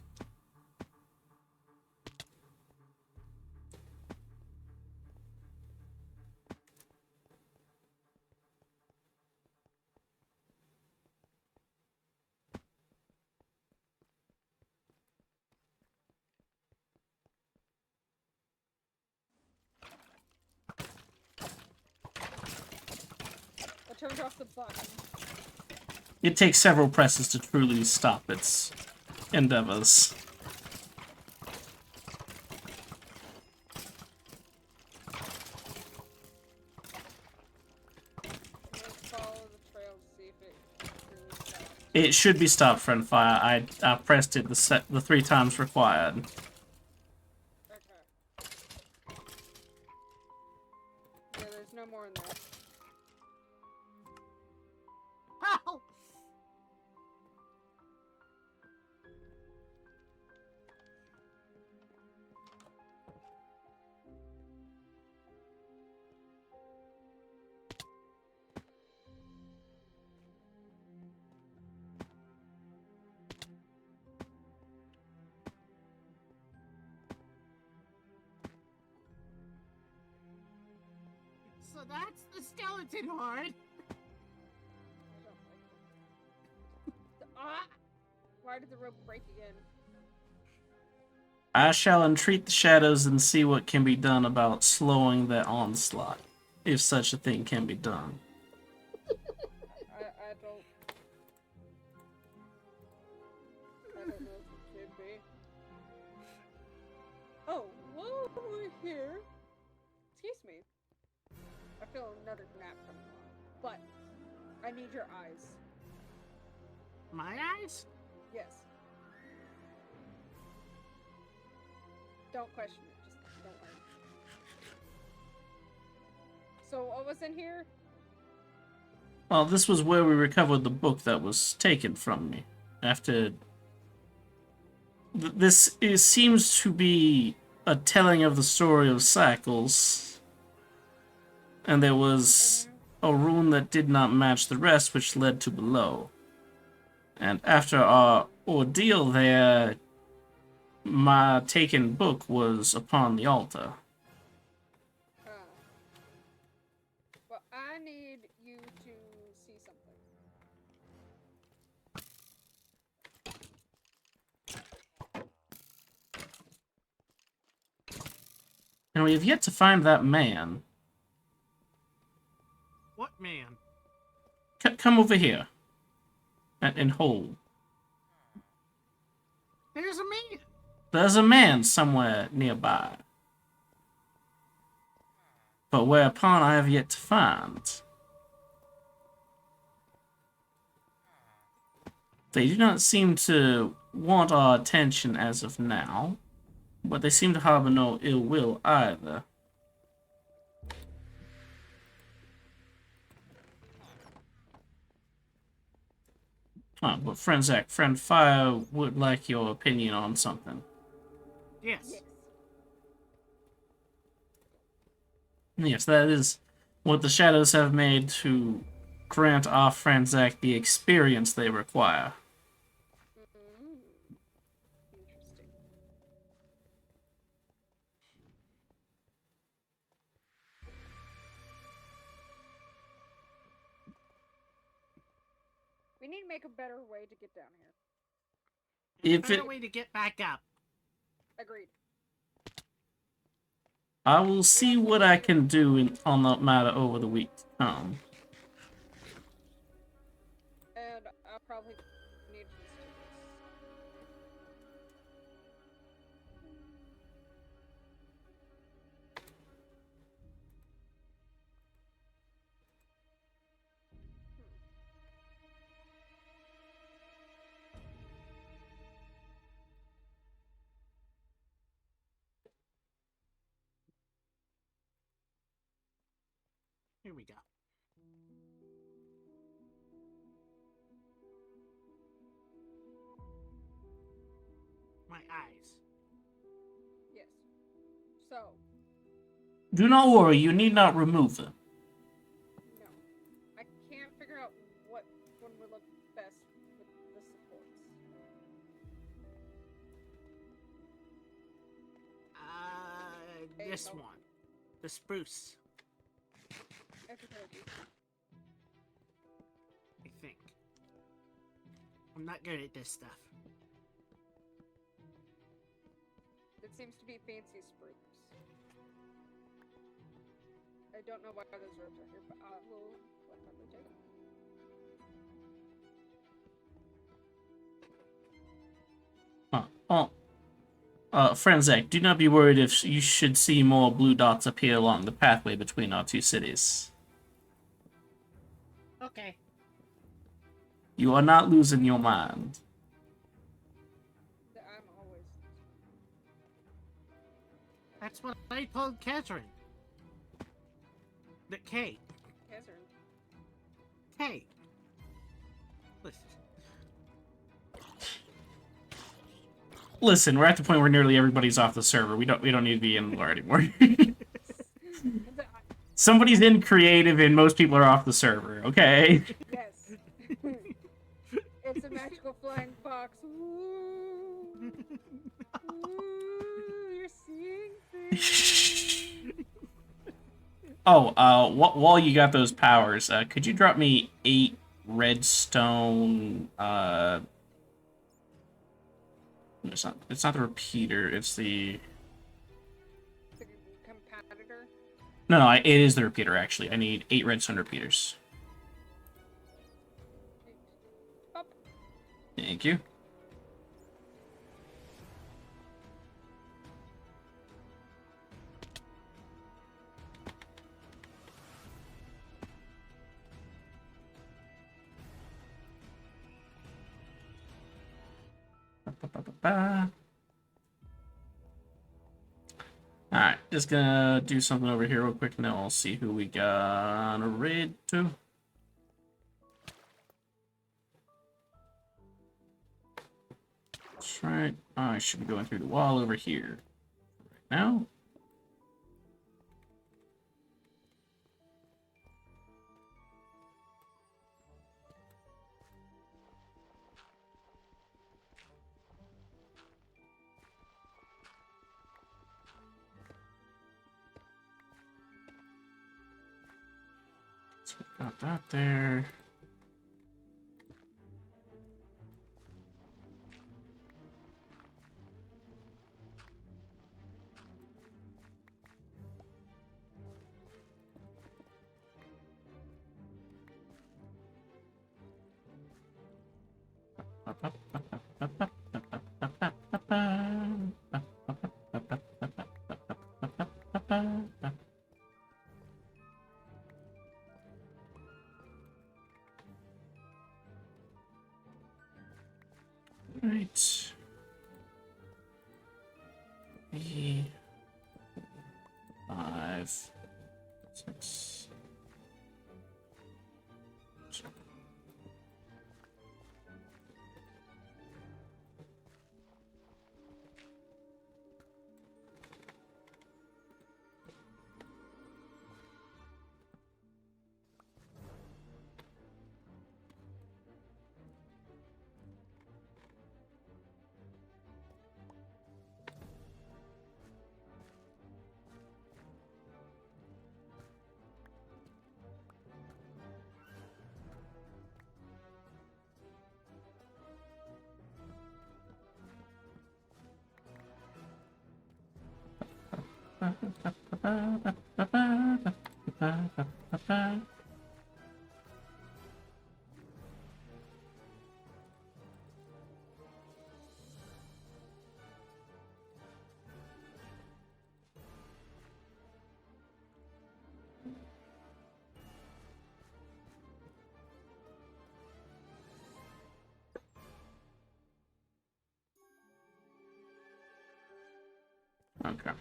turned off the button. It takes several presses to truly stop its endeavors. Let's follow the trail to see if it really stops. It should be stopped, friend fire. I pressed it the 3 times required. Okay. Yeah, there's no more in there. Oh! So that's the skeleton horde. I don't like it. Ah! Why did the rope break again? I shall entreat the shadows and see what can be done about slowing their onslaught, if such a thing can be done. I don't know if it can be. Oh, while we're here, excuse me. I feel another nap coming on, but I need your eyes. My eyes? Yes. Don't question it. Just don't worry. So what was in here? Well, this was where we recovered the book that was taken from me. After... seems to be a telling of the story of cycles. And there was a rune that did not match the rest, which led to below. And after our ordeal there, my taken book was upon the altar. Well, I need you to see something. And we have yet to find that man. What man? Come over here. And hold. There's a man! There's a man somewhere nearby. But whereupon I have yet to find. They do not seem to want our attention as of now, but they seem to harbor no ill will either. But friend Zach, friend Fire would like your opinion on something. Yes. Yes, that is what the shadows have made to grant our friend Zach the experience they require. Interesting. We need to make a better way to get down here. If Better it, way to get back up. Agreed. I will see what I can do on that matter over the week to come. And I'll probably need to do this. Here we go. My eyes. Yes. So, Do not worry, you need not remove them. no. I can't figure out what one would look best with the supports. This Oh. one. The spruce, Okey-dokey. I think. I'm not good at this stuff. It seems to be fancy spruce. I don't know why those ropes are here, but I will I'd probably take it. Friend Zach, do not be worried if you should see more blue dots appear along the pathway between our two cities. Okay. You are not losing your mind. I'm always. That's what I told Catherine. The K. Catherine. K. Listen. Listen, we're at the point where nearly everybody's off the server. We don't need to be in the lore anymore. Somebody's in creative and most people are off the server, okay? Yes. It's a magical flying box. Woo! Woo! You're seeing things. Oh, while you got those powers, could you drop me 8 redstone, it's not the repeater, it's the... The competitor. No, it is the repeater, actually. I need 8 redstone repeaters. Up. Thank you. Alright, just gonna do something over here real quick, and then we'll see who we got on a raid to. That's right. I should be going through the wall over here. Right now. So we got that there. Right. 3, 5, 6. Okay.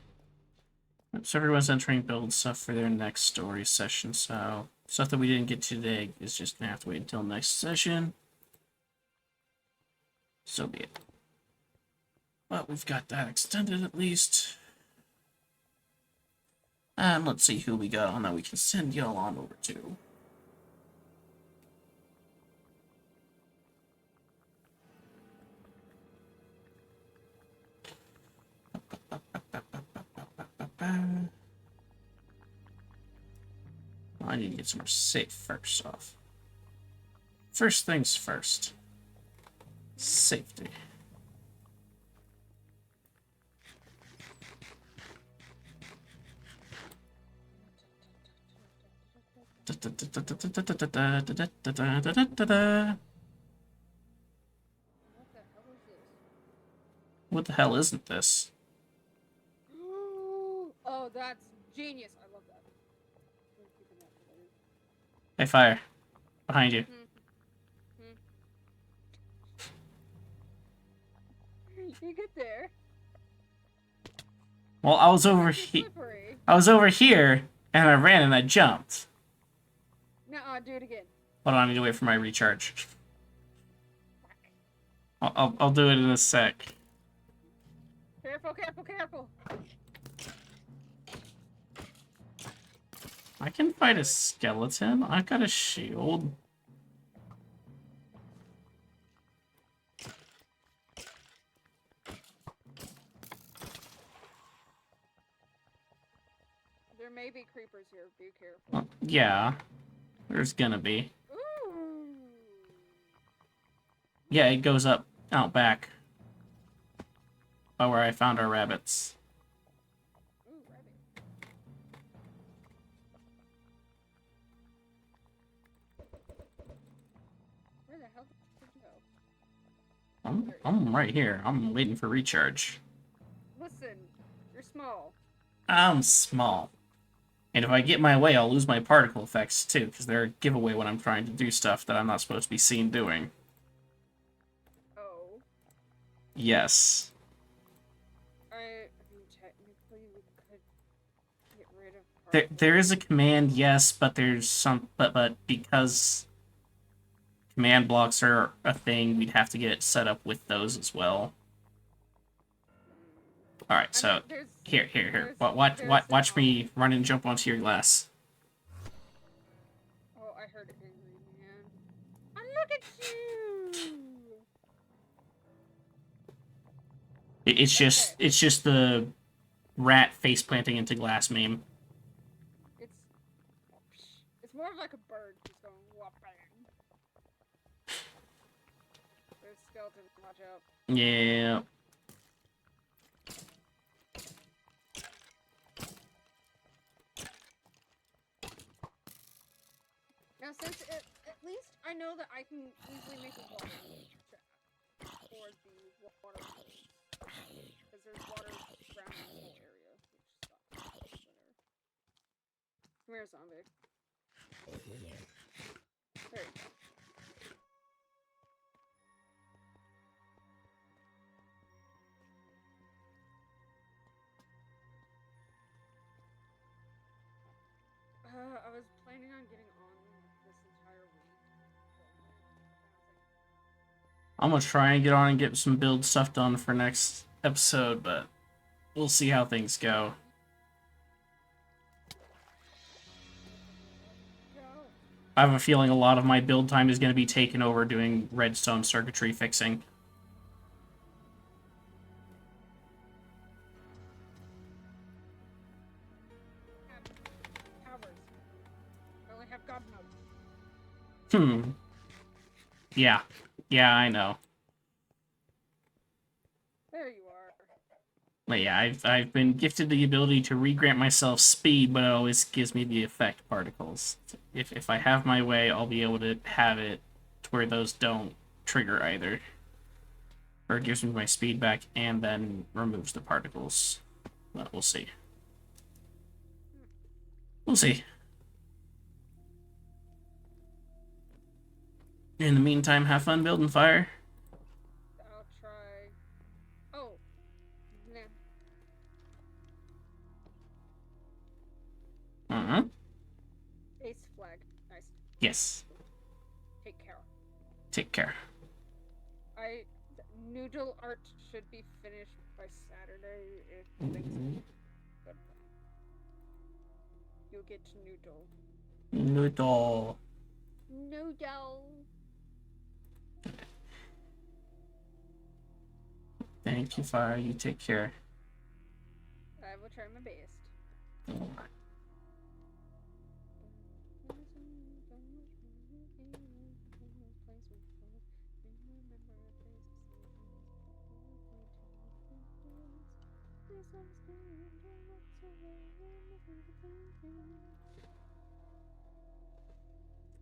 So everyone's entering build stuff for their next story session, so stuff that we didn't get today is just gonna have to wait until next session. So be it. But we've got that extended at least. And let's see who we got on that we can send y'all on over to. I need to get somewhere safe first off. First things first. Safety. Da, What the hell isn't this? Oh, that's genius. I love that. I'm keeping that for later. Hey, fire. Behind you. You get there. Well, I was over here. I was over here, and I ran and I jumped. Nuh-uh, do it again. Hold on, I need to wait for my recharge. I'll do it in a sec. Careful, careful, careful. I can fight a skeleton. I've got a shield. There may be creepers here. Be careful. Yeah, there's gonna be. Ooh. Yeah, it goes up out back by where I found our rabbits. Ooh, rabbit. Where the hell did you go? I'm right here. I'm waiting for recharge. Listen, you're small. I'm small. And if I get my way, I'll lose my particle effects too, because they're a giveaway when I'm trying to do stuff that I'm not supposed to be seen doing. Oh. Yes. I mean, technically, we could get rid of. There is a command, yes, but there's some, but because command blocks are a thing, we'd have to get it set up with those as well. All right, so here. Watch me run and jump onto your glass. Oh, I heard it, angry man. Oh, look at you! It's just the rat face planting into glass meme. It's more of like a bird just going whoop bang. There's skeletons, watch out. Yeah. Now, since at least I know that I can easily make a water trap for the water holes. Because there's water around this whole area, which sucks. Come here, zombie. There you go. I was planning on getting on this entire week. I'm gonna try and get on and get some build stuff done for next episode, but we'll see how things go. I have a feeling a lot of my build time is going to be taken over doing redstone circuitry fixing. Yeah. Yeah, I know. There you are. But yeah, I've been gifted the ability to re-grant myself speed, but it always gives me the effect particles. If I have my way, I'll be able to have it to where those don't trigger either. Or it gives me my speed back and then removes the particles. But we'll see. We'll see. In the meantime, have fun building fire. I'll try. Oh. Nah. Ace flag. Nice. Yes. Take care. Take care. Noodle art should be finished by Saturday if things go. You'll get noodle. Noodle. Noodle. Thank you, Fire. You take care. I will try my best.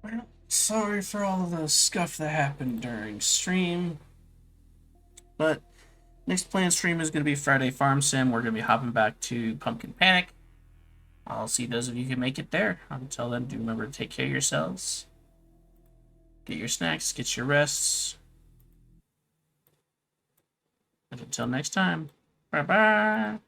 Well, sorry for all the scuff that happened during stream, but next planned stream is going to be Friday Farm Sim. We're going to be hopping back to Pumpkin Panic. I'll see those of you who can make it there. Until then, do remember to take care of yourselves. Get your snacks, get your rests. And until next time, bye-bye.